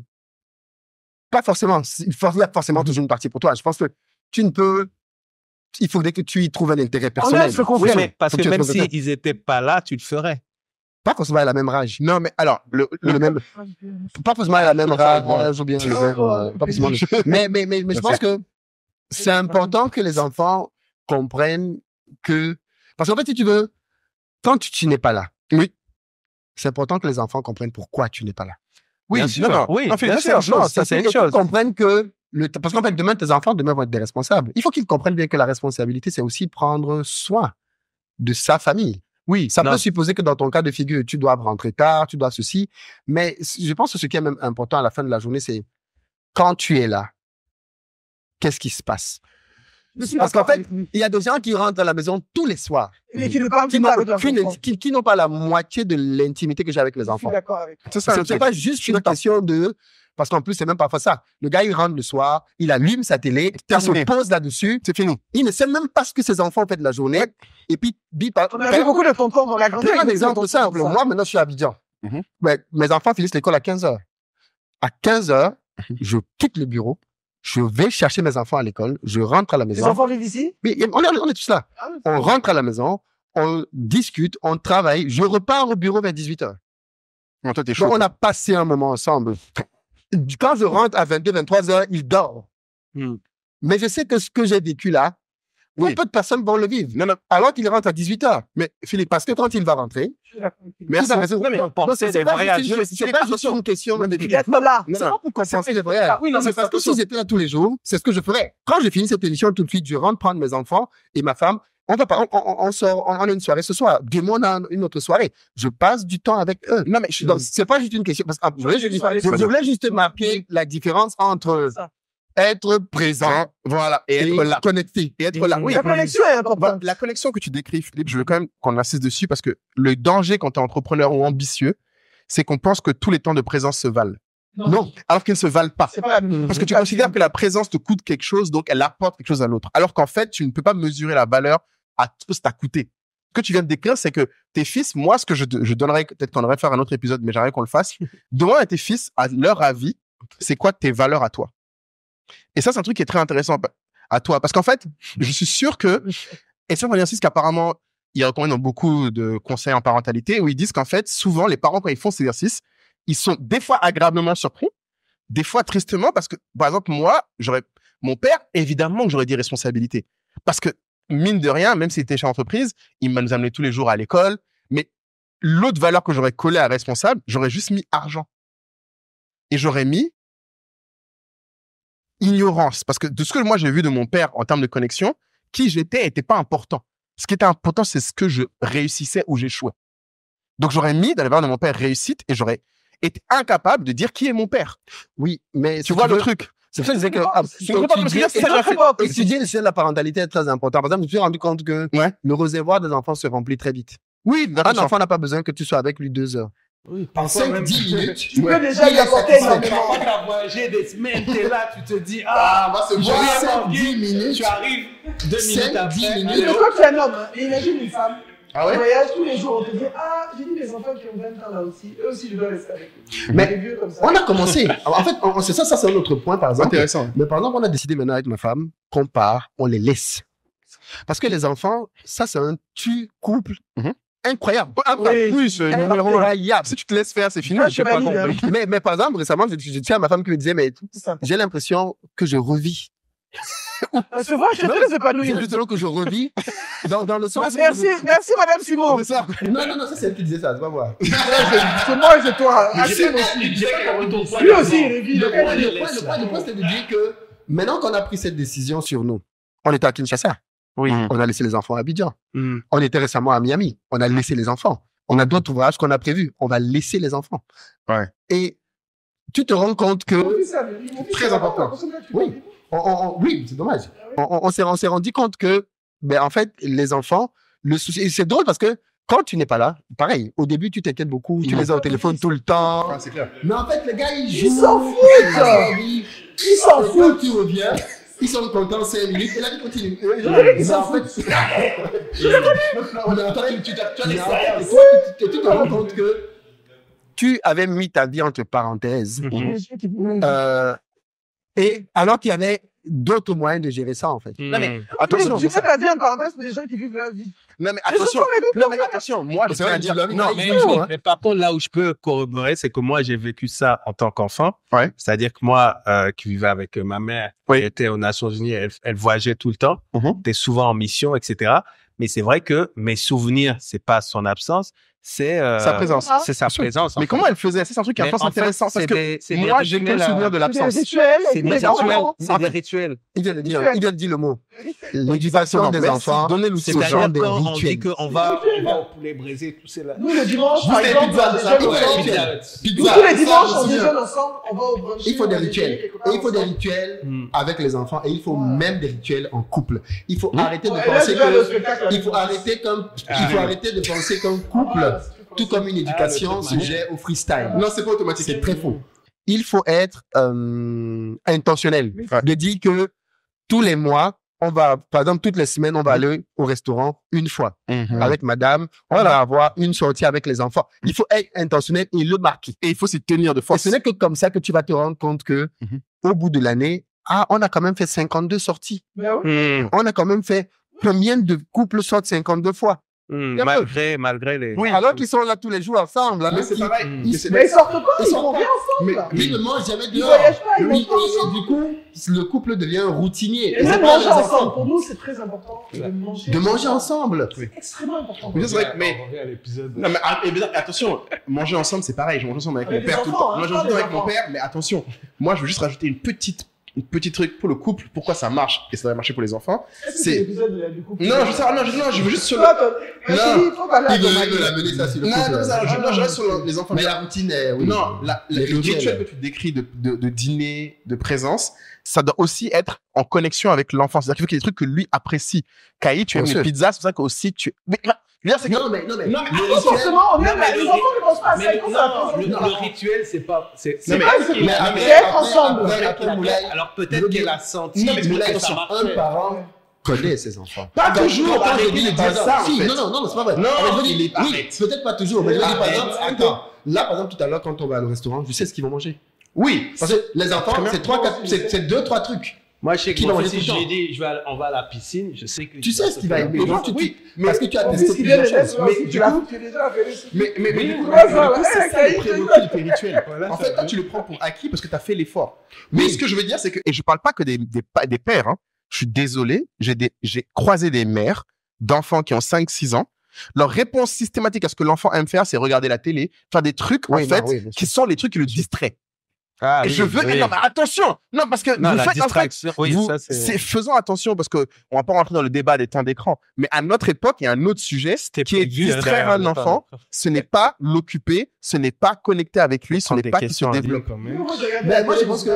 Speaker 6: Pas forcément. Il faut forcément toujours une partie pour toi. Je pense que tu ne peux. Il faudrait que tu y trouves un intérêt personnel.
Speaker 2: Parce que même s'ils n'étaient pas là, tu le ferais.
Speaker 6: Pas forcément à la même rage.
Speaker 1: Non, mais alors, le même.
Speaker 6: Pas forcément à la même rage, ou bien le même. Pas forcément. Mais je pense que c'est important que les enfants comprennent que. Parce qu'en fait, si tu veux, quand tu n'es pas là, c'est important que les enfants comprennent pourquoi tu n'es pas là.
Speaker 1: Oui, bien sûr.
Speaker 6: Ça, c'est une chose. Ils comprennent que. Parce qu'en fait, demain vont être des responsables. Il faut qu'ils comprennent bien que la responsabilité, c'est aussi prendre soin de sa famille. Oui, ça peut supposer que dans ton cas de figure, tu dois rentrer tard, tu dois ceci. Mais je pense que ce qui est même important à la fin de la journée, c'est quand tu es là, qu'est-ce qui se passe? Parce qu'en fait, il y a des gens qui rentrent à la maison tous les soirs.
Speaker 4: Et qui
Speaker 6: n'ont pas la moitié de l'intimité que j'ai avec les enfants.
Speaker 4: D'accord avec
Speaker 6: toi. C'est pas juste une question de... Parce qu'en plus, c'est même parfois ça. Le gars, il rentre le soir, il allume sa télé, il se pose là-dessus.
Speaker 1: C'est fini.
Speaker 6: Il ne sait même pas ce que ses enfants ont fait de la journée. Et puis,
Speaker 4: on a vu beaucoup de tontons dans la grande.
Speaker 6: Un exemple simple. Moi, maintenant, je suis à Abidjan. Mes enfants finissent l'école à 15h. À 15h, je quitte le bureau. Je vais chercher mes enfants à l'école. Je rentre à la maison.
Speaker 4: Les enfants vivent ici?
Speaker 6: Oui, on est tous là. On rentre à la maison, on discute, on travaille. Je repars au bureau vers 18h.
Speaker 1: Toi, t'es chaud.
Speaker 6: Donc, on a passé un moment ensemble. Quand je rentre à 22, 23 heures, il dort. Mais je sais que ce que j'ai vécu là, peu de personnes vont le vivre. Non. Alors qu'il rentre à 18 heures. Mais Philippe, parce que quand il va rentrer,
Speaker 2: merci. C'est pas
Speaker 6: juste une question
Speaker 4: d'être là.
Speaker 6: C'est pas pour compenser les voyages. C'est parce que si j'étais là tous les jours, c'est ce que je ferais. Quand j'ai fini cette émission, tout de suite, je rentre prendre mes enfants et ma femme. On sort, on a une soirée ce soir. Demain, on a une autre soirée. Je passe du temps avec eux. Non, mais c'est pas juste une question. Parce que je voulais juste marquer la différence entre être présent.
Speaker 1: Voilà. Et être là.
Speaker 6: Connecté.
Speaker 1: Et être là.
Speaker 4: Oui, la connexion est importante.
Speaker 1: La connexion que tu décris, Philippe, je veux quand même qu'on insiste dessus parce que le danger quand tu es entrepreneur ou ambitieux, c'est qu'on pense que tous les temps de présence se valent. Non. Alors qu'ils ne se valent pas. Parce que tu considères que la présence te coûte quelque chose, donc elle apporte quelque chose à l'autre. Alors qu'en fait, tu ne peux pas mesurer la valeur à tout ce que ça t'a coûté. Ce que tu viens de décrire, c'est que tes fils, moi, ce que je donnerais, peut-être qu'on devrait faire un autre épisode, mais j'aimerais qu'on le fasse. Demande à tes fils, à leur avis, c'est quoi tes valeurs à toi? Et ça, c'est un truc qui est très intéressant à toi. Parce qu'en fait, je suis sûr que, et c'est un exercice qu'apparemment, ils recommandent dans beaucoup de conseils en parentalité, où ils disent qu'en fait, souvent, les parents, quand ils font cet exercice, ils sont des fois agréablement surpris, des fois tristement, parce que, par exemple, moi, mon père, évidemment que j'aurais des responsabilités. Parce que, mine de rien, même s'il était chez l'entreprise, il nous amenait tous les jours à l'école, mais l'autre valeur que j'aurais collée à responsable, j'aurais juste mis argent. Et j'aurais mis ignorance. Parce que de ce que moi j'ai vu de mon père en termes de connexion, qui j'étais n'était pas important. Ce qui était important, c'est ce que je réussissais ou j'échouais. Donc j'aurais mis dans la valeur de mon père réussite et j'aurais été incapable de dire qui est mon père.
Speaker 6: Oui, mais
Speaker 1: tu vois le truc.
Speaker 6: C'est pour ça que je disais que étudier le sujet de la parentalité est très important. Par exemple, je me suis rendu compte que le réservoir des enfants se remplit très vite.
Speaker 1: Oui,
Speaker 6: un enfant n'a pas besoin que tu sois avec lui 2 heures.
Speaker 10: Oui, en 5-10 minutes,
Speaker 4: tu peux déjà y apporter énormément.
Speaker 2: Tu as voyagé des semaines, t'es là, tu te dis,
Speaker 10: moi c'est bon, 5-10 minutes.
Speaker 2: Tu arrives 2 minutes après.
Speaker 4: Mais toi, tu es un homme, imagine une femme.
Speaker 1: Ah ouais?
Speaker 4: Tu voyages tous les jours, on te dit, j'ai dit les enfants qui ont 20 ans là aussi, eux aussi, je dois rester avec eux.
Speaker 6: Mais on a commencé. En fait, c'est ça c'est un autre point, par exemple.
Speaker 1: Intéressant.
Speaker 6: Mais par exemple, on a décidé maintenant avec ma femme qu'on part, on les laisse. Parce que les enfants, ça, c'est un couple incroyable.
Speaker 1: Oui, c'est incroyable. Si tu te laisses faire, c'est fini.
Speaker 6: Je sais pas compris. Mais par exemple, récemment, je tiens à ma femme qui me disait, mais j'ai l'impression que je revis.
Speaker 4: C'est vrai, je suis très épanoui.
Speaker 6: C'est justement que je revis dans le sens.
Speaker 4: Merci, Madame Simon.
Speaker 6: Non, ça c'est elle qui disait ça, c'est pas moi.
Speaker 4: C'est moi et c'est toi. Lui aussi, il revit.
Speaker 6: Le point, c'est de dire que maintenant qu'on a pris cette décision sur nous, on était à Kinshasa.
Speaker 1: Oui.
Speaker 6: On a laissé les enfants à Abidjan. On était récemment à Miami. On a laissé les enfants. On a d'autres voyages qu'on a prévus. On va laisser les enfants.
Speaker 1: Ouais.
Speaker 6: Et tu te rends compte que...
Speaker 1: Très important.
Speaker 6: Oui. Oui, c'est dommage. On s'est rendu compte que, en fait, les enfants, le souci, c'est drôle parce que quand tu n'es pas là, pareil, au début, tu t'inquiètes beaucoup, tu les as au téléphone tout le temps.
Speaker 1: C'est clair.
Speaker 6: Mais en fait, les gars, ils
Speaker 4: s'en foutent.
Speaker 6: Ils s'en foutent. Tu reviens, ils sont contents 5 minutes et là, ils continuent.
Speaker 4: Ils s'en foutent.
Speaker 6: Tu te rends compte que tu avais mis ta vie entre parenthèses. Et alors qu'il y avait d'autres moyens de gérer ça, en fait.
Speaker 1: Non, mais attention.
Speaker 4: Tu sais ta vie en parenthèse pour les gens qui vivent leur vie.
Speaker 1: Non, mais attention. Moi, je veux dire.
Speaker 2: Non, mais par contre, là où je peux corroborer, c'est que moi, j'ai vécu ça en tant qu'enfant.
Speaker 1: Ouais.
Speaker 2: C'est-à-dire que moi, qui vivais avec ma mère, était aux Nations Unies, elle voyageait tout le temps. Était souvent en mission, etc. Mais c'est vrai que mes souvenirs, c'est pas son absence. C'est
Speaker 1: sa présence.
Speaker 2: C'est sa présence.
Speaker 1: Mais comment elle faisait? C'est un truc qui est intéressant parce que moi, j'ai que le souvenir de l'absence.
Speaker 6: C'est des rituels. Il vient de dire le mot. L'éducation des enfants.
Speaker 2: Donnez l'outil aux gens des rituels. On dit qu'on va au poulet braisé, tout ça là.
Speaker 4: Nous, le dimanche, par exemple, tous les dimanches, on déjeune ensemble, on va au brunch.
Speaker 6: Il faut des rituels. Et il faut des rituels avec les enfants. Et il faut même des rituels en couple. Il faut arrêter de penser que... Il faut arrêter de penser qu'un couple, tout comme une éducation, se gère au freestyle.
Speaker 1: Non, c'est pas automatique.
Speaker 6: C'est très faux. Il faut être intentionnel. De dire que tous les mois, on va, par exemple, toutes les semaines, on va aller au restaurant une fois avec madame. On va avoir une sortie avec les enfants. Il faut être intentionnel et le marquer.
Speaker 1: Et il faut s'y tenir de force.
Speaker 6: Et ce n'est que comme ça que tu vas te rendre compte que au bout de l'année, on a quand même fait 52 sorties. On a quand même fait combien de couples sortent 52 fois?
Speaker 2: Malgré les...
Speaker 6: Oui, alors qu'ils sont là tous les jours ensemble.
Speaker 1: Mais c'est pareil.
Speaker 4: Mais ils sortent pas, ils sont bien ensemble.
Speaker 6: Mais ils ne mangent jamais dehors.
Speaker 4: Ils voyagent pas, ils mangent pas
Speaker 6: ensemble. Du coup, le couple devient routinier.
Speaker 4: Et même manger ensemble. Pour nous, c'est très important
Speaker 6: de manger ensemble.
Speaker 4: C'est extrêmement important.
Speaker 1: C'est vrai que, mais... Non, mais attention, manger ensemble, c'est pareil. Je mange ensemble avec mon père tout le temps. Moi, je mange avec mon père, mais attention. Moi, je veux juste rajouter une petite truc pour le couple, pourquoi ça marche et ça va marcher pour les enfants. C'est non, je veux juste sur
Speaker 10: il veut la mener ça sur le couple.
Speaker 1: Non, je reste sur les enfants.
Speaker 6: Mais la routine est
Speaker 1: non, le rituel que tu décris de dîner, de présence, ça doit aussi être en connexion avec l'enfant. C'est-à-dire qu'il faut qu'il y ait des trucs que lui apprécie. Kai, tu aimes les pizzas, c'est pour ça que aussi tu... Mais,
Speaker 10: non, mais
Speaker 4: forcément, les enfants ne pensent pas à ça.
Speaker 2: Le rituel, c'est pas... C'est
Speaker 4: être ensemble.
Speaker 2: Alors peut-être qu'elle a senti...
Speaker 10: Un parent connaît ses enfants.
Speaker 4: Pas toujours.
Speaker 10: Arrêtez de dire ça. Non, c'est pas vrai. Oui, peut-être pas toujours. Mais je veux dire, par exemple, attends. Là, par exemple, tout à l'heure, quand on va au restaurant, je sais ce qu'ils vont manger. Oui, parce que les enfants, c'est 2-3 trucs.
Speaker 2: Moi, je sais que si j'ai dit, on va à la piscine, je sais que...
Speaker 10: Tu sais ce qu'il va aimer. Parce que tu as
Speaker 4: testé
Speaker 10: plusieurs choses.
Speaker 4: Mais du coup,
Speaker 1: c'est prérequis du rituel. En fait, toi, tu le prends pour acquis parce que tu as fait l'effort. Mais ce que je veux dire, c'est que, et je parle pas que des pères, hein. Je suis désolé, j'ai croisé des mères d'enfants qui ont 5-6 ans. Leur réponse systématique à ce que l'enfant aime faire, c'est regarder la télé, faire des trucs, qui sont les trucs qui le distraient. Je veux, non, mais attention! Non, parce que
Speaker 2: vous faites distraction.
Speaker 1: Faisons attention parce que on va pas rentrer dans le débat des temps d'écran. Mais à notre époque, il y a un autre sujet qui est distraire un enfant. Ce n'est pas l'occuper, ce n'est pas connecter avec lui, ce n'est pas qu'il se développe.
Speaker 10: Mais moi, je pense que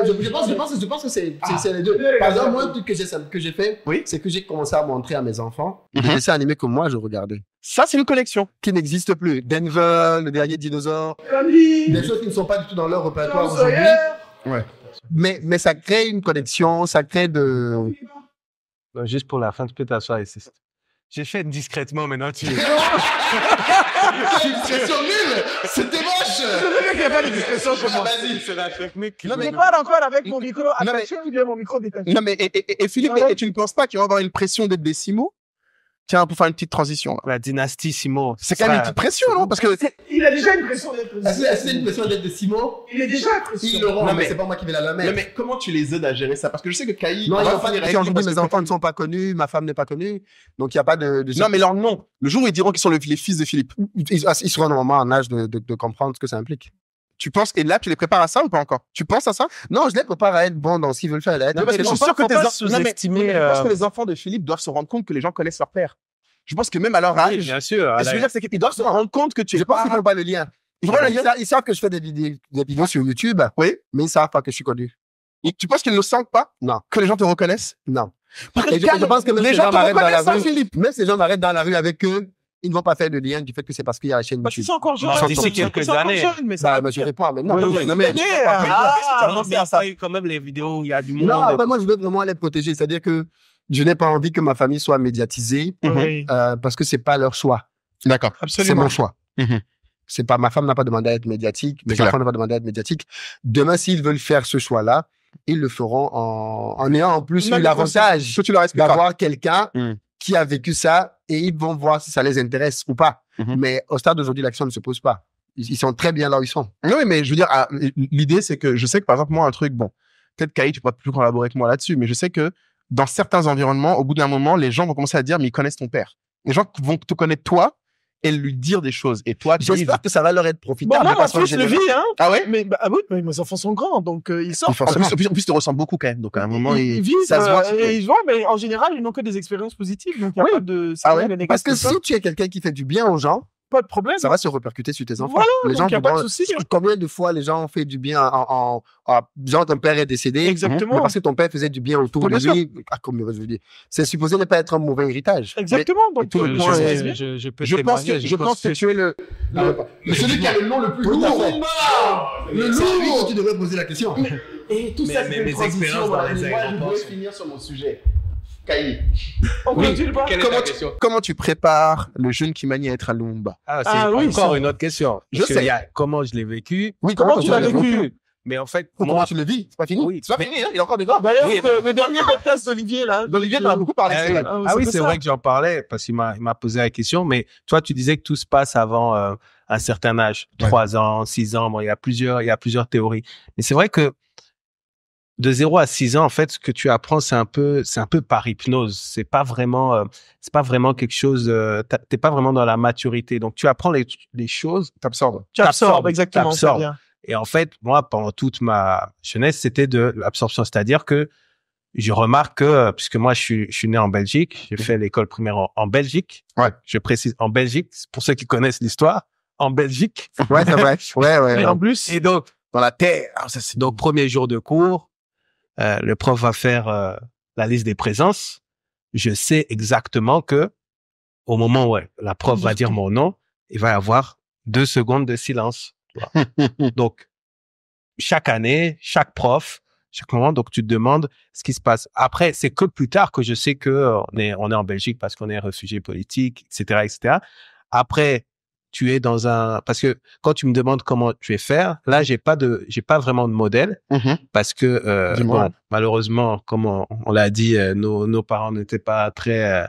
Speaker 10: c'est les deux. Par exemple, moi, le truc que j'ai fait, c'est que j'ai commencé à montrer à mes enfants des dessins animés que moi, je regardais.
Speaker 1: Ça, c'est une connexion
Speaker 10: qui n'existe plus. Denver, le dernier dinosaure. Des choses qui ne sont pas du tout dans leur répertoire aujourd'hui. Ouais. Mais ça crée une connexion, ça crée de...
Speaker 2: Non, juste pour la fin, tu peux t'asseoir ici. J'ai fait discrètement, maintenant tu...
Speaker 10: Une discrétion nulle. C'était moche.
Speaker 4: Je veux qu'il n'y ait pas de discrétion chez moi.
Speaker 2: Vas-y, c'est la technique.
Speaker 4: Non, mais je parle encore avec mon micro attaché ou bien mon micro détaché.
Speaker 1: Non, mais et Philippe, et tu ne penses pas qu'il va y avoir une pression d'être des Simo? Tiens, pour faire une petite transition. Là.
Speaker 2: La dynastie Simo.
Speaker 1: C'est quand même une petite pression, non? Parce que...
Speaker 4: Il a déjà une pression d'être de Simo.
Speaker 10: Est-ce une pression d'être de Simo?
Speaker 4: Il est déjà une pression.
Speaker 10: Il le rend, mais c'est pas moi qui vais la mettre.
Speaker 1: Non, mais comment tu les aides à gérer ça? Parce que je sais que Kai...
Speaker 10: Non, il n'y a pas de pression. Aujourd'hui, mes enfants ne sont pas connus, ma femme n'est pas connue. Donc, il n'y a pas de...
Speaker 1: Non, mais leur nom. Le jour où ils diront qu'ils sont les fils de Philippe.
Speaker 10: Ils seront normalement en âge de comprendre ce que ça implique.
Speaker 1: Tu penses, et là, tu les prépares à ça ou pas encore? Tu penses à ça?
Speaker 10: Non, je les prépare à être bons dans ce qu'ils veulent faire.
Speaker 1: Non, parce que je suis sûr que tes je pense que les enfants de Philippe doivent se rendre compte que les gens connaissent leur père. Je pense que même à leur âge,
Speaker 2: bien sûr.
Speaker 1: Ce que je veux dire, c'est qu'ils doivent se rendre compte que tu es
Speaker 10: Je pense qu'ils ne font pas le lien. Ils savent que je fais des vidéos sur YouTube, mais ils ne savent pas que je suis connu.
Speaker 1: Et tu penses qu'ils ne le sentent pas?
Speaker 10: Non.
Speaker 1: Que les gens te reconnaissent?
Speaker 10: Non.
Speaker 1: Et je pense que même les gens te reconnaissent, ça, Philippe.
Speaker 10: Même si les gens m'arrêtent dans la rue avec eux, ils ne vont pas faire de lien du fait que c'est parce qu'il y a la chaîne YouTube.
Speaker 4: Ils sont encore jeunes.
Speaker 2: D'ici quelques années.
Speaker 10: Je réponds maintenant.
Speaker 1: Non, mais
Speaker 2: quand même les vidéos où il y a du monde.
Speaker 10: Non, moi, je veux vraiment les protéger. C'est-à-dire que je n'ai pas envie que ma famille soit médiatisée parce que c'est pas leur choix.
Speaker 1: D'accord.
Speaker 10: C'est mon choix. C'est pas, ma femme n'a pas demandé à être médiatique, mes enfants n'ont pas demandé à être médiatique. Demain, s'ils veulent faire ce choix-là, ils le feront en ayant en plus l'avantage d'avoir quelqu'un qui a vécu ça et ils vont voir si ça les intéresse ou pas. Mais au stade d'aujourd'hui, l'action ne se pose pas. Ils sont très bien là où ils sont.
Speaker 1: Oui, mais je veux dire, l'idée, c'est que je sais que par exemple, moi, un truc, bon, peut-être Kai, tu pourras plus collaborer avec moi là-dessus, mais je sais que dans certains environnements, au bout d'un moment, les gens vont commencer à dire, mais ils connaissent ton père. Les gens vont te connaître toi et lui dire des choses. Et toi,
Speaker 10: j'espère que ça va leur être profitable.
Speaker 4: Bon, moi, je le vis, hein.
Speaker 1: Ah ouais?
Speaker 4: Mais mes enfants sont grands, donc ils sortent.
Speaker 1: En plus, ils te ressemblent beaucoup quand même. Donc à un moment,
Speaker 4: ils vivent, ça se voit. Ils voient, mais en général, ils n'ont que des expériences positives. Donc il n'y a pas de
Speaker 10: négatif. Parce que si tu es quelqu'un qui fait du bien aux gens,
Speaker 4: pas de problème.
Speaker 10: Ça va se répercuter sur tes enfants.
Speaker 4: Voilà,
Speaker 10: les gens
Speaker 4: donc il n'y a pas de souci.
Speaker 10: Combien de fois les gens ont fait du bien genre ton père est décédé.
Speaker 4: Exactement.
Speaker 10: Mais parce que ton père faisait du bien autour de lui. Je veux dire, c'est supposé ne pas être un mauvais héritage.
Speaker 4: Exactement. Donc
Speaker 10: tout le point
Speaker 1: je pense que tu es
Speaker 10: celui qui a le nom le plus lourd. Le lourd. C'est lui que tu devrais poser la question.
Speaker 1: Et tout ça, c'est mes expériences dans les aéroports. Je veux finir sur mon sujet. Kai. Comment tu prépares le jeune qui manie à être à Lumumba?
Speaker 2: Encore une autre question.
Speaker 1: Je sais.
Speaker 2: Comment je l'ai vécu.
Speaker 1: Oui, comment tu l'as vécu?
Speaker 2: Mais en fait,
Speaker 10: comment tu le vis? C'est pas fini.
Speaker 1: Oui, c'est pas fini, hein. Il y a encore des gars.
Speaker 4: D'ailleurs, le dernier podcast d'Olivier, là.
Speaker 1: D'Olivier, on a beaucoup parlé.
Speaker 2: C'est vrai que j'en parlais parce qu'il m'a posé la question. Mais toi, tu disais que tout se passe avant un certain âge. 3 ans, 6 ans. Bon, il y a plusieurs théories. Mais c'est vrai que de 0 à 6 ans, en fait, ce que tu apprends, c'est un peu par hypnose. C'est pas vraiment quelque chose, t'es pas vraiment dans la maturité. Donc, tu apprends les choses.
Speaker 1: T'absorbes.
Speaker 4: Tu absorbes, exactement.
Speaker 2: Et en fait, moi, pendant toute ma jeunesse, c'était de l'absorption. C'est-à-dire que je remarque que, puisque moi, je suis né en Belgique, j'ai fait l'école primaire en Belgique.
Speaker 1: Ouais.
Speaker 2: Je précise en Belgique, pour ceux qui connaissent l'histoire, en Belgique.
Speaker 1: Ouais, c'est vrai. Ouais.
Speaker 4: Et en plus.
Speaker 2: Et donc,
Speaker 1: dans la terre.
Speaker 2: Donc, premier jour de cours, le prof va faire la liste des présences, je sais exactement que au moment où la prof va dire mon nom, il va y avoir 2 secondes de silence. Donc, chaque année, chaque prof, chaque moment, donc tu te demandes ce qui se passe. Après, c'est que plus tard que je sais que on est en Belgique parce qu'on est réfugié politique, etc., etc. Après, tu es parce que quand tu me demandes comment tu es faire, là, j'ai pas vraiment de modèle parce que, malheureusement, comme on l'a dit, nos parents n'étaient pas très,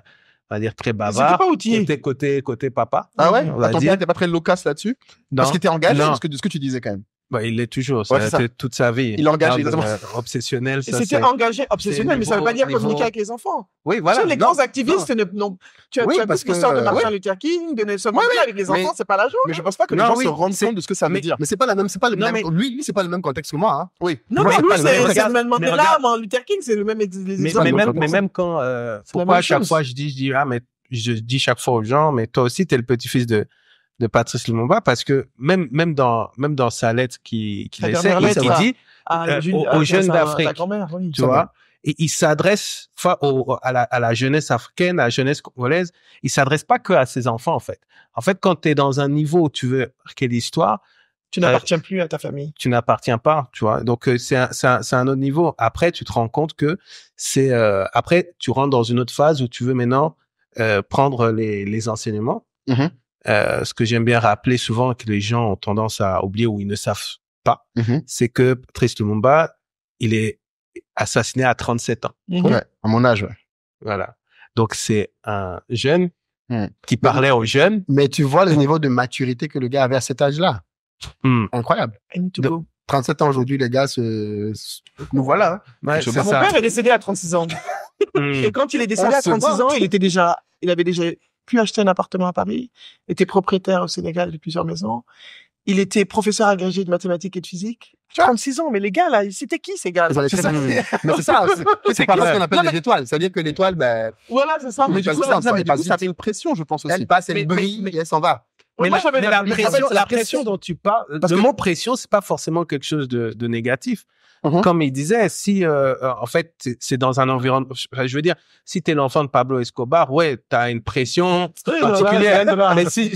Speaker 2: on va dire très bavards.
Speaker 1: C'était pas outillé.
Speaker 2: Côté papa.
Speaker 1: Ah ouais? Ton père n'était pas très loquace là-dessus? Parce qu'il était engagé de ce que tu disais quand même.
Speaker 2: Il l'est toujours. Ça a été toute sa vie.
Speaker 1: Il engage
Speaker 2: obsessionnel.
Speaker 4: Et c'était engagé, obsessionnel, mais ça veut pas dire communiquer avec les enfants.
Speaker 2: Oui, voilà.
Speaker 4: Tu sais, les grands activistes, tu as plus l'histoire de Martin Luther King, de Nelson Mandela avec les enfants, c'est pas la joie.
Speaker 1: Mais je pense pas que les gens se rendent compte de ce que ça veut dire.
Speaker 6: Mais c'est pas le même, lui, c'est pas le même contexte que moi, hein.
Speaker 1: Oui.
Speaker 4: Non, mais lui, c'est Mandela, Martin Luther King, c'est le même exemple.
Speaker 2: Mais même quand, pourquoi à chaque fois je dis, mais je dis chaque fois aux gens, mais toi aussi, t'es le petit-fils de Patrice Lumumba, parce que même dans sa lettre qu'il essaie, il dit aux jeunes d'Afrique, tu vois, et il s'adresse à la jeunesse africaine, à la jeunesse congolaise, il s'adresse pas que à ses enfants, en fait. En fait, quand tu es dans un niveau où tu veux marquer l'histoire,
Speaker 4: tu n'appartiens plus à ta famille.
Speaker 2: Tu n'appartiens pas, tu vois. Donc, c'est un autre niveau. Après, tu te rends compte que après, tu rentres dans une autre phase où tu veux maintenant prendre les enseignements. Ce que j'aime bien rappeler souvent, que les gens ont tendance à oublier ou ils ne savent pas, c'est que Patrice Lumumba, il est assassiné à 37 ans.
Speaker 1: Ouais, à mon âge, ouais.
Speaker 2: Voilà. Donc, c'est un jeune qui parlait aux jeunes.
Speaker 6: Mais tu vois le niveau de maturité que le gars avait à cet âge-là. Incroyable. 37 ans aujourd'hui, les gars, nous voilà.
Speaker 4: Ouais, mon père est décédé à 36 ans. Et quand il est décédé à 36 ans, il avait déjà pu acheter un appartement à Paris, était propriétaire au Sénégal de plusieurs maisons. Il était professeur agrégé de mathématiques et de physique. 36 ans, mais les gars, là, c'était qui, ces gars?
Speaker 6: Mais c'est ça. C'est pas ce qu'on appelle les étoiles. C'est-à-dire que l'étoile,
Speaker 4: voilà, c'est ça.
Speaker 1: Mais du coup, ça fait une pression, je pense aussi.
Speaker 6: Elle passe, elle brille, et elle s'en va.
Speaker 2: Mais la pression dont tu parles, le mot pression, c'est pas forcément quelque chose de négatif. Comme il disait, si en fait c'est dans un environnement, je veux dire, si t'es l'enfant de Pablo Escobar, ouais, t'as une pression particulière. Mais si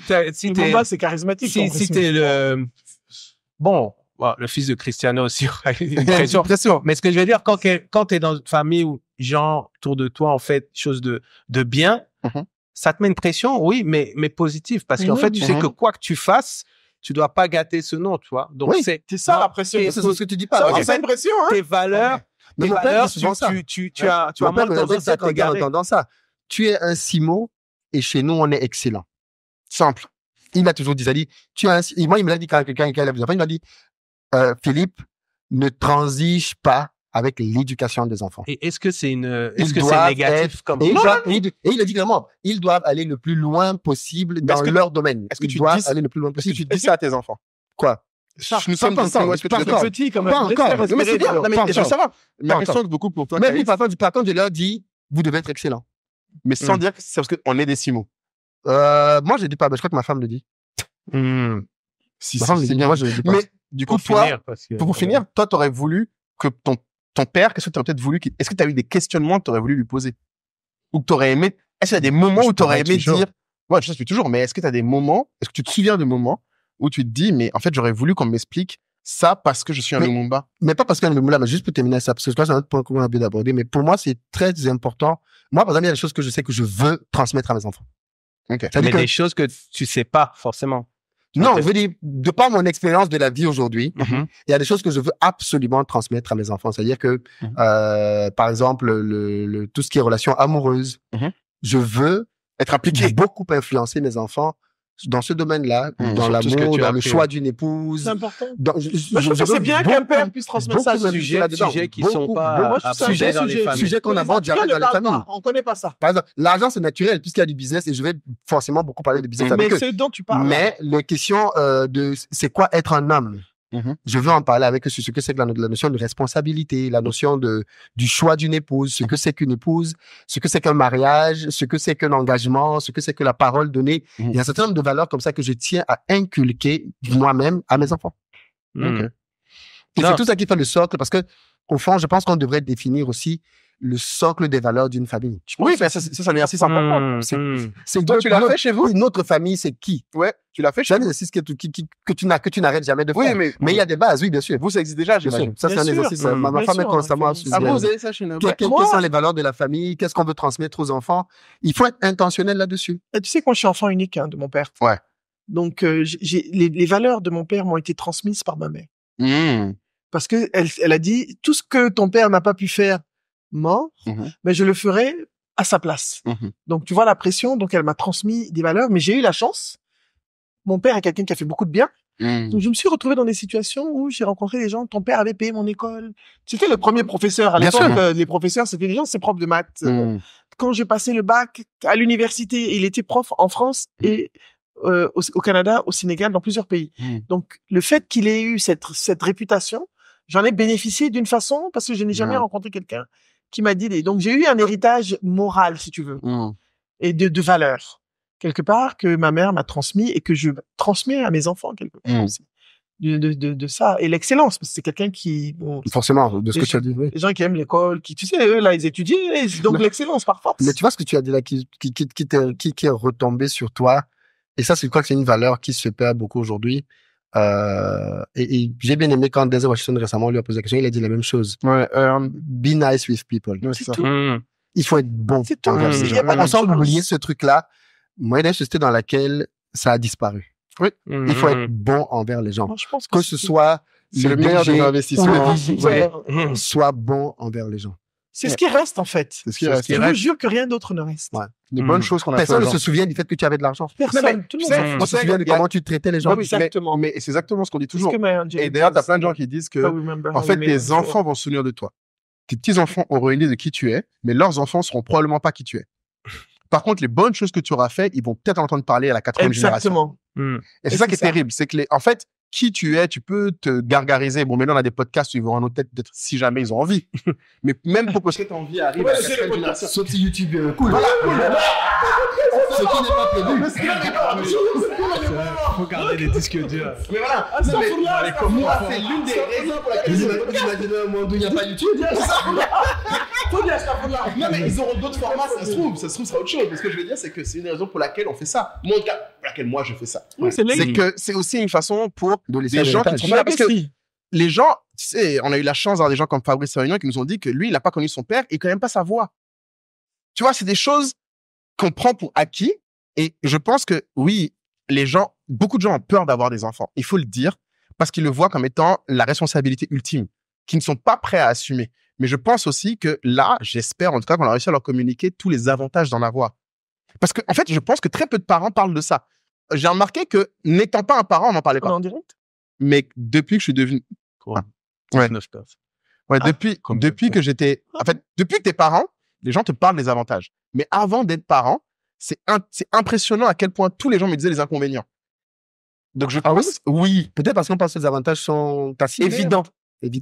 Speaker 2: t'es,
Speaker 4: c'est charismatique.
Speaker 2: Si t'es le fils de Cristiano aussi, une pression. Mais ce que je veux dire, quand t'es dans une famille où gens autour de toi ont fait choses de bien, ça te met une pression, oui, mais positive, parce qu'en fait, tu sais que quoi que tu fasses, tu dois pas gâter ce nom, tu vois. Donc,
Speaker 4: c'est ça la pression.
Speaker 6: C'est ce que tu dis pas.
Speaker 4: C'est une pression, hein.
Speaker 2: Tes valeurs, tu as moins tendance à t'égarer.
Speaker 6: Dans ça. Tu es un Simo et chez nous, on est excellent. Simple. Il m'a toujours dit, moi, il me l'a dit quand quelqu'un a des enfants, il m'a dit, Philippe, ne transige pas avec l'éducation des enfants.
Speaker 2: Et est-ce que c'est négatif comme
Speaker 6: et il a dit clairement, ils doivent aller le plus loin possible dans leur domaine.
Speaker 1: Est-ce que tu dois aller le plus loin possible? Est-ce que tu dis ça à tes enfants?
Speaker 6: Quoi?
Speaker 1: Nous sommes pas encore.
Speaker 4: Petit, quand même.
Speaker 6: Pas encore.
Speaker 1: Mais c'est bien. Mais je veux savoir. Ma question est beaucoup pour toi.
Speaker 6: Mais oui, par contre, je leur dis, vous devez être excellent.
Speaker 1: Mais sans dire que c'est parce qu'on est des Simo.
Speaker 6: Moi, je dis pas, mais je crois que ma femme le dit.
Speaker 1: Si, c'est bien. Moi, je le dis pas. Mais du coup, pour finir, toi, t'aurais voulu que ton père, qu'est-ce que tu aurais peut-être voulu est-ce que tu as eu des questionnements que tu aurais voulu lui poser? Ou que tu aurais aimé, est-ce qu'il y a des moments où tu aurais aimé dire, ouais, je sais depuis toujours, mais est-ce que tu as des moments, est-ce que tu te souviens de moments où tu te dis, mais en fait, j'aurais voulu qu'on m'explique ça parce que je suis un Lumumba?
Speaker 6: Mais pas parce qu'un Lumumba, mais juste pour terminer ça, parce que c'est un autre point qu'on a bien abordé, mais pour moi, c'est très important. Moi, par exemple, il y a des choses que je sais que je veux transmettre à mes enfants.
Speaker 2: Okay. Mais des choses que tu sais pas, forcément.
Speaker 6: Non, je veux dire, de par mon expérience de la vie aujourd'hui, il y a des choses que je veux absolument transmettre à mes enfants. C'est-à-dire que, par exemple, tout ce qui est relations amoureuses, je veux être impliqué, beaucoup influencer mes enfants dans ce domaine-là, dans l'amour, dans le choix d'une épouse.
Speaker 4: C'est important. C'est bien qu'un père puisse transmettre ça.
Speaker 2: Sujets qui sont pas
Speaker 6: sujets qu'on aborde jamais dans les familles.
Speaker 4: On connaît pas ça.
Speaker 6: Par exemple, l'argent, c'est naturel puisqu'il y a du business et je vais forcément beaucoup parler de business avec eux.
Speaker 4: Mais c'est dont tu parles.
Speaker 6: Mais les questions de c'est quoi être un homme? Je veux en parler avec eux sur ce que c'est que la notion de responsabilité, la notion du choix d'une épouse, ce que c'est qu'une épouse, ce que c'est qu'un mariage, ce que c'est qu'un engagement, ce que c'est que la parole donnée. Il y a un certain nombre de valeurs comme ça que je tiens à inculquer moi-même à mes enfants.
Speaker 1: Okay.
Speaker 6: Et c'est tout ça qui fait le socle, parce que, au fond, je pense qu'on devrait définir aussi le socle des valeurs d'une famille.
Speaker 1: Oui, mais ça c'est un exercice important.
Speaker 6: C'est
Speaker 1: toi, tu l'as fait chez vous?
Speaker 6: Une autre famille, c'est qui?
Speaker 1: Ouais, tu l'as fait
Speaker 6: chez vous. C'est un exercice que tu n'arrêtes jamais de faire.
Speaker 1: Oui,
Speaker 6: mais il y a des bases, oui, bien sûr.
Speaker 1: Vous, ça existe déjà, j'imagine.
Speaker 6: Ça, c'est un exercice. Ma femme est constamment à
Speaker 1: Ah, vous avez ça chez nous?
Speaker 6: Quelles sont les valeurs de la famille? Qu'est-ce qu'on veut transmettre aux enfants? Il faut être intentionnel là-dessus.
Speaker 4: Tu sais, moi, je suis enfant unique de mon père.
Speaker 1: Ouais.
Speaker 4: Donc, les valeurs de mon père m'ont été transmises par ma mère. Parce que elle a dit, tout ce que ton père n'a pas pu faire mort, mais je le ferai à sa place. Donc, tu vois la pression. Donc, elle m'a transmis des valeurs, mais j'ai eu la chance. Mon père est quelqu'un qui a fait beaucoup de bien. Donc, je me suis retrouvé dans des situations où j'ai rencontré des gens. Ton père avait payé mon école. C'était le premier professeur. À l'époque, les professeurs, c'était des gens, c'est prof de maths. Quand j'ai passé le bac à l'université, il était prof en France et au Canada, au Sénégal, dans plusieurs pays. Donc, le fait qu'il ait eu cette réputation, j'en ai bénéficié d'une façon parce que je n'ai jamais rencontré quelqu'un qui m'a dit donc j'ai eu un héritage moral, si tu veux, et de valeurs, quelque part, que ma mère m'a transmis et que je transmets à mes enfants, quelque part aussi. De ça. Et l'excellence, parce que c'est quelqu'un qui...
Speaker 6: Forcément, de ce que tu as dit, oui.
Speaker 4: Les gens qui aiment l'école, qui, tu sais, eux, là, ils étudient, donc l'excellence par force.
Speaker 6: Mais tu vois ce que tu as dit là, qui est retombé sur toi, et ça, je crois que c'est une valeur qui se perd beaucoup aujourd'hui. Et j'ai bien aimé quand Denzel Washington récemment lui a posé la question, il a dit la même chose. Be nice with people.
Speaker 1: C'est tout.
Speaker 6: Il faut être bon. C'est tout. On semble oublier ce truc-là. Moi, il y a une société dans laquelle ça a disparu.
Speaker 1: Oui.
Speaker 6: Il faut être bon envers les gens.
Speaker 4: Moi, je pense
Speaker 6: que ce soit
Speaker 1: le meilleur des investissements.
Speaker 6: Soit bon envers les gens.
Speaker 4: C'est ce qui reste, en fait.
Speaker 1: C'est ce qui reste.
Speaker 4: Je vous jure que rien d'autre ne reste.
Speaker 1: Les bonnes choses qu'on a fait.
Speaker 6: Personne ne se souvient du fait que tu avais de l'argent.
Speaker 4: Personne. Tout le monde.
Speaker 6: On se souvient de comment tu traitais les gens.
Speaker 4: Exactement.
Speaker 1: Mais c'est exactement ce qu'on dit toujours. Et d'ailleurs, t'as plein de gens qui disent que, en fait, tes enfants vont se souvenir de toi. Tes petits-enfants auront une idée de qui tu es, mais leurs enfants seront probablement pas qui tu es. Par contre, les bonnes choses que tu auras fait, ils vont peut-être entendre parler à la 4e génération. Et c'est ça qui est terrible. C'est que en fait, qui tu es, tu peux te gargariser. Bon, maintenant, on a des podcasts où ils vont en nos têtes, peut-être si jamais ils ont envie. Mais même pour que cette envie arrive à la 4e génération.
Speaker 6: Sauf si YouTube cool.
Speaker 1: Voilà,
Speaker 6: ce qui n'est pas prévu.
Speaker 2: Faut garder les disques durs.
Speaker 1: Mais voilà. C'est l'une des raisons pour laquelle
Speaker 6: vous imaginez un monde où il n'y a pas YouTube.
Speaker 1: Non, mais ils auront d'autres formats, ça se trouve, ça sera autre chose. Mais ce que je veux dire, c'est que c'est une raison pour laquelle on fait ça. Moi, en tout cas, pour laquelle moi, je fais ça. C'est que c'est aussi une façon pour des gens qui sont parce que les gens, tu sais, on a eu la chance d'avoir des gens comme Fabrice Réunion qui nous ont dit que lui, il n'a pas connu son père et il connaît même pas sa voix. Tu vois, c'est des choses qu'on prend pour acquis. Et je pense que oui, beaucoup de gens ont peur d'avoir des enfants. Il faut le dire parce qu'ils le voient comme étant la responsabilité ultime, qu'ils ne sont pas prêts à assumer. Mais je pense aussi que là, j'espère en tout cas qu'on a réussi à leur communiquer tous les avantages d'en avoir. Parce que, en fait, je pense que très peu de parents parlent de ça. J'ai remarqué que, n'étant pas un parent, on n'en parlait pas.
Speaker 4: En direct?
Speaker 1: Mais depuis que je suis devenu... depuis que j'étais... En fait, depuis que t'es parent, les gens te parlent des avantages. Mais avant d'être parent, c'est impressionnant à quel point tous les gens me disaient les inconvénients. Donc, je pense... Oui.
Speaker 6: Peut-être parce qu'on pense que les avantages sont
Speaker 1: évidents.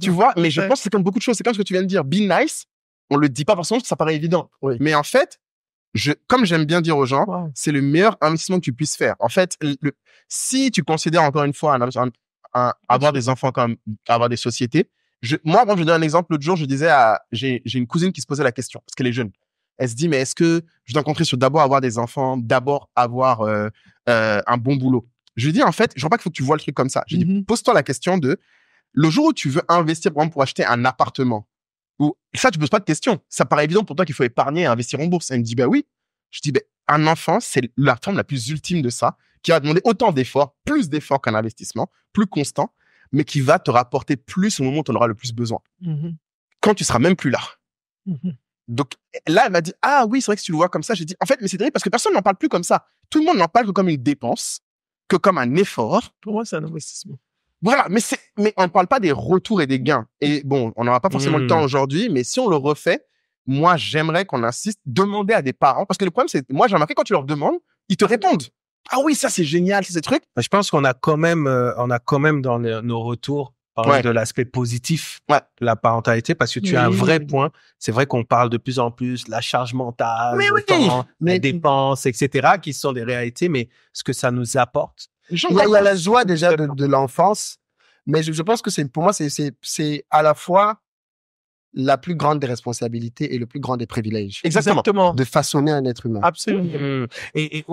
Speaker 1: Tu vois, mais je pense que c'est comme beaucoup de choses. C'est comme ce que tu viens de dire. Be nice, on le dit pas forcément parce que ça paraît évident. Mais en fait, comme j'aime bien dire aux gens, c'est le meilleur investissement que tu puisses faire. En fait, si tu considères encore une fois avoir des enfants comme avoir des sociétés, moi, je donne un exemple. L'autre jour, je disais j'ai une cousine qui se posait la question parce qu'elle est jeune. Elle se dit, mais est-ce que je dois compter sur d'abord avoir des enfants, d'abord avoir un bon boulot? Je lui dis, en fait, je vois pas qu'il faut que tu vois le truc comme ça. Je dis, pose-toi la question de le jour où tu veux investir, par exemple, pour acheter un appartement, ou ça, tu poses pas de question. Ça paraît évident pour toi qu'il faut épargner et investir en bourse. Elle me dit, bah oui. Je dis, un enfant, c'est la forme la plus ultime de ça, qui va demander autant d'efforts, plus d'efforts qu'un investissement, plus constant, mais qui va te rapporter plus au moment où tu en auras le plus besoin. Quand tu seras même plus là. Donc là, elle m'a dit, ah oui, c'est vrai que si tu le vois comme ça. J'ai dit, en fait, mais c'est terrible parce que personne n'en parle plus comme ça. Tout le monde n'en parle que comme une dépense, que comme un effort.
Speaker 4: Pour moi, c'est un investissement.
Speaker 1: Voilà, mais on ne parle pas des retours et des gains. Et bon, on n'aura pas forcément le temps aujourd'hui, mais si on le refait, moi, j'aimerais qu'on insiste, demander à des parents, parce que le problème, c'est, moi, j'ai remarqué quand tu leur demandes, ils te répondent. Ah oui, ça, c'est génial, c'est ces trucs.
Speaker 2: Je pense qu'on a quand même dans nos retours parlé de l'aspect positif de la parentalité, parce que tu as un vrai point. C'est vrai qu'on parle de plus en plus de la charge mentale, les dépenses, etc., qui sont des réalités, mais ce que ça nous apporte.
Speaker 6: Il y a la joie déjà de l'enfance, Mais je pense que pour moi, c'est à la fois la plus grande des responsabilités et le plus grand des privilèges.
Speaker 1: Exactement.
Speaker 6: De façonner un être humain.
Speaker 2: Absolument. Et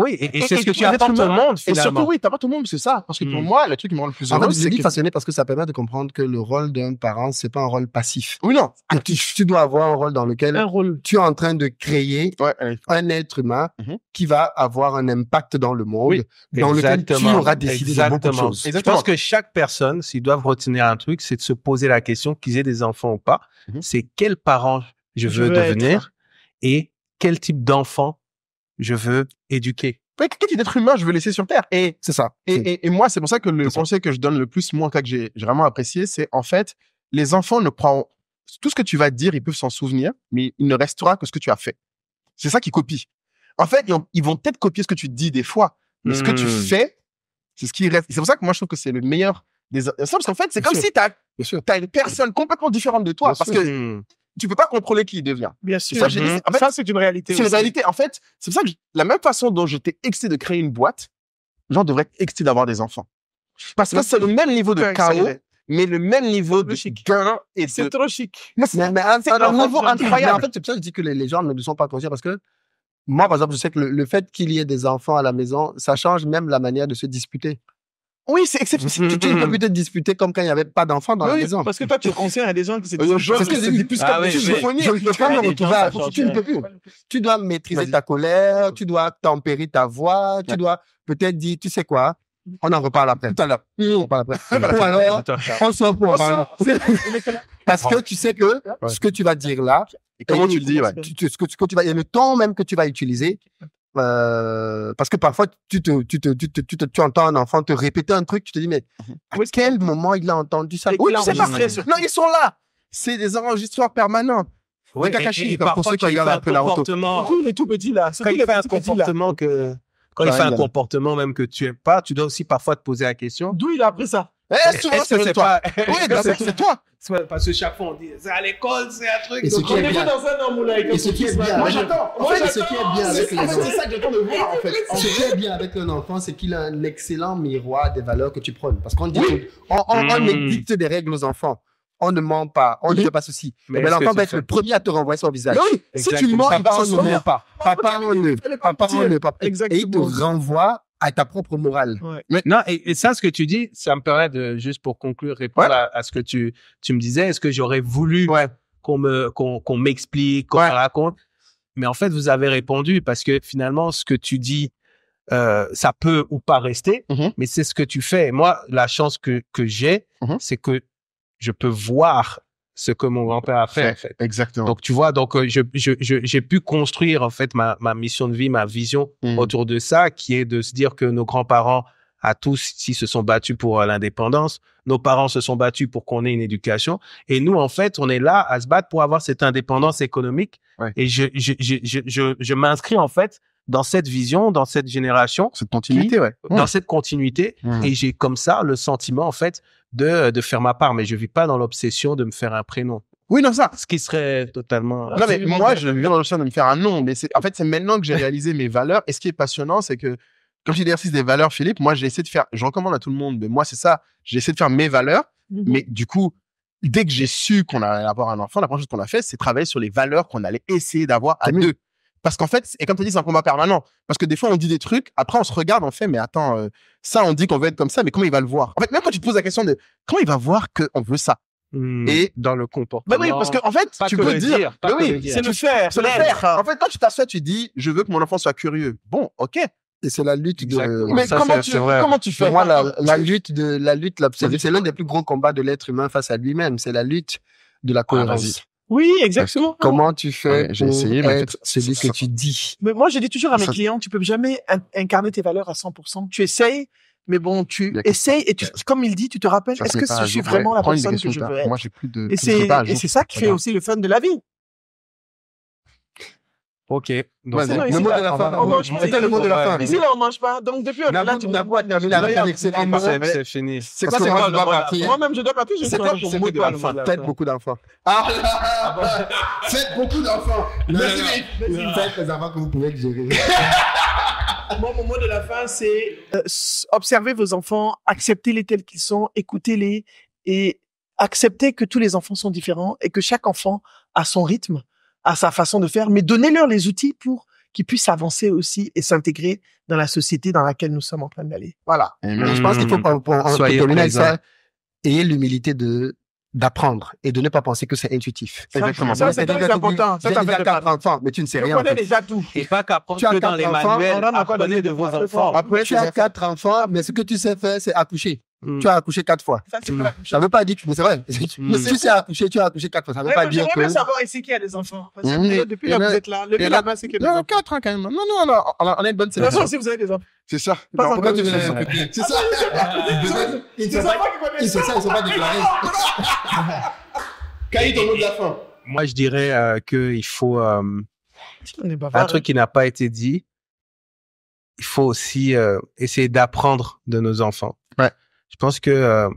Speaker 2: c'est ce que tu apportes au monde, finalement.
Speaker 1: Et surtout, oui, t'apportes au monde, c'est ça. Parce que pour moi, le truc qui me rend le plus heureux,
Speaker 6: c'est façonner parce que ça permet de comprendre que le rôle d'un parent, c'est pas un rôle passif.
Speaker 1: Oui, non.
Speaker 6: Tu dois avoir un rôle dans lequel tu es en train de créer un être humain qui va avoir un impact dans le monde, dans lequel tu auras décidé de beaucoup de choses.
Speaker 2: Je pense que chaque personne, s'ils doivent retenir un truc, c'est de se poser la question, qu'ils aient des enfants ou pas, c'est quel parent je veux devenir et quel type d'enfant je veux éduquer.
Speaker 1: Quel type d'être humain je veux laisser sur Terre. Et
Speaker 6: c'est ça.
Speaker 1: Et moi, c'est pour ça que le conseil que je donne le plus, moi, en cas que j'ai vraiment apprécié, c'est en fait, les enfants ne prennent tout ce que tu vas dire, ils peuvent s'en souvenir, mais il ne restera que ce que tu as fait. C'est ça qu'ils copient. En fait, ils vont peut-être copier ce que tu dis des fois, mais ce que tu fais, c'est ce qui reste. C'est pour ça que moi, je trouve que c'est le meilleur des parce qu'en fait, c'est comme si t'as une personne complètement différente de toi, parce que tu peux pas contrôler qui il devient.
Speaker 4: Bien sûr.
Speaker 1: Ça, en fait,
Speaker 4: ça, c'est une réalité.
Speaker 1: C'est une réalité. En fait, c'est pour ça que la même façon dont j'étais excité de créer une boîte, les gens devraient être excités d'avoir des enfants. Parce que c'est le même niveau de chaos, mais le même niveau de gain et de...
Speaker 4: C'est trop chic.
Speaker 1: C'est un niveau incroyable.
Speaker 6: En fait, c'est pour ça que je dis que les gens ne le sont pas conscients, parce que moi, par exemple, je sais que le fait qu'il y ait des enfants à la maison, ça change même la manière de se disputer.
Speaker 1: Oui, c'est exceptionnel.
Speaker 6: Tu ne peux plus te disputer comme quand il n'y avait pas d'enfants dans la maison.
Speaker 4: Parce que toi, tu es conscient, il y a des gens qui se
Speaker 6: disent. C'est ce que j'ai dit plus comme je ne peux pas me retrouver. Tu ne peux plus. Tu dois maîtriser ta colère, tu dois tempérer ta voix, tu dois peut-être dire, tu sais quoi, on en reparle après. Tout à l'heure. On parle après. Ou alors, on s'en pour en parler. Parce que tu sais que ce que tu vas dire là,
Speaker 1: et comment tu le dis,
Speaker 6: ce que tu vas, et le ton même que tu vas utiliser, parce que parfois tu entends un enfant te répéter un truc, tu te dis mais à quel moment il a entendu ça?
Speaker 1: Oui, c'est pas vrai. Non, ils sont là. C'est des enregistrements permanents.
Speaker 2: Oui, et parfois quand il fait un comportement,
Speaker 4: tous les tout petits là,
Speaker 2: quand il fait un comportement quand il fait un comportement même que tu aimes pas, tu dois aussi parfois te poser la question.
Speaker 4: D'où il a appris ça?
Speaker 1: Souvent c'est toi. Oui, c'est toi.
Speaker 2: Parce que chaque fois on dit c'est à l'école, c'est un truc.
Speaker 6: Et ce qui est bien.
Speaker 4: Et
Speaker 6: ce qui est bien.
Speaker 1: Moi j'attends.
Speaker 6: En fait, ce qui est bien avec les enfants.
Speaker 1: C'est ça que j'attends de voir en fait.
Speaker 6: Ce qui est bien avec un enfant, c'est qu'il a un excellent miroir des valeurs que tu prônes. Parce qu'on dit, on édicte des règles aux enfants. On ne ment pas, on ne fait pas ceci. Mais l'enfant va être le premier à te renvoyer son visage.
Speaker 1: Oui, si tu mens, il va s'en souvenir pas.
Speaker 6: Papa, on ne. Et il te renvoie à ta propre morale.
Speaker 2: Ouais. Mais non, et ça, ce que tu dis, ça me permet de, juste pour conclure, répondre à ce que tu me disais. Est-ce que j'aurais voulu qu'on m'explique, qu'on me raconte? Mais en fait, vous avez répondu parce que finalement, ce que tu dis, ça peut ou pas rester, mais c'est ce que tu fais. Moi, la chance que j'ai, c'est que je peux voir ce que mon grand-père a fait, en fait.
Speaker 1: Exactement.
Speaker 2: Donc, tu vois, donc, j'ai pu construire, en fait, ma mission de vie, ma vision autour de ça, qui est de se dire que nos grands-parents, à tous, s'ils se sont battus pour l'indépendance, nos parents se sont battus pour qu'on ait une éducation. Et nous, en fait, on est là à se battre pour avoir cette indépendance économique. Ouais. Et je m'inscris, en fait, dans cette vision, dans cette génération.
Speaker 1: Cette continuité,
Speaker 2: dans cette continuité. Et j'ai comme ça le sentiment, en fait, de faire ma part. Mais je vis pas dans l'obsession de me faire un prénom.
Speaker 1: Oui, non, ça.
Speaker 2: Ce qui serait totalement...
Speaker 1: Non, mais moi, je vis dans l'obsession de me faire un nom. Mais en fait, c'est maintenant que j'ai réalisé mes valeurs. Et ce qui est passionnant, c'est que quand j'exerce des valeurs, Philippe, moi, j'ai essayé de faire... Je recommande à tout le monde, mais moi, c'est ça. J'ai essayé de faire mes valeurs. Mais du coup, dès que j'ai su qu'on allait avoir un enfant, la première chose qu'on a fait, c'est travailler sur les valeurs qu'on allait essayer d'avoir à deux. Parce qu'en fait, et comme tu dis, c'est un combat permanent. Parce que des fois, on dit des trucs, après, on se regarde, on fait, mais attends, ça, on dit qu'on veut être comme ça, mais comment il va le voir? En fait, même quand tu te poses la question de comment il va voir qu'on veut ça?
Speaker 2: Et dans le comportement.
Speaker 1: Bah oui, parce qu'en fait, tu peux dire,
Speaker 4: c'est le faire.
Speaker 1: C'est le faire. En fait, quand tu t'assois, tu dis, je veux que mon enfant soit curieux. Bon, ok.
Speaker 6: Et c'est la lutte de...
Speaker 1: Mais comment tu fais?
Speaker 6: Pour moi, la lutte, c'est l'un des plus gros combats de l'être humain face à lui-même. C'est la lutte de la cohérence.
Speaker 4: Oui, exactement.
Speaker 6: Comment tu fais
Speaker 1: j'ai essayé,
Speaker 6: pour être celui que tu dis?
Speaker 4: Mais moi, je dis toujours à mes clients, tu peux jamais incarner tes valeurs à 100%. Tu essayes, mais bon, tu essayes et comme il dit, tu te rappelles, est-ce que je suis vraiment la personne que je veux être?
Speaker 1: Moi, j'ai plus de...
Speaker 4: Et c'est ça qui fait aussi le fun de la vie.
Speaker 2: Ok.
Speaker 6: Donc, le mot de la fin. C'était le mot de la fin.
Speaker 4: Ici, là, on mange pas. Donc, depuis là, tu n'as pas terminé avec un excellent mot.
Speaker 2: C'est fini.
Speaker 4: C'est quoi, moi-même, je dois partir.
Speaker 6: C'est quoi pour mot de la fin? Faites beaucoup d'enfants.
Speaker 10: Faites beaucoup d'enfants.
Speaker 6: Faites les enfants que vous pouvez gérer.
Speaker 4: Moi, mon mot de la fin, c'est observez vos enfants, acceptez-les tels qu'ils sont, écoutez-les et acceptez que tous les enfants sont différents et que chaque enfant a son rythme, a sa façon de faire, mais donnez-leur les outils pour qu'ils puissent avancer aussi et s'intégrer dans la société dans laquelle nous sommes en train d'aller. Voilà.
Speaker 6: Je pense qu'il faut terminer ça, ayez l'humilité d'apprendre et de ne pas penser que c'est intuitif.
Speaker 4: Exactement. Ça, c'est très important. Ça,
Speaker 6: t'as déjà 4 enfants, mais tu ne sais rien.
Speaker 4: Tu connais déjà tout.
Speaker 2: Et pas qu'apprendre que dans les manuels, apprenez de vos enfants.
Speaker 6: Après, tu as 4 enfants, mais ce que tu sais faire, c'est accoucher. Tu as accouché 4 fois. Ça veut pas dire que, mais c'est vrai. Si tu sais accoucher, tu as accouché 4 fois. Ça veut pas dire que.
Speaker 4: J'aimerais savoir ici qui a des enfants. Depuis là, vous êtes là. Levez la main, c'est qu'il y a des enfants.
Speaker 1: 4 quand même. Non, on a une bonne sélection.
Speaker 4: De toute façon, si vous avez des enfants.
Speaker 1: C'est ça.
Speaker 10: Pourquoi tu veux les occuper? C'est ça. Ils ne sont pas déclarés. Caïd, ton mot de la fin.
Speaker 2: Moi, je dirais qu'il faut un truc qui n'a pas été dit. Il faut aussi essayer d'apprendre de nos enfants.
Speaker 1: Ouais.
Speaker 2: Je pense que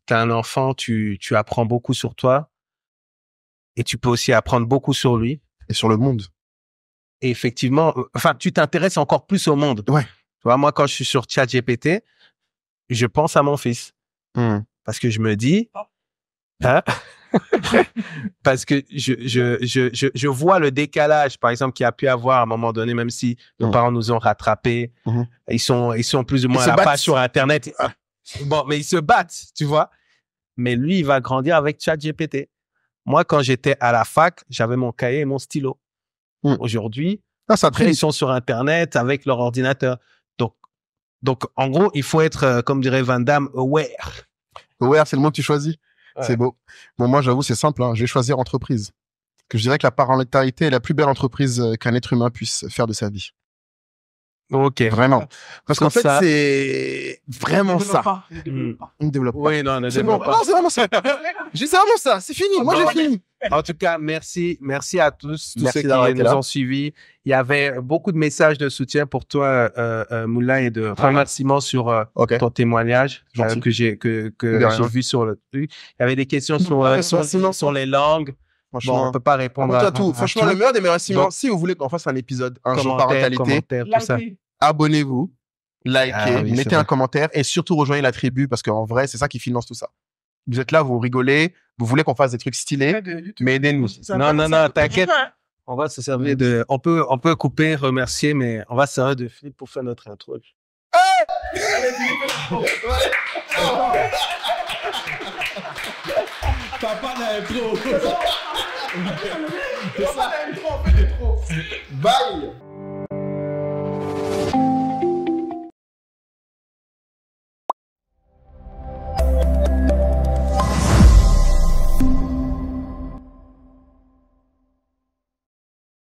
Speaker 2: tu as un enfant, tu apprends beaucoup sur toi et tu peux aussi apprendre beaucoup sur lui.
Speaker 1: Et sur le monde.
Speaker 2: Et effectivement, tu t'intéresses encore plus au monde.
Speaker 1: Ouais.
Speaker 2: Tu vois, moi, quand je suis sur ChatGPT, je pense à mon fils. Parce que je me dis... parce que je vois le décalage, par exemple, qu'il y a pu avoir à un moment donné, même si nos parents nous ont rattrapés. Ils sont plus ou moins à la page sur Internet. Bon, mais ils se battent, tu vois. Mais lui, il va grandir avec ChatGPT. Moi, quand j'étais à la fac, j'avais mon cahier et mon stylo. Aujourd'hui, ils sont sur Internet avec leur ordinateur. Donc, en gros, il faut être, comme dirait Van Damme, aware.
Speaker 1: Aware, c'est le mot que tu choisis.
Speaker 2: Ouais.
Speaker 1: C'est beau. Bon, moi, j'avoue, c'est simple. Je vais choisir entreprise. Que je dirais que la parentalité est la plus belle entreprise qu'un être humain puisse faire de sa vie.
Speaker 2: Ok.
Speaker 1: Vraiment. Parce qu'en fait, c'est vraiment ça. On ne développe pas.
Speaker 2: Oui, non,
Speaker 1: c'est bon. Non, c'est vraiment ça. C'est vraiment ça. C'est fini. Moi, j'ai fini.
Speaker 2: En tout cas, merci à tous ceux qui nous ont suivis. Il y avait beaucoup de messages de soutien pour toi, Moulin, et de remerciements sur ton témoignage que j'ai vu sur le truc. Il y avait des questions sur les langues. Bon, on peut pas répondre à
Speaker 1: tout. Franchement, le meilleur des remerciements, si vous voulez qu'on fasse un épisode un jour parentalité, abonnez-vous, likez, mettez un commentaire et surtout rejoignez la tribu parce qu'en vrai, c'est ça qui finance tout ça. Vous êtes là, vous rigolez, vous voulez qu'on fasse des trucs stylés, mais aidez-nous.
Speaker 2: Non, t'inquiète. On va se servir de... On peut couper, remercier, mais on va se servir de Philippe pour faire notre intro.
Speaker 10: Papa d'intro. Papa d'intro, on fait des trop. Bye.